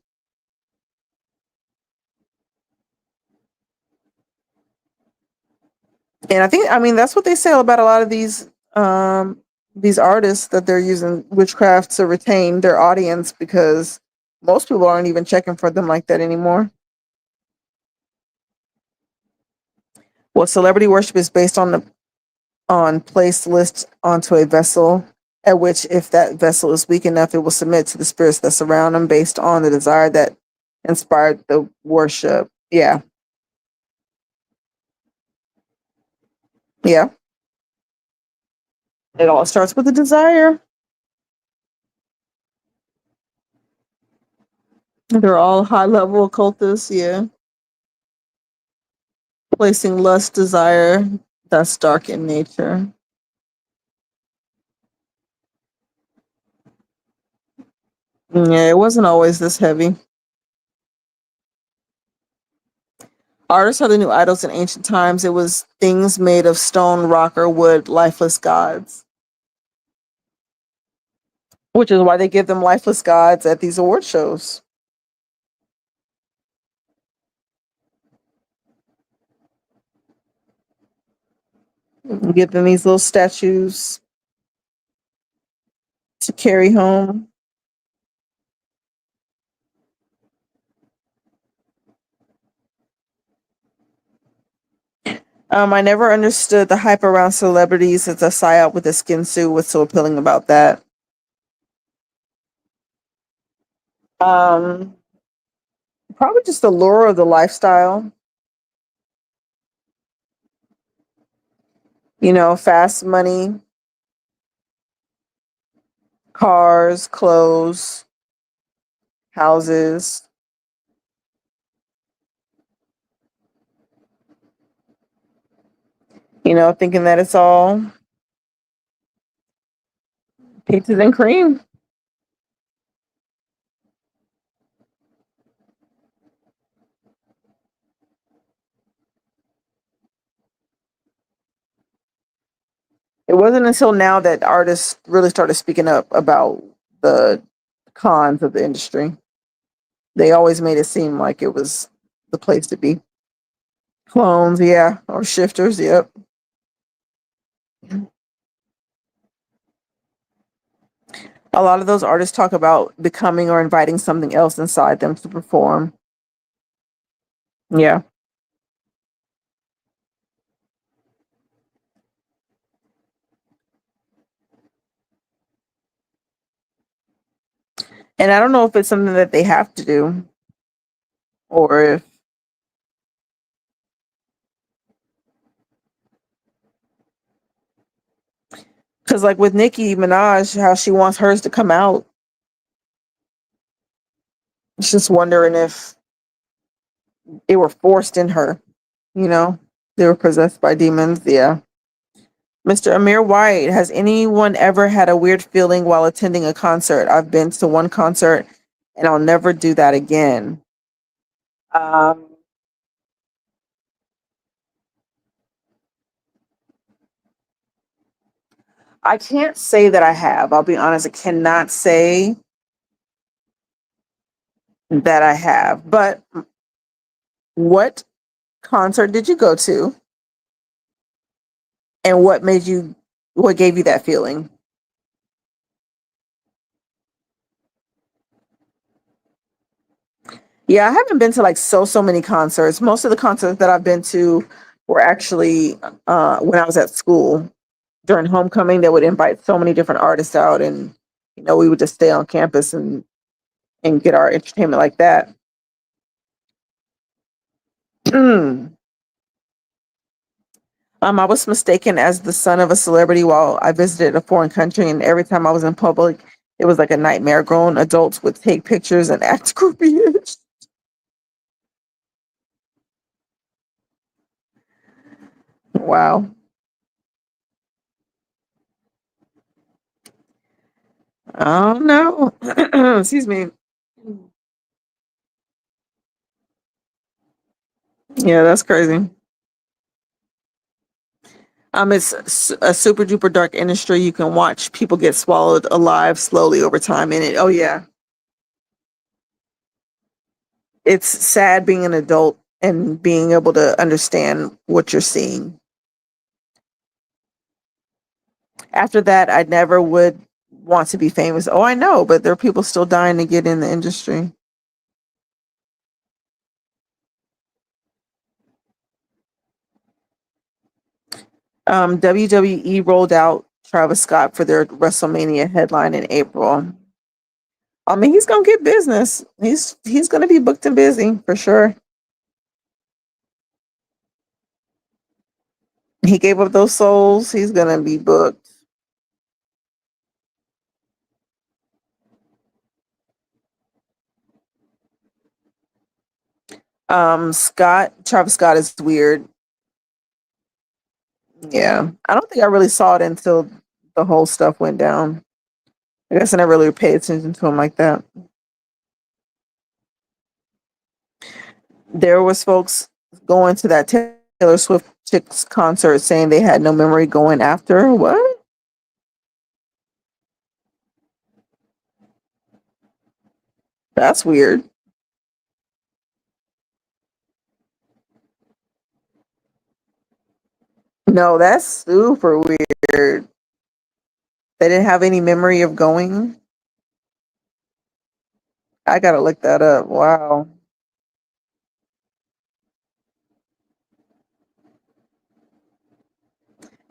And I mean, that's what they say about a lot of these artists, that they're using witchcraft to retain their audience, because most people aren't even checking for them like that anymore. Well, celebrity worship is based on placed list onto a vessel, at which, if that vessel is weak enough, it will submit to the spirits that surround them based on the desire that inspired the worship. Yeah. Yeah. It all starts with a desire. They're all high level occultists. Yeah. Placing lust, desire, that's dark in nature. Yeah, it wasn't always this heavy. Artists are the new idols in ancient times. It was things made of stone, rock, or wood, lifeless gods, which is why they give them lifeless gods at these award shows. Give them these little statues to carry home. I never understood the hype around celebrities as a psyop with a skin suit. What's so appealing about that? Um, Probably just the lure of the lifestyle. Fast money, cars, clothes, houses. Thinking that it's all peaches and cream. It wasn't until now that artists really started speaking up about the cons of the industry. They always made it seem like it was the place to be. Clones, yeah, or shifters, yep. A lot of those artists talk about becoming or inviting something else inside them to perform. Yeah. And I don't know if it's something that they have to do, or if, because like with Nicki Minaj, how she wants hers to come out. It's just wondering if they were forced in her, you know? They were possessed by demons. Yeah. Mr. Amir White, has anyone ever had a weird feeling while attending a concert? I've been to one concert and I'll never do that again. Um, I can't say that I have. I'll be honest, I cannot say that I have. But what concert did you go to, and what gave you that feeling? Yeah, I haven't been to like so many concerts. Most of the concerts that I've been to were actually when I was at school during homecoming. They would invite so many different artists out, and we would just stay on campus and get our entertainment like that. I was mistaken as the son of a celebrity while I visited a foreign country, and every time I was in public, it was like a nightmare. Grown adults would take pictures and act groupie. Wow. Oh no. Excuse me. Yeah, that's crazy. It's a super duper dark industry. You can watch people get swallowed alive slowly over time in it. Oh yeah, it's sad being an adult and being able to understand what you're seeing. After that, I never would want to be famous. Oh, I know, but there are people still dying to get in the industry. WWE rolled out Travis Scott for their WrestleMania headline in April. I mean, he's gonna get business. He's gonna be booked and busy for sure. He gave up those souls. He's gonna be booked. Travis Scott is weird. Yeah, I don't think I really saw it until the whole stuff went down. I guess I never really paid attention to him like that. There was folks going to that Taylor Swift chicks concert saying they had no memory going after. What? That's weird. No, that's super weird. They didn't have any memory of going. I gotta look that up. Wow.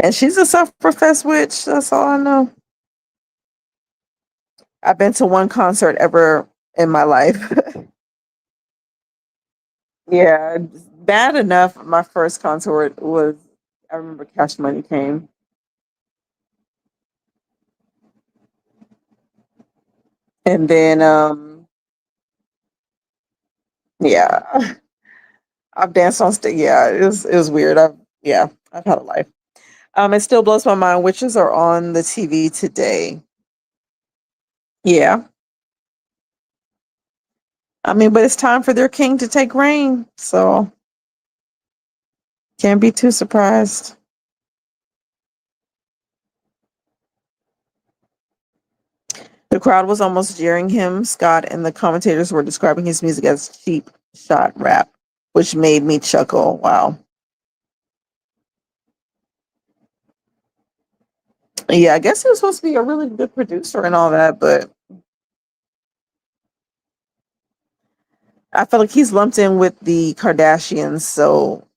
And she's a self-professed witch. That's all I know. I've been to one concert ever in my life. Yeah, bad enough. My first concert was, I remember Cash Money came. And then, yeah, I've danced on stage. Yeah, it was weird. I've had a life. It still blows my mind. Witches are on the TV today. Yeah. I mean, but it's time for their king to take reign. So can't be too surprised. The crowd was almost jeering him. Scott and the commentators were describing his music as cheap shot rap, which made me chuckle. Wow. Yeah, I guess he was supposed to be a really good producer and all that, but I feel like he's lumped in with the Kardashians, so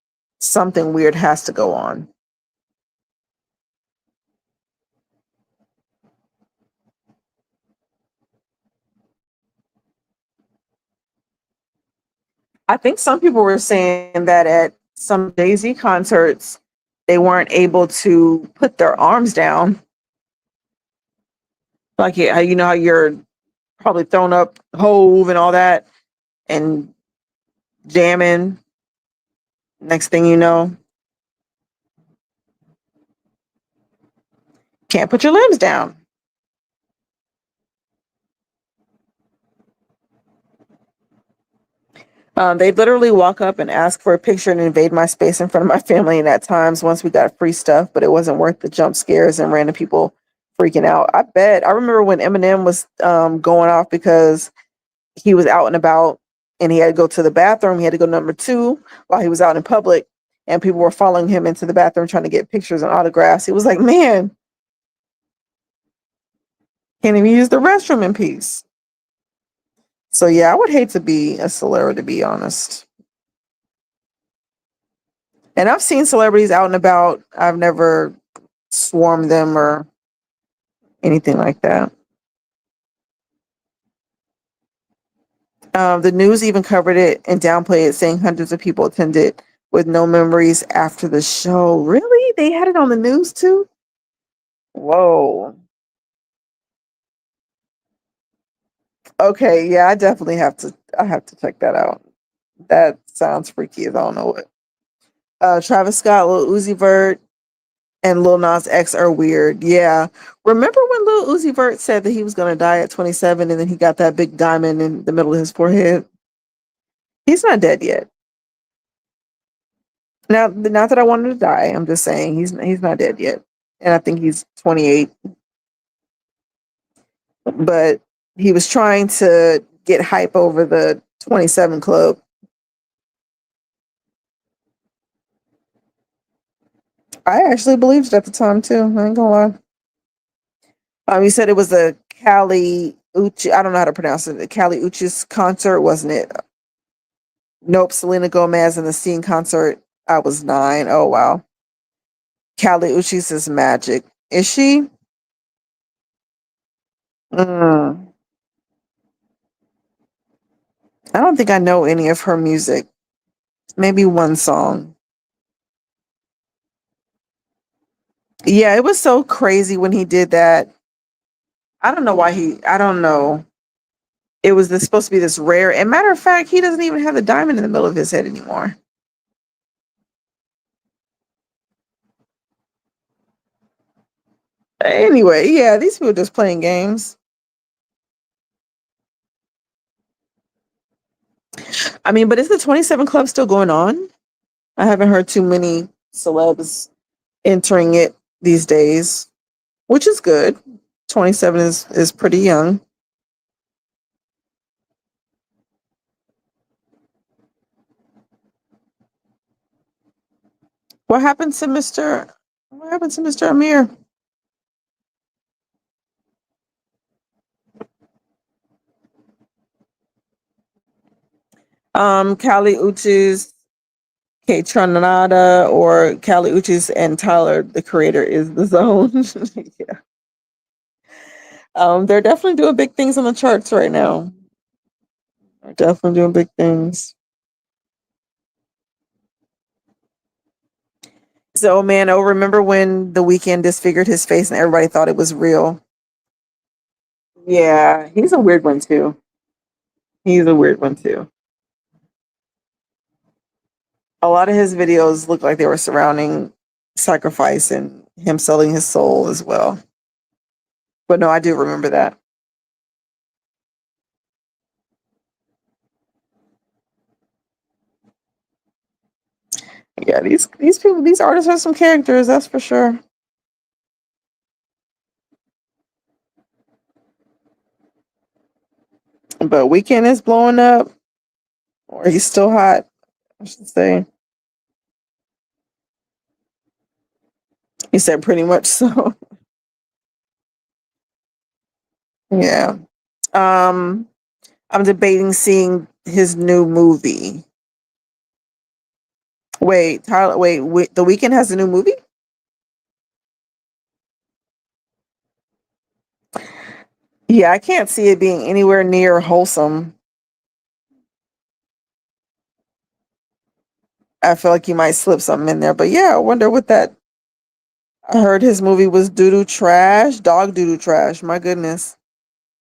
something weird has to go on. I think some people were saying that at some Jay-Z concerts, they weren't able to put their arms down. Like, yeah, you know how you're probably throwing up Hove and all that and jamming. Next thing you know, can't put your limbs down. They'd literally walk up and ask for a picture and invade my space in front of my family. And at times, once we got free stuff, but it wasn't worth the jump scares and random people freaking out. I bet. I remember when Eminem was going off because he was out and about and he had to go to the bathroom. He had to go number two while he was out in public, and people were following him into the bathroom trying to get pictures and autographs. He was like, man, can't even use the restroom in peace. So yeah, I would hate to be a celebrity, to be honest. And I've seen celebrities out and about. I've never swarmed them or anything like that. The news even covered it and downplayed it, saying hundreds of people attended with no memories after the show. Really? They had it on the news too? Whoa. Okay, yeah, I definitely have to. I have to check that out. That sounds freaky as I don't know what. Travis Scott, Lil Uzi Vert, and Lil Nas X are weird. Yeah. Remember when Lil Uzi Vert said that he was going to die at 27 and then he got that big diamond in the middle of his forehead? He's not dead yet. Now, not that I wanted to die. I'm just saying he's not dead yet. And I think he's 28. But he was trying to get hype over the 27 Club. I actually believed it at the time too. I ain't gonna lie. You said it was a Cali Uchi. I don't know how to pronounce it. A Cali Uchis concert, wasn't it? Nope. Selena Gomez and the Scene concert. I was 9. Oh wow. Cali Uchis is magic. Is she? Mm. I don't think I know any of her music. Maybe one song. Yeah, it was so crazy when he did that. I don't know why I don't know. It was supposed to be this rare. And matter of fact, he doesn't even have the diamond in the middle of his head anymore. Anyway, yeah, these people are just playing games. I mean, but is the 27 Club still going on? I haven't heard too many celebs entering it these days, which is good. 27 is pretty young. What happened to Mr. Amir? Kali Uchis, K Tronada, or Kali Uchis and Tyler, the creator, is the zone. Yeah. They're definitely doing big things on the charts right now. They're definitely doing big things. So, man, oh, remember when The Weeknd disfigured his face and everybody thought it was real? Yeah, he's a weird one too. He's a weird one too. A lot of his videos look like they were surrounding sacrifice and him selling his soul as well. But no, I do remember that. Yeah, these people, these artists have some characters, that's for sure. But Weekend is blowing up, or he's still hot, I should say. He said pretty much so. Yeah. Um, I'm debating seeing his new movie. Wait, Tyler, wait, The Weekend has a new movie? Yeah, I can't see it being anywhere near wholesome. I feel like you might slip something in there, but yeah, I wonder what that. I heard his movie was doo doo trash, dog doo doo trash. My goodness.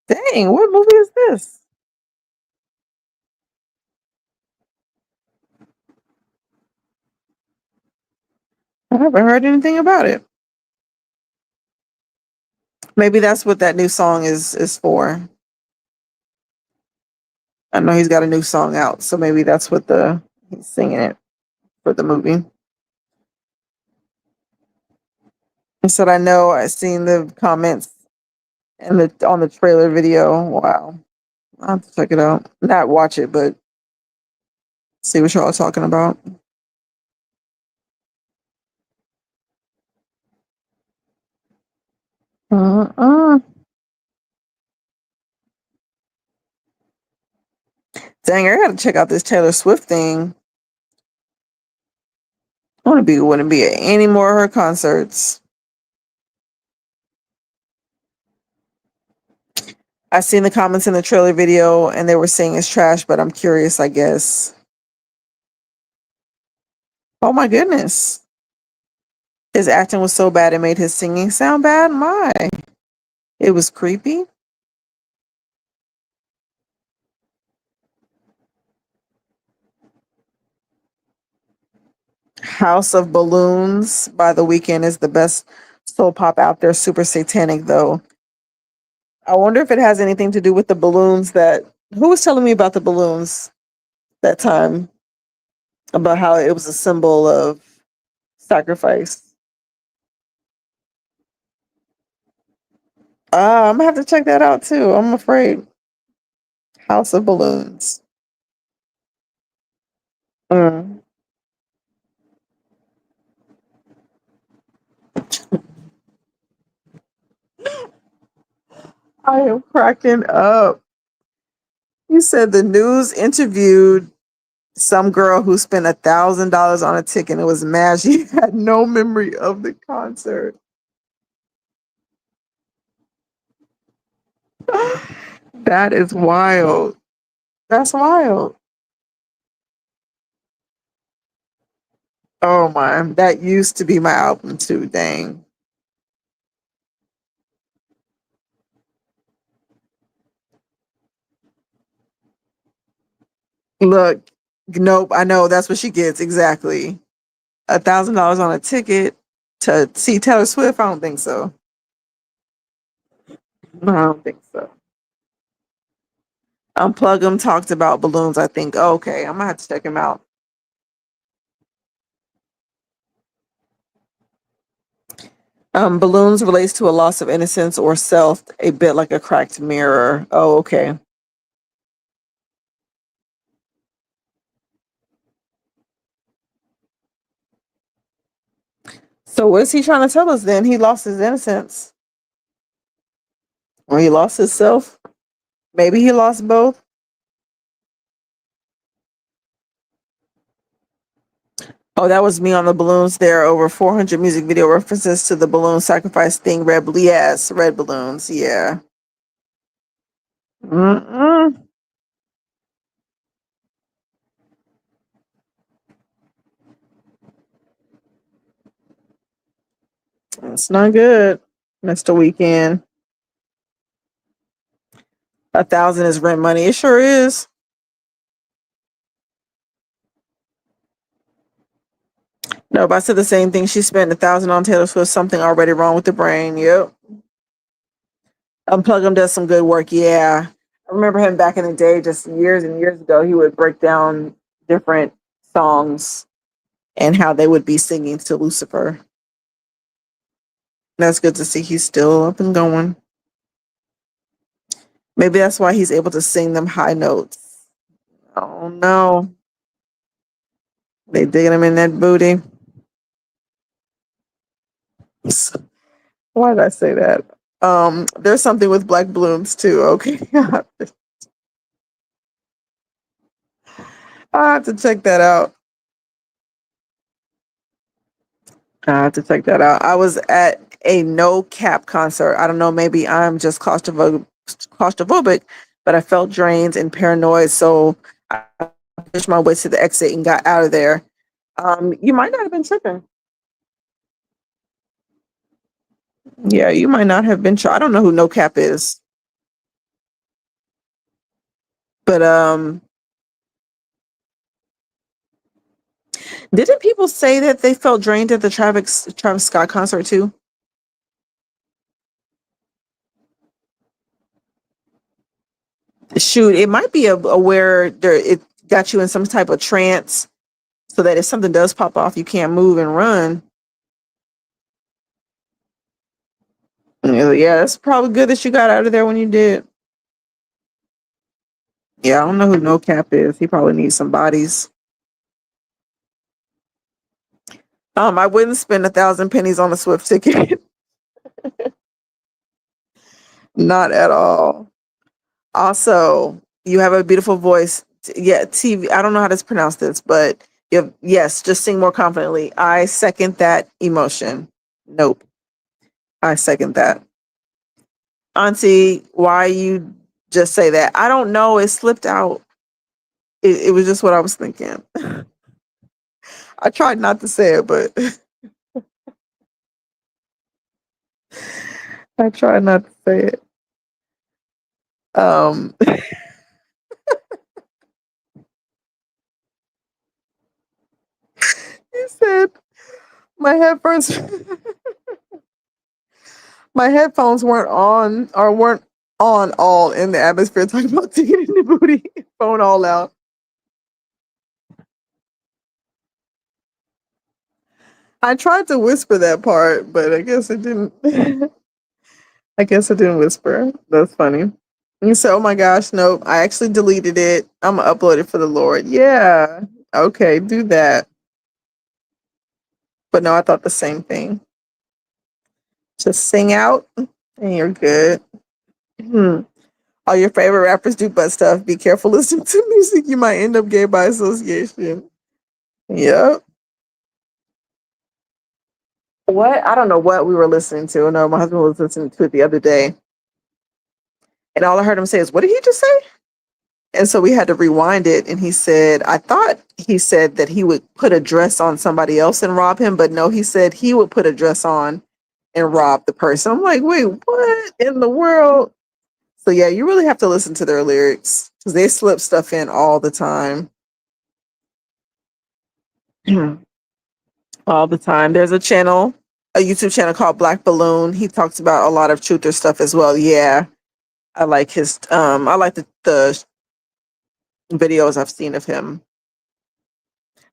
Dang, what movie is this? I haven't heard anything about it. Maybe that's what that new song is for. I know he's got a new song out, so maybe that's what the he's singing it for the movie. I said I know I seen the comments and the on the trailer video. Wow. I'll have to check it out. Not watch it, but see what y'all are talking about. Uh-uh. Dang, I gotta check out this Taylor Swift thing. I wouldn't be at any more of her concerts. I seen the comments in the trailer video and they were saying it's trash, but I'm curious, I guess. Oh my goodness. His acting was so bad it made his singing sound bad. My. It was creepy. House of Balloons by The Weeknd is the best soul pop out there. Super satanic though. I wonder if it has anything to do with the balloons that who was telling me about the balloons that time about how it was a symbol of sacrifice. I'm gonna have to check that out too. I'm afraid. House of Balloons. Mm. I am cracking up. You said the news interviewed some girl who spent $1,000 on a ticket and was mad she had no memory of the concert. That is wild. That's wild. Oh my, that used to be my album too. Dang. Look, nope, I know that's what she gets exactly. $1,000 on a ticket to see Taylor Swift. I don't think so. I don't think so. Unplug 'em talked about balloons. I think. Okay, I'm gonna have to check him out. Balloons relates to a loss of innocence or self, a bit like a cracked mirror. Oh, okay. So what is he trying to tell us then? He lost his innocence, or he lost his self. Maybe he lost both. Oh, that was me on the balloons. There are over 400 music video references to the balloon sacrifice thing. Yes, red balloons. Yeah. Mm-mm. It's not good. Mr. Weekend. 1,000 is rent money. It sure is. No, but I said the same thing. She spent 1,000 on Taylor Swift. Something already wrong with the brain. Yep. Unplug him does some good work. Yeah. I remember him back in the day, just years and years ago. He would break down different songs and how they would be singing to Lucifer. That's good to see he's still up and going. Maybe that's why he's able to sing them high notes. Oh no. They digging him in that booty. Why did I say that? There's something with black balloons too. Okay. I have to check that out. I have to check that out. I was at a no cap concert. I don't know, maybe I'm just claustrophobic, but I felt drained and paranoid. So I pushed my way to the exit and got out of there. You might not have been tripping. Yeah, you might not have been. I don't know who no cap is, but didn't people say that they felt drained at the Travis Scott concert too? Shoot, it might be a where there it got you in some type of trance, so that if something does pop off, you can't move and run. Yeah, it's probably good that you got out of there when you did. Yeah, I don't know who No Cap is. He probably needs some bodies. I wouldn't spend 1,000 pennies on a Swift ticket. Not at all. Also, you have a beautiful voice. Yeah, TV. I don't know how to pronounce this, but yes, just sing more confidently. I second that emotion. Nope. I second that. Auntie, why you just say that? I don't know. It slipped out. It was just what I was thinking. I tried not to say it, but I tried not to say it. Um, He said my headphones my headphones weren't on all in the atmosphere talking about digging in the booty. Phone all out. I tried to whisper that part, but I guess it didn't. I guess I didn't whisper. That's funny. You said, "Oh my gosh, nope! I actually deleted it. I'm gonna upload it for the Lord." Yeah, okay, do that. But no, I thought the same thing. Just sing out, and you're good. Hmm. All your favorite rappers do butt stuff. Be careful listening to music. You might end up gay by association. Yep. What? I don't know what we were listening to. No, my husband was listening to it the other day, and all I heard him say is, "What did he just say?" And so we had to rewind it. And he said, I thought he said that he would put a dress on somebody else and rob him. But no, he said he would put a dress on and rob the person. I'm like, wait, what in the world? So yeah, you really have to listen to their lyrics because they slip stuff in all the time. All the time. There's a YouTube channel called Black Balloon. He talks about a lot of truther stuff as well. Yeah. I like the videos I've seen of him.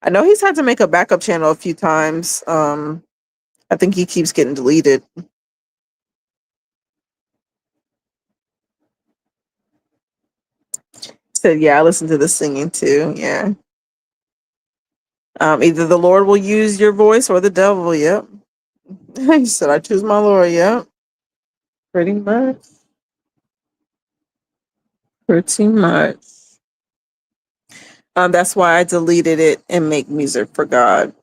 I know he's had to make a backup channel a few times. I think he keeps getting deleted. Said, yeah, I listen to the singing too. Yeah. Either the Lord will use your voice or the devil. Yep. He said, I choose my Lord. Yep. Pretty much. Pretty much. That's why I deleted it and make music for God.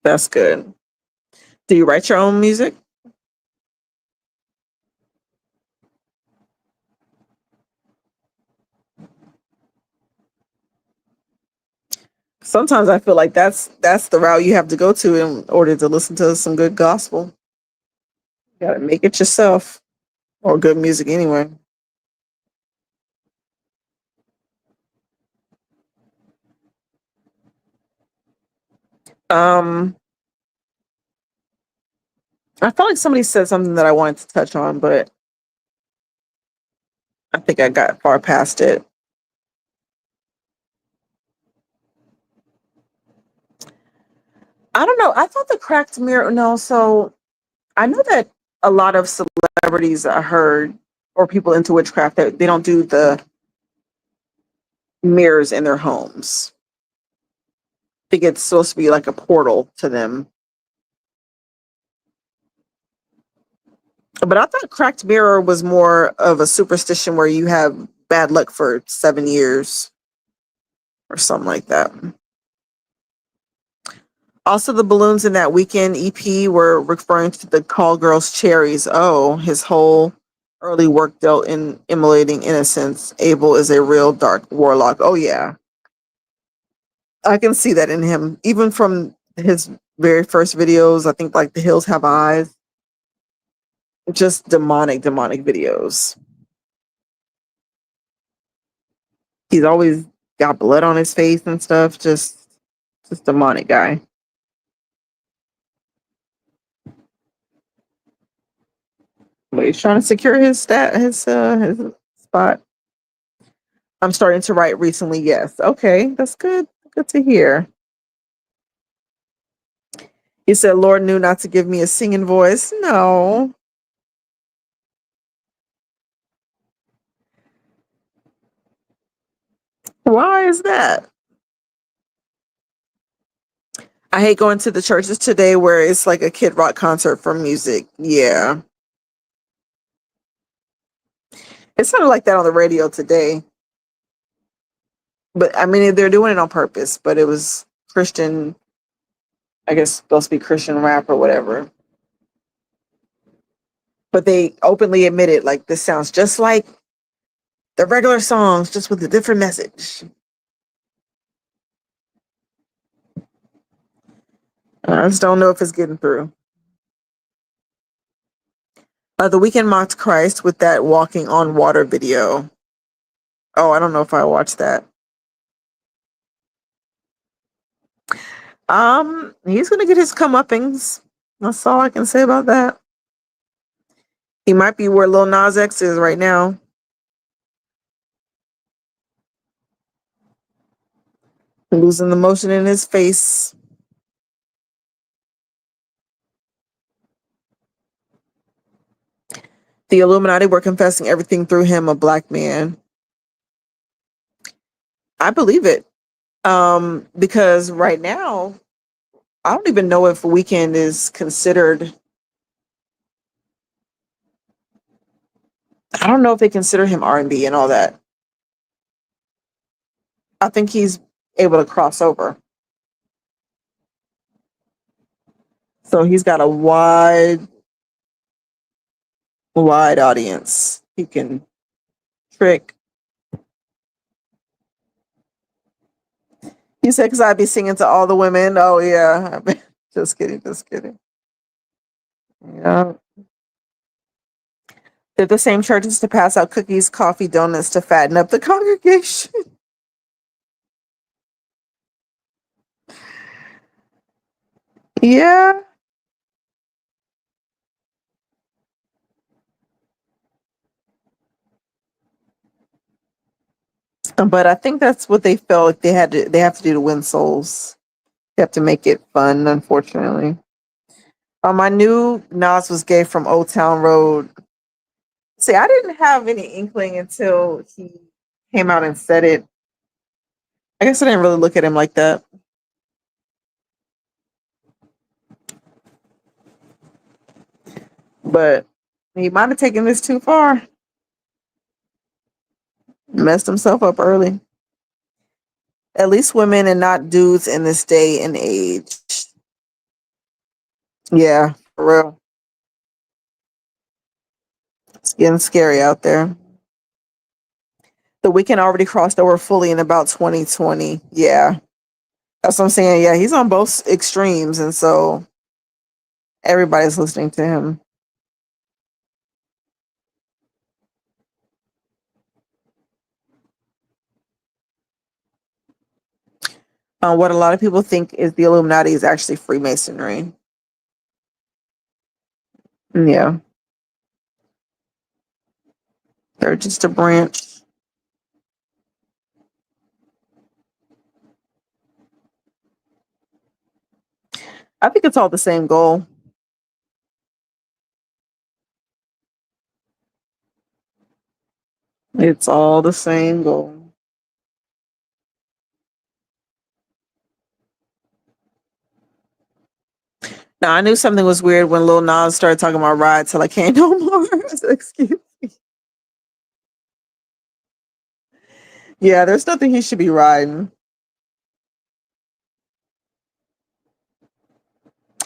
That's good. Do you write your own music? Sometimes I feel like that's the route you have to go to in order to listen to some good gospel. You gotta make it yourself, or good music anyway. Um, I felt like somebody said something that I wanted to touch on, but I think I got far past it. I don't know. I thought the cracked mirror. No, so I know that a lot of celebrities I heard or people into witchcraft that they don't do the mirrors in their homes. I think it's supposed to be like a portal to them. But I thought cracked mirror was more of a superstition where you have bad luck for 7 years or something like that. Also, the balloons in that weekend EP were referring to the call girls cherries. Oh, his whole early work dealt in immolating innocence. Abel is a real dark warlock. Oh yeah, I can see that in him. Even from his very first videos, I think like The Hills Have Eyes. Just demonic videos. He's always got blood on his face and stuff. Just demonic guy. But he's trying to secure his spot. I'm starting to write recently. Yes. Okay, that's good. Good to hear. He said, Lord knew not to give me a singing voice. No. Why is that? I hate going to the churches today where it's like a Kid Rock concert for music. Yeah. It sounded like that on the radio today. But I mean, they're doing it on purpose, but it was Christian, I guess, supposed to be Christian rap or whatever. But they openly admitted, like, this sounds just like the regular songs, just with a different message. I just don't know if it's getting through. The Weekend mocked Christ with that walking on water video. Oh, I don't know if I watched that. He's gonna get his comeuppings. That's all I can say about that. He might be where Lil Nas X is right now. Losing the motion in his face. The Illuminati were confessing everything through him, a black man. I believe it. Because right now, I don't even know if Weekend is considered. I don't know if they consider him R&B and all that. I think he's able to cross over. So he's got a wide audience he can trick. He said, because I'd be singing to all the women. Oh, yeah. Just kidding. Just kidding. Yeah. They're the same churches to pass out cookies, coffee, donuts to fatten up the congregation. Yeah. But I think that's what they felt like they have to do to win souls. They have to make it fun, unfortunately. I knew Nas was gay from Old Town Road. See, I didn't have any inkling until he came out and said it. I guess I didn't really look at him like that. But he might have taken this too far. Messed himself up early. At least women and not dudes in this day and age. Yeah, for real. It's getting scary out there. The Weekend already crossed over fully in about 2020. Yeah. That's what I'm saying. Yeah, he's on both extremes. And so everybody's listening to him. What a lot of people think is the Illuminati is actually Freemasonry. Yeah. They're just a branch. I think it's all the same goal. It's all the same goal. Now I knew something was weird when Lil Nas started talking about ride till I can't no more. So, excuse me. Yeah, there's nothing he should be riding.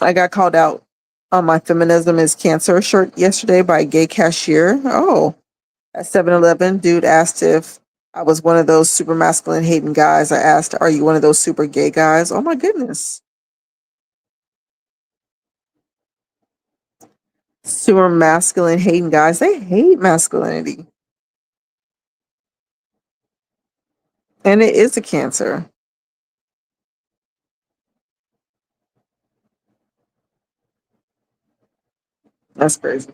I got called out on my feminism is cancer shirt yesterday by a gay cashier. Oh, at 7-Eleven, dude asked if I was one of those super masculine hating guys. I asked, are you one of those super gay guys? Oh my goodness. Super masculine hating guys. They hate masculinity. And it is a cancer. That's crazy.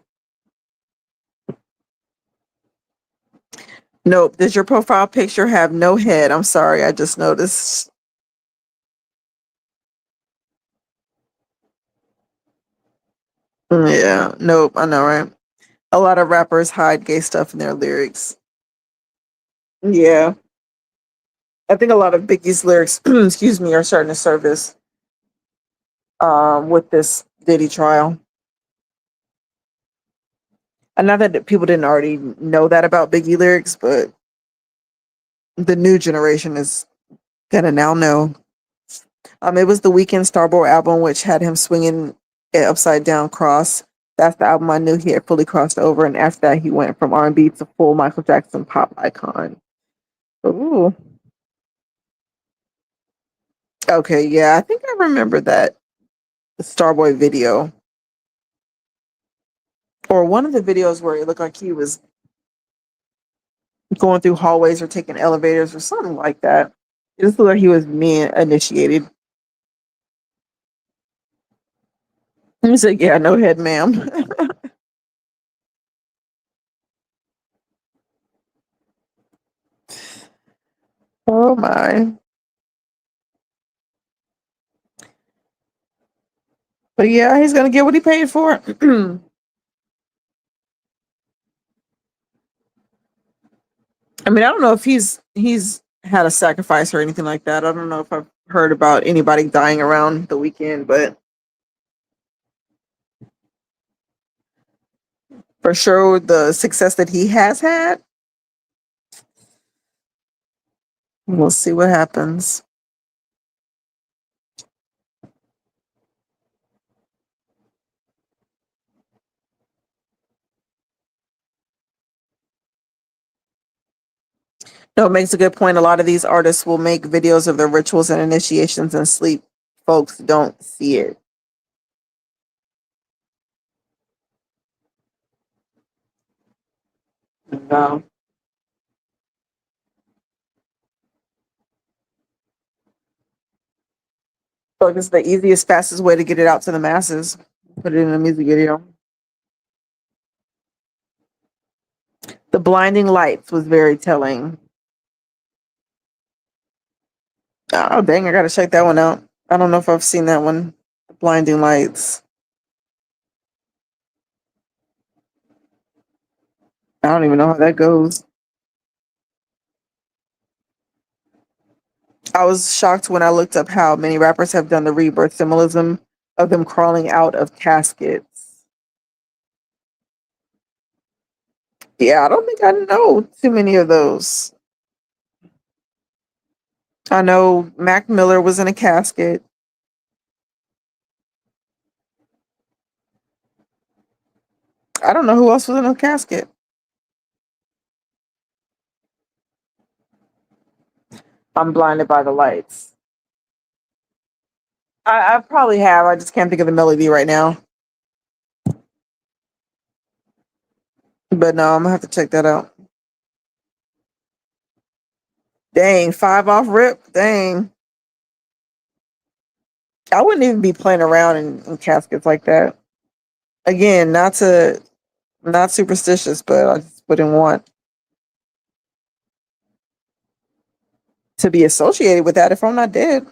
Nope. Does your profile picture have no head? I'm sorry. I just noticed. Yeah. Nope. I know, right? A lot of rappers hide gay stuff in their lyrics. Yeah. I think a lot of Biggie's lyrics, excuse me, are starting to surface with this Diddy trial. And not that people didn't already know that about Biggie lyrics, but the new generation is gonna now know. It was the Weekend Starboard album, which had him swinging it upside down cross. That's the album I knew he had fully crossed over, and after that, he went from R&B to full Michael Jackson pop icon. Ooh, okay, yeah, I think I remember that the Starboy video, or one of the videos where it looked like he was going through hallways or taking elevators or something like that. It just looked like he was being initiated. He said, "Yeah, no head, ma'am." Oh my. But yeah, he's gonna get what he paid for. I mean, I don't know if he's had a sacrifice or anything like that. I don't know if I've heard about anybody dying around the weekend, but for sure the success that he has had, we'll see what happens. No, it makes a good point. A lot of these artists will make videos of their rituals and initiations and sleep. Folks don't see it. No. So it's the easiest, fastest way to get it out to the masses. Put it in a music video. The blinding lights was very telling. Oh dang, I gotta check that one out. I don't know if I've seen that one. Blinding lights. I don't even know how that goes. I was shocked when I looked up how many rappers have done the rebirth symbolism of them crawling out of caskets. Yeah, I don't think I know too many of those. I know Mac Miller was in a casket. I don't know who else was in a casket. I'm blinded by the lights. I probably have. I just can't think of the melody right now. But no, I'm gonna have to check that out. Dang, 5 off rip. Dang. I wouldn't even be playing around in caskets like that. Again, not superstitious, but I just wouldn't want to be associated with that if I'm not dead.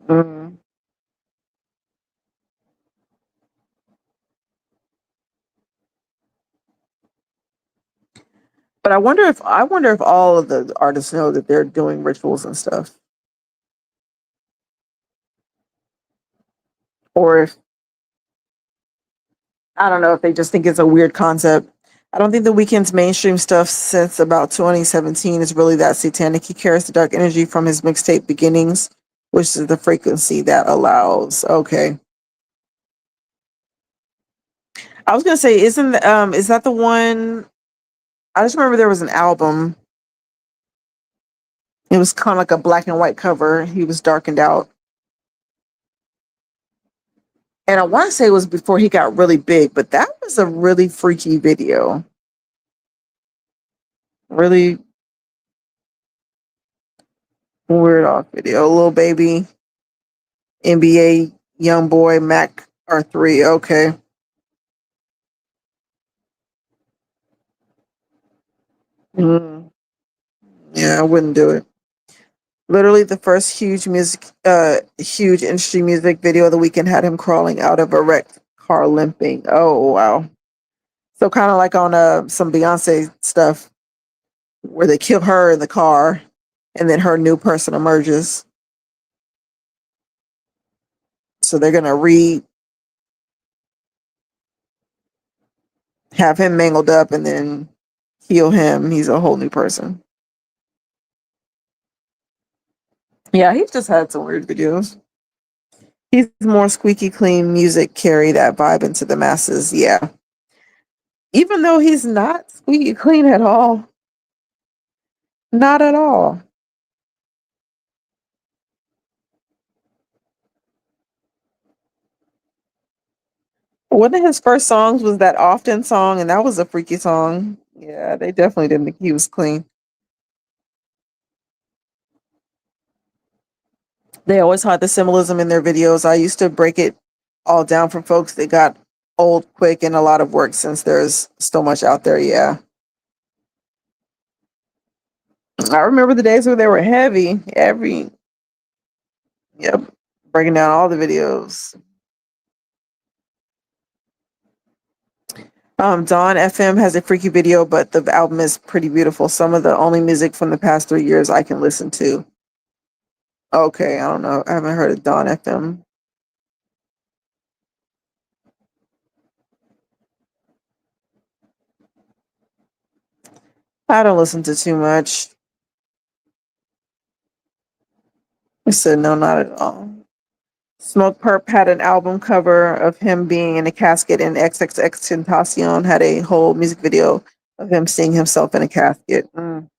Mm. But I wonder if all of the artists know that they're doing rituals and stuff, or if I don't know if they just think it's a weird concept. I don't think the weekend's mainstream stuff since about 2017 is really that satanic. He carries the dark energy from his mixtape beginnings, which is the frequency that allows. Okay, I was gonna say, isn't is that the one? I just remember there was an album. It was kind of like a black and white cover. He was darkened out, and I want to say it was before he got really big, but that was a really freaky video. Really weird off video. Little baby, NBA young boy, Mac R3. Okay. Mm, yeah, I wouldn't do it. Literally, the first huge industry music video of the weekend had him crawling out of a wrecked car, limping. Oh wow! So kind of like on some Beyonce stuff, where they kill her in the car, and then her new person emerges. So they're gonna have him mangled up, and then heal him. He's a whole new person. Yeah, he's just had some weird videos. He's more squeaky clean music, carry that vibe into the masses. Yeah. Even though he's not squeaky clean at all. Not at all. One of his first songs was that Often song, and that was a freaky song. Yeah, they definitely didn't think he was clean. They always had the symbolism in their videos. I used to break it all down for folks that got old quick and a lot of work since there's so much out there. Yeah. I remember the days where they were heavy. Yep, breaking down all the videos. Dawn FM has a freaky video, but the album is pretty beautiful. Some of the only music from the past 3 years I can listen to. Okay, I don't know. I haven't heard of Dawn FM. I don't listen to too much. I said no, not at all. Smoke Perp had an album cover of him being in a casket, and XXX had a whole music video of him seeing himself in a casket. And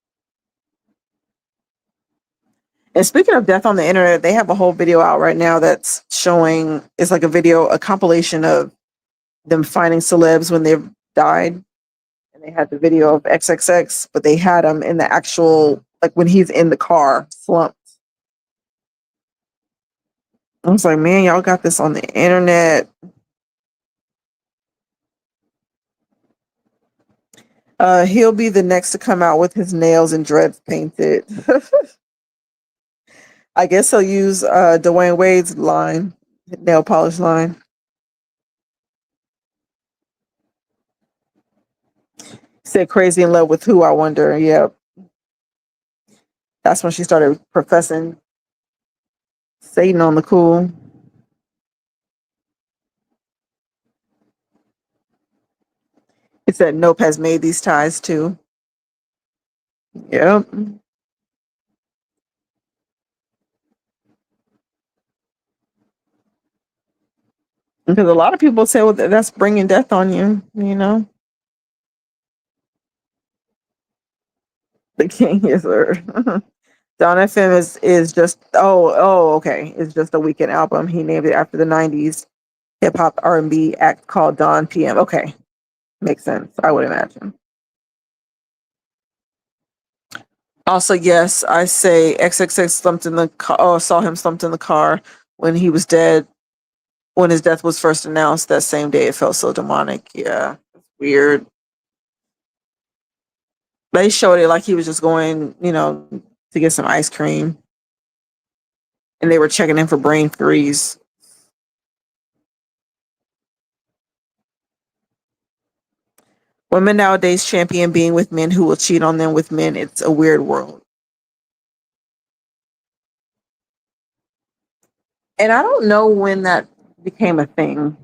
speaking of death on the internet, they have a whole video out right now that's showing, it's like a video, a compilation of them finding celebs when they've died. And they had the video of XXX, but they had him in the actual, like when he's in the car, slumped. I was like, man, y'all got this on the internet. He'll be the next to come out with his nails and dreads painted. I guess he'll use Dwayne Wade's line, nail polish line. Said crazy in love with who, I wonder. Yep. That's when she started professing Satan on the cool. He said Nope has made these ties too. Yep. Because a lot of people say, well, that's bringing death on you, you know? The king is her. Don FM is just, okay. It's just a weekend album. He named it after the 90s hip hop R&B act called Don PM. Okay. Makes sense, I would imagine. Also, yes, I say XXX slumped in the car. Oh, saw him slumped in the car when he was dead. When his death was first announced that same day, it felt so demonic. Yeah, it's weird. They showed it like he was just going, to get some ice cream, and they were checking in for brain freeze. Women nowadays champion being with men who will cheat on them with men. It's a weird world. And I don't know when that became a thing.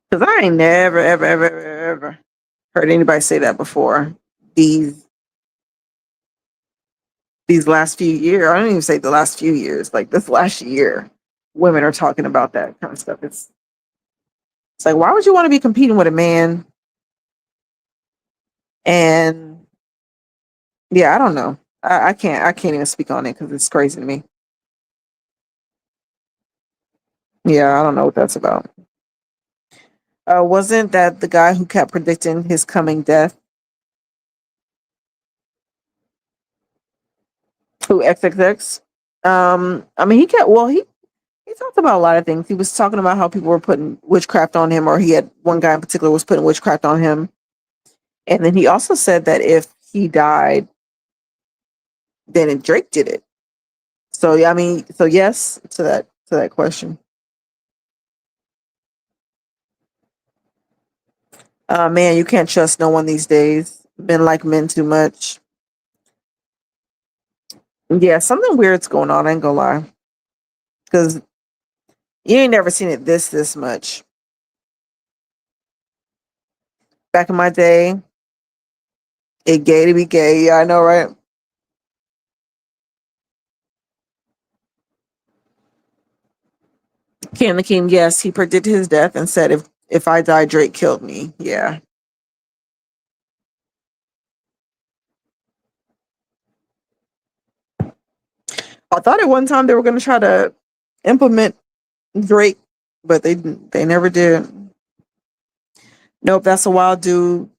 Because I ain't never, ever, ever, ever, ever heard anybody say that before. These last few years, I don't even say the last few years, like this last year, women are talking about that kind of stuff. It's like, why would you want to be competing with a man? And yeah, I don't know. I can't even speak on it because it's crazy to me. Yeah, I don't know what that's about. Wasn't that the guy who kept predicting his coming death? Who XXX? I mean, he talked about a lot of things. He was talking about how people were putting witchcraft on him, or he had one guy in particular was putting witchcraft on him. And then he also said that if he died, then Drake did it. So yeah, I mean, so yes to that question. Man, you can't trust no one these days. Men like men too much. Yeah, something weird's going on. I ain't gonna lie, because you ain't never seen it this much. Back in my day, it gay to be gay. Yeah, I know, right? King the King, yes, he predicted his death and said if I die, Drake killed me. Yeah. I thought at one time they were gonna try to implement Drake, but they never did. Nope, that's a wild dude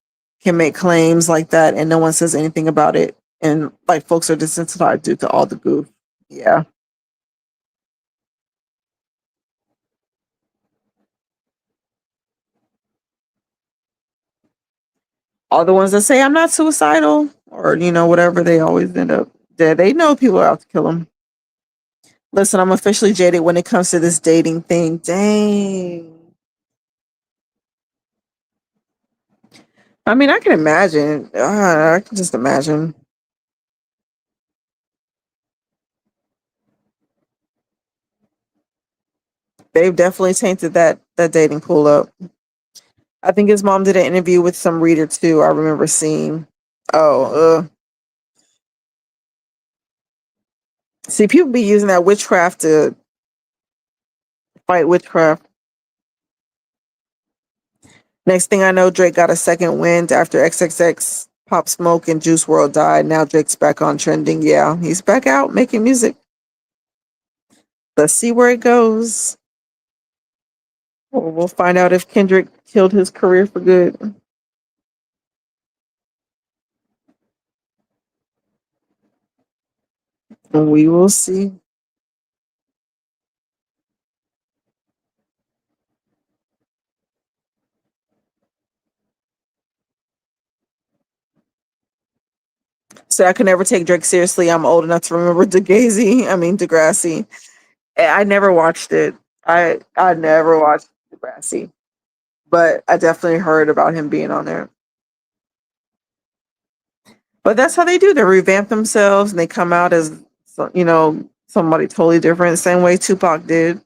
can make claims like that and no one says anything about it. And like folks are desensitized due to all the goof. Yeah. All the ones that say I'm not suicidal or, whatever, they always end up dead. They know people are out to kill them. Listen, I'm officially jaded when it comes to this dating thing. Dang. I mean, I can imagine. I can just imagine. They've definitely tainted that dating pool up. I think his mom did an interview with some reader too. I remember seeing. Oh, see, people be using that witchcraft to fight witchcraft. Next thing I know, Drake got a second wind after XXX, Pop Smoke, and Juice World died. Now Drake's back on trending. Yeah, he's back out making music. Let's see where it goes. We'll find out if Kendrick killed his career for good. We will see. So I could never take Drake seriously. I'm old enough to remember Degrassi. I never watched it. I never watched Degrassi, but I definitely heard about him being on there. But that's how they do. They revamp themselves and they come out as somebody totally different. Same way Tupac did.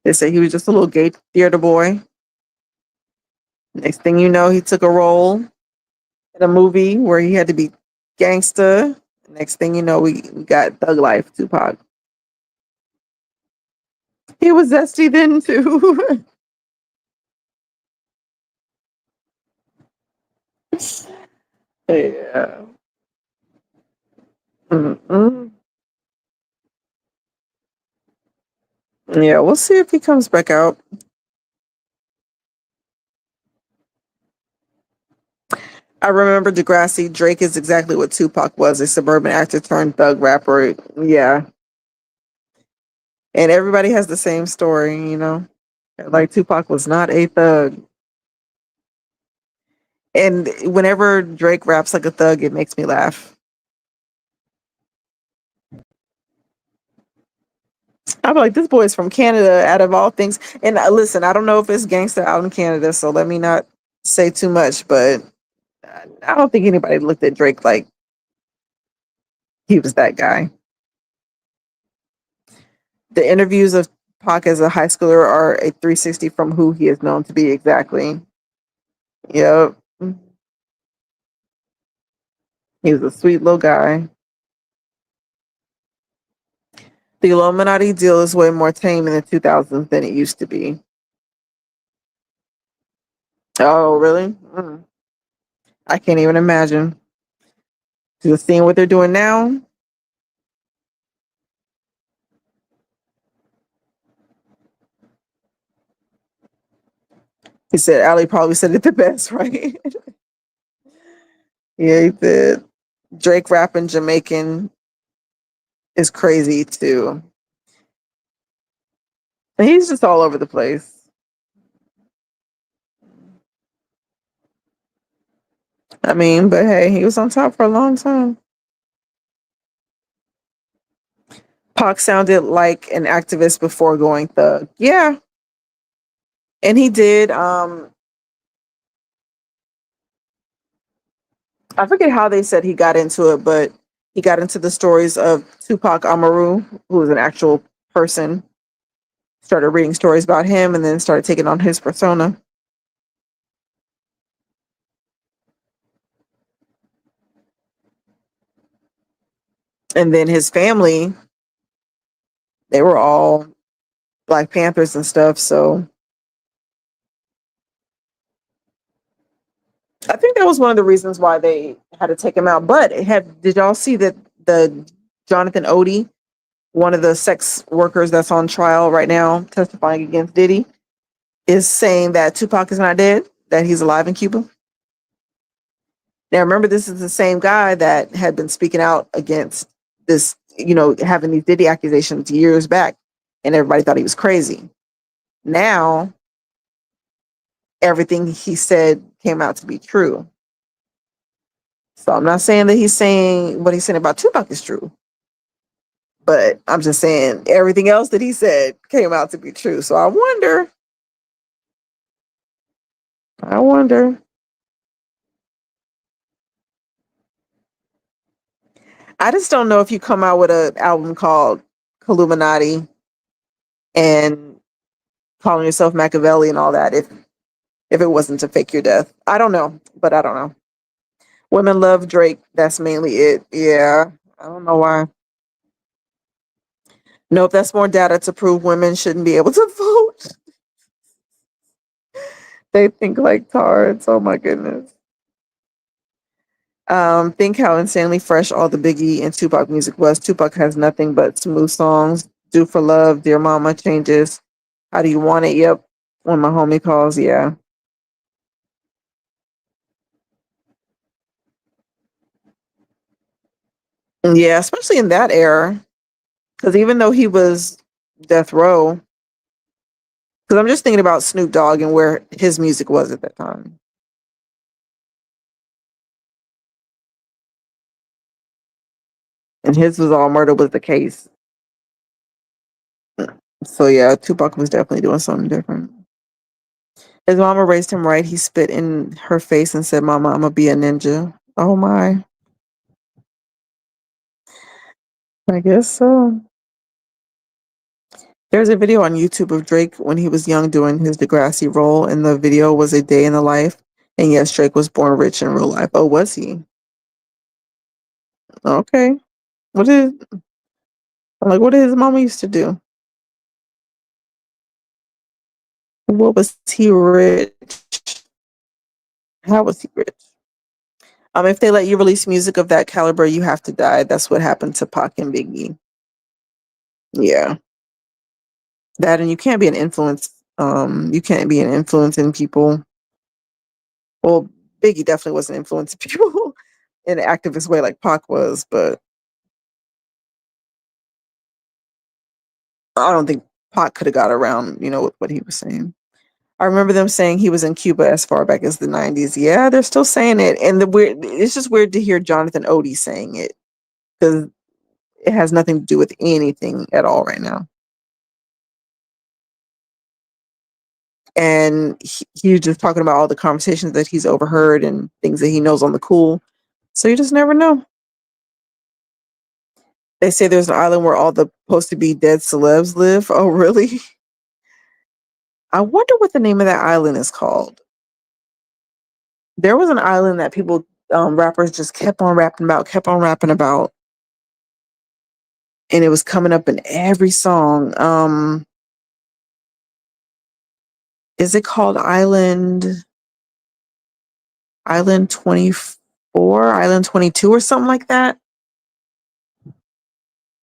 They say he was just a little gay theater boy. Next thing you know, he took a role in a movie where he had to be gangsta. Next thing you know, we got Thug Life Tupac. He was zesty then too. Yeah. Mm-mm. Yeah, we'll see if he comes back out. I remember Degrassi. Drake is exactly what Tupac was, a suburban actor turned thug rapper. Yeah. And everybody has the same story. Like Tupac was not a thug. And whenever Drake raps like a thug, it makes me laugh. I'm like, this boy is from Canada out of all things. And listen, I don't know if it's gangster out in Canada, so let me not say too much, but I don't think anybody looked at Drake like he was that guy. The interviews of Pac as a high schooler are a 360 from who he is known to be exactly. Yep. He was a sweet little guy. The Illuminati deal is way more tame in the 2000s than it used to be. Oh, really? I can't even imagine. Just seeing what they're doing now. He said, Ali probably said it the best, right? Yeah, he did. Drake rapping Jamaican is crazy too. And he's just all over the place. I mean, but hey, he was on top for a long time. Pac sounded like an activist before going thug. Yeah. And he did. I forget how they said he got into it, but he got into the stories of Tupac Amaru, who was an actual person, started reading stories about him and then started taking on his persona. And then his family, they were all Black Panthers and stuff. So I think that was one of the reasons why they had to take him out. But did y'all see that the Jonathan Odie, one of the sex workers that's on trial right now testifying against Diddy, is saying that Tupac is not dead, that he's alive in Cuba. Now, remember, this is the same guy that had been speaking out against this, having these Diddy accusations years back, and everybody thought he was crazy. Now, everything he said came out to be true. So I'm not saying that he's saying what he's saying about Tupac is true, but I'm just saying everything else that he said came out to be true. So I wonder. I just don't know if you come out with an album called Illuminati and calling yourself Machiavelli and all that if it wasn't to fake your death. I don't know, but I don't know. Women love Drake. That's mainly it. Yeah. I don't know why. Nope, that's more data to prove women shouldn't be able to vote. They think like tards. Oh my goodness. Think how insanely fresh all the Biggie and Tupac music was. Tupac has nothing but smooth songs. Do for Love, Dear Mama, Changes. How Do You Want It? Yep. When My Homie Calls, yeah. Yeah, especially in that era. Because even though he was death row, because I'm just thinking about Snoop Dogg and where his music was at that time. And his was all murder was the case. So yeah, Tupac was definitely doing something different. His mama raised him right. He spit in her face and said, Mama, I'm gonna be a ninja. Oh my. I guess so. There's a video on YouTube of Drake when he was young doing his Degrassi role, and the video was a day in the life. And yes, Drake was born rich in real life. Oh, was he? Okay. What is what did his mama used to do? What was he rich? How was he rich? If they let you release music of that caliber, you have to die. That's what happened to Pac and Biggie. Yeah. That, and you can't be an influence. You can't be an influence in people. Well, Biggie definitely wasn't influencing people in an activist way like Pac was, but I don't think Pac could have got around, with what he was saying. I remember them saying he was in Cuba as far back as the 90s. Yeah, they're still saying it. And it's just weird to hear Jonathan Odie saying it because it has nothing to do with anything at all right now. And he's just talking about all the conversations that he's overheard and things that he knows on the cool. So you just never know. They say there's an island where all the supposed to be dead celebs live. Oh, really? I wonder what the name of that island is called. There was an island that people, rappers just kept on rapping about, and it was coming up in every song. Is it called Island 24, Island 22, or something like that?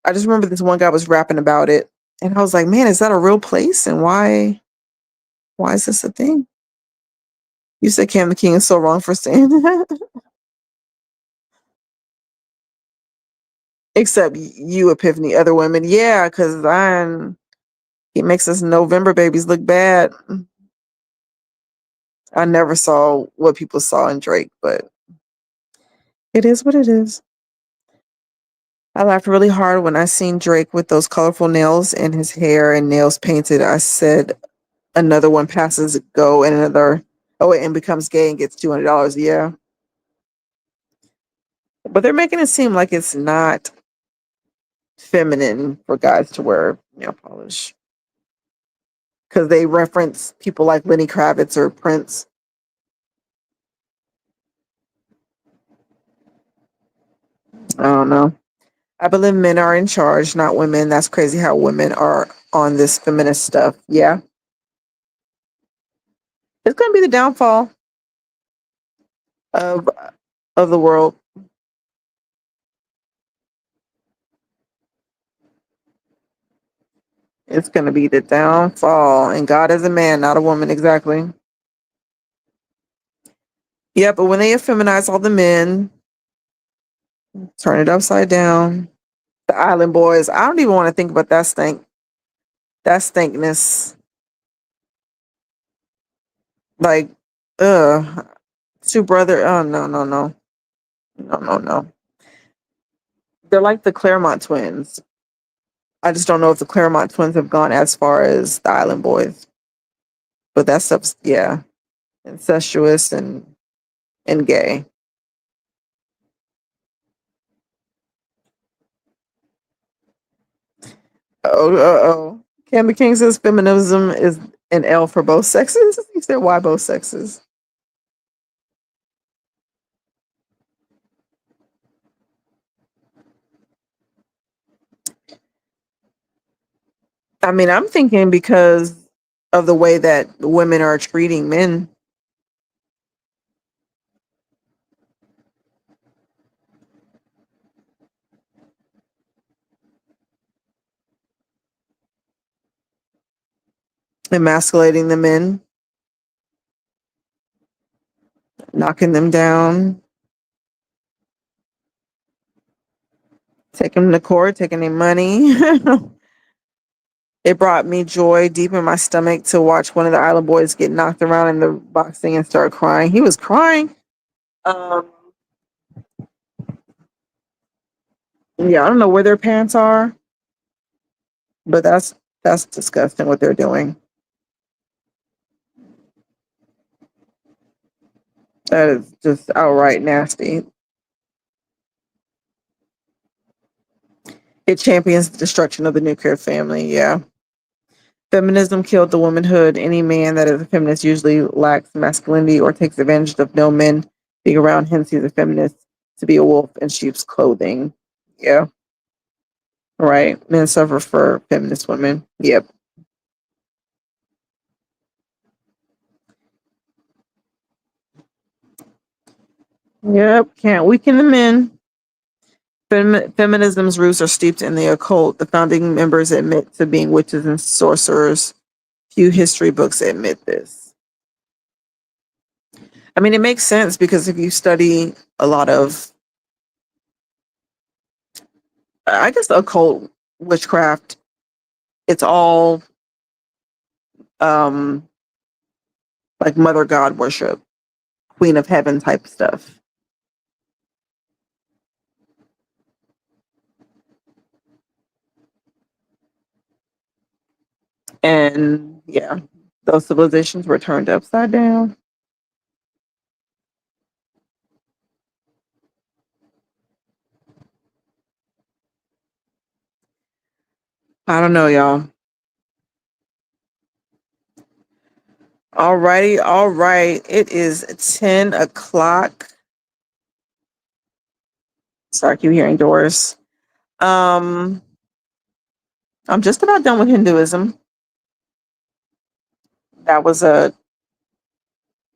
I just remember this one guy was rapping about it, and I was like, man, is that a real place? And why is this a thing? You said Cam the King is so wrong for saying that. Except you, Epiphany, other women. Yeah, because he makes us November babies look bad. I never saw what people saw in Drake, but it is what it is. I laughed really hard when I seen Drake with those colorful nails and his hair and nails painted. I said another one passes go and another and becomes gay and gets $200. Yeah. But they're making it seem like it's not feminine for guys to wear nail polish because they reference people like Lenny Kravitz or Prince. I don't know. I believe men are in charge, not women. That's crazy how women are on this feminist stuff. Yeah. It's going to be the downfall of the world. It's It's going to be the downfall. And God is a man, not a woman. Exactly. Yeah, but when they effeminize all the men, turn it upside down. The island boys, I don't even want to think about that stink. That stinkness. Like, two brother. Oh, no, no, no. No, no, no. They're like the Claremont twins. I just don't know if the Claremont twins have gone as far as the Island Boys. But that stuff's, yeah, incestuous and gay. Oh. Candy King says feminism is an L for both sexes. He said, why both sexes? I mean, I'm thinking because of the way that women are treating men. Emasculating the men, knocking them down, taking them to court, taking their money. It brought me joy deep in my stomach to watch one of the Island Boys get knocked around in the boxing and start crying. He was crying. Um, yeah, I don't know where their parents are, but that's disgusting what they're doing. That is just outright nasty. It champions the destruction of the nuclear family. Yeah. Feminism killed the womanhood. Any man that is a feminist usually lacks masculinity or takes advantage of no men being around, hence he's a feminist to be a wolf in sheep's clothing. Yeah. Right. Men suffer for feminist women. Yep. Yep. Can't weaken the men. Feminism's roots are steeped in the occult. The founding members admit to being witches and sorcerers. Few history books admit this. I mean, it makes sense because if you study a lot of, I guess, occult witchcraft, it's all um, like Mother God worship, Queen of Heaven type stuff. And yeah, those civilizations were turned upside down. I don't know, y'all. Alrighty, all right. It is 10 o'clock. Sorry, I keep hearing doors. I'm just about done with Hinduism. That was a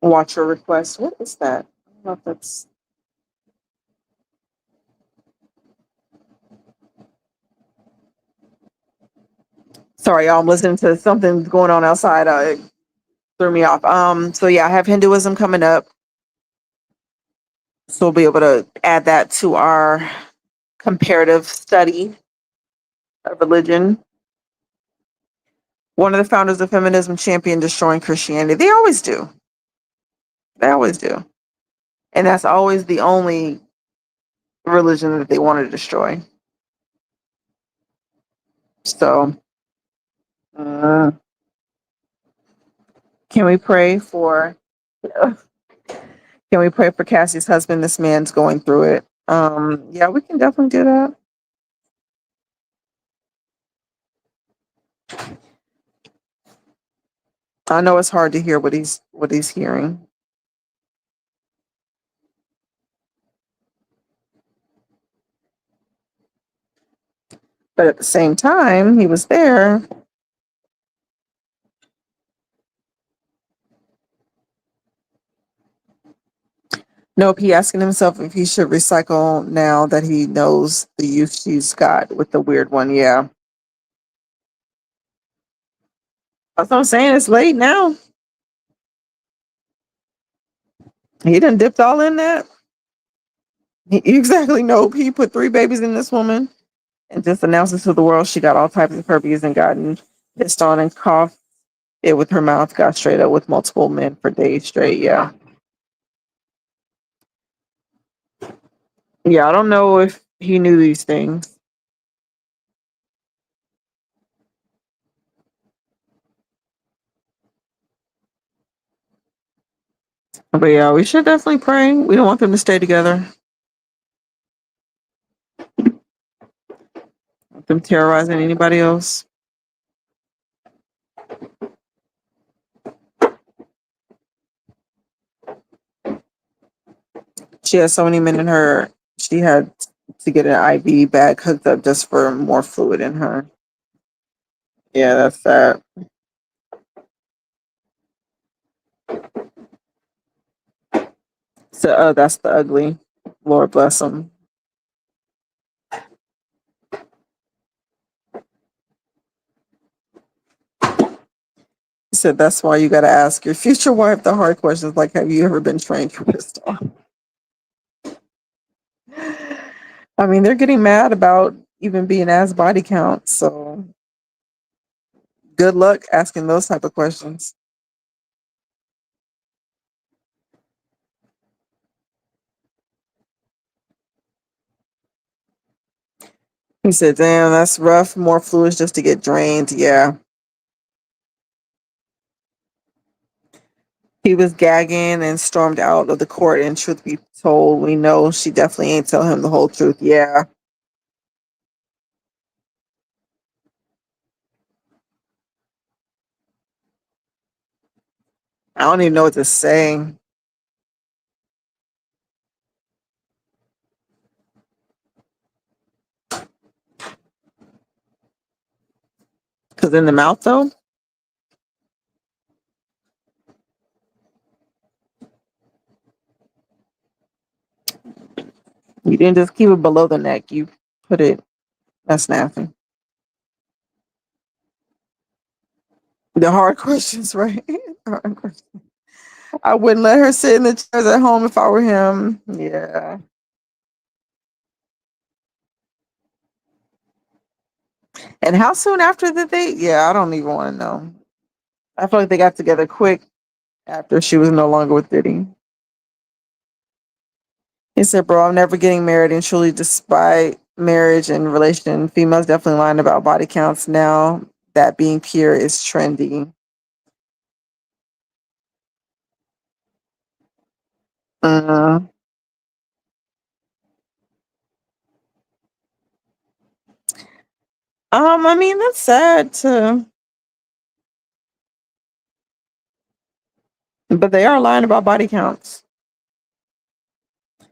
watcher request. What is that? I don't know if that's sorry, y'all. I'm listening to something going on outside. It threw me off. So yeah, I have Hinduism coming up. So we'll be able to add that to our comparative study of religion. One of the founders of feminism championed destroying Christianity. They always do. They always do. And that's always the only religion that they want to destroy. So, uh, can we pray for? Can we pray for Cassie's husband? This man's going through it. Yeah, we can definitely do that. I know it's hard to hear what he's hearing, but at the same time, he was there. Nope, he asking himself if he should recycle now that he knows the youth she's got with the weird one. Yeah. That's what I'm saying. It's late now. He done dipped all in that. Exactly. Nope. He put 3 babies in this woman and just announces to the world she got all types of herpes and gotten pissed on and coughed it with her mouth, got straight up with multiple men for days straight. Yeah. Yeah. I don't know if he knew these things. But yeah, we should definitely pray. We don't want them to stay together. Want them terrorizing anybody else. She has so many men in her. She had to get an IV bag hooked up just for more fluid in her. Yeah, that's sad. So that's the ugly. Lord bless them. He said that's why you got to ask your future wife the hard questions, like, have you ever been trained for pistol? I mean, they're getting mad about even being asked body count. So good luck asking those type of questions. He said, damn, that's rough. More fluids just to get drained. Yeah. He was gagging and stormed out of the court. And truth be told, we know she definitely ain't tell him the whole truth. Yeah. I don't even know what to say. Because in the mouth, though, you didn't just keep it below the neck. You put it, that's nasty. The hard questions, right? Hard questions. I wouldn't let her sit in the chairs at home if I were him. Yeah. And how soon after did they? Yeah, I don't even want to know. I feel like they got together quick after she was no longer with Diddy. He said, bro, I'm never getting married. And truly, despite marriage and relation, females definitely lying about body counts now that being pure is trendy. Uh, I mean, that's sad too. But they are lying about body counts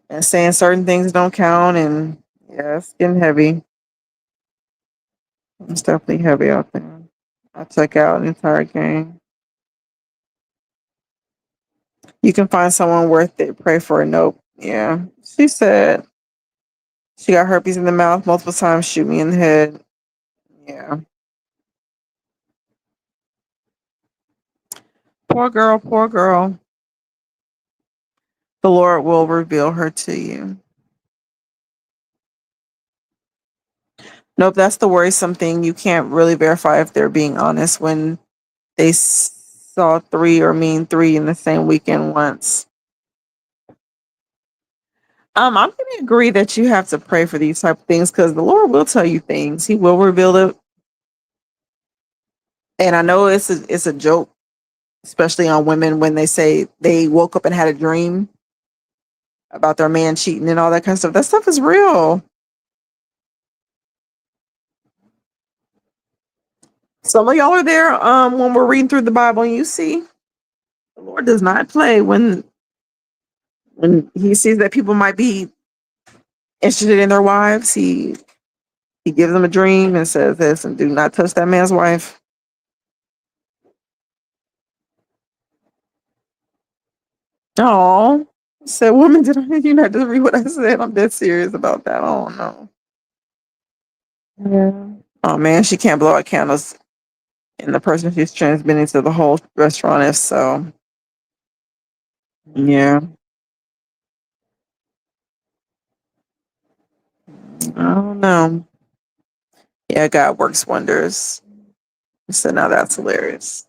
and saying certain things don't count. And yeah, it's getting heavy. It's definitely heavy out there. I check out an entire gang. You can find someone worth it. Pray for a nope. Yeah. She said she got herpes in the mouth multiple times, shoot me in the head. Yeah. Poor girl, poor girl. The Lord will reveal her to you. Nope, that's the worrisome thing. You can't really verify if they're being honest when they saw three or mean three in the same weekend once. I'm going to agree that you have to pray for these type of things because the Lord will tell you things. He will reveal it. And I know it's a joke, especially on women when they say they woke up and had a dream about their man cheating and all that kind of stuff. That stuff is real. Some of y'all are there when we're reading through the Bible and you see the Lord does not play when he sees that people might be interested in their wives. He gives them a dream and says this and do not touch that man's wife. Oh, said woman, did I you not just read what I said? I'm dead serious about that. Oh no. Yeah. Oh man, she can't blow out candles And the person she's transmitting to the whole restaurant, if so. Yeah. I don't know. Yeah, God works wonders. So now that's hilarious.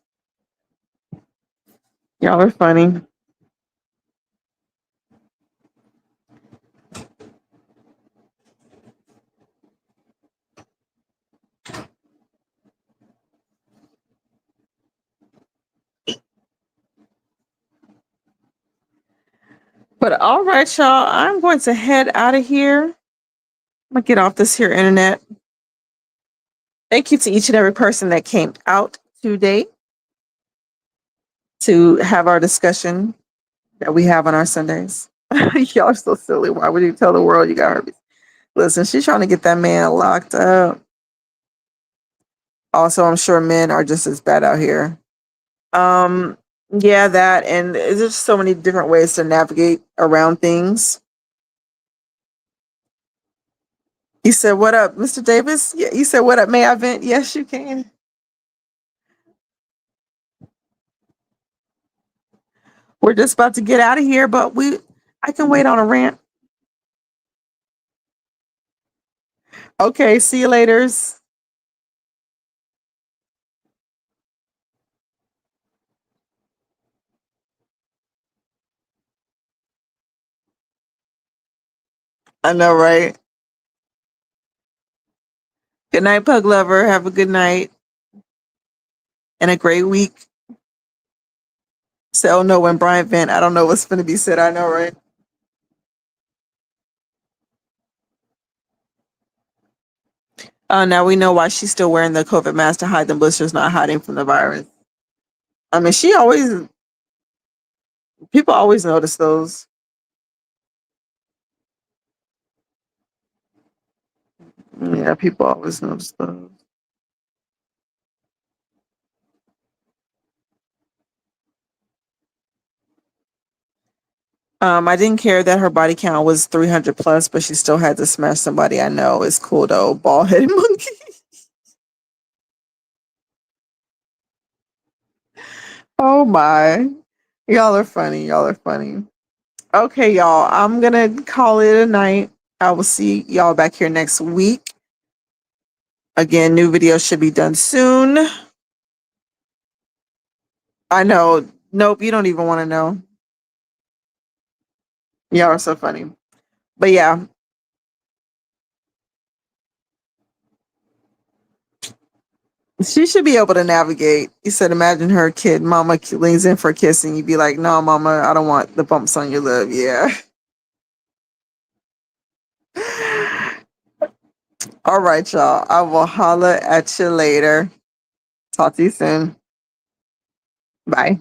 Y'all are funny. But all right, y'all. I'm going to head out of here. I'm gonna get off this here internet. Thank you to each and every person that came out today to have our discussion that we have on our Sundays. Y'all are so silly. Why would you tell the world you got herpes? Listen, she's trying to get that man locked up. Also, I'm sure men are just as bad out here. Um, yeah, that, and there's just so many different ways to navigate around things. You said, "What up, Mr. Davis?" Yeah, you said, "What up? May I vent?" Yes, you can. We're just about to get out of here, but I can wait on a rant. Okay, see you later. I know, right? Good night, Pug Lover. Have a good night and a great week. So, no, when Brian vent, I don't know what's going to be said. I know, right? Now we know why she's still wearing the COVID mask to hide the blisters, not hiding from the virus. I mean, people always notice those. Yeah, people always notice those. I didn't care that her body count was 300 plus, but she still had to smash somebody I know. It's cool though. Bald headed monkey. Oh my. Y'all are funny. Y'all are funny. Okay, y'all. I'm going to call it a night. I will see y'all back here next week. Again, new videos should be done soon. I know. Nope, you don't even want to know. Y'all are so funny. But yeah, she should be able to navigate. You said, imagine her kid, mama leans in for a kiss, and you'd be like, no, mama, I don't want the bumps on your lip. Yeah. All right, y'all. I will holla at you later. Talk to you soon. Bye.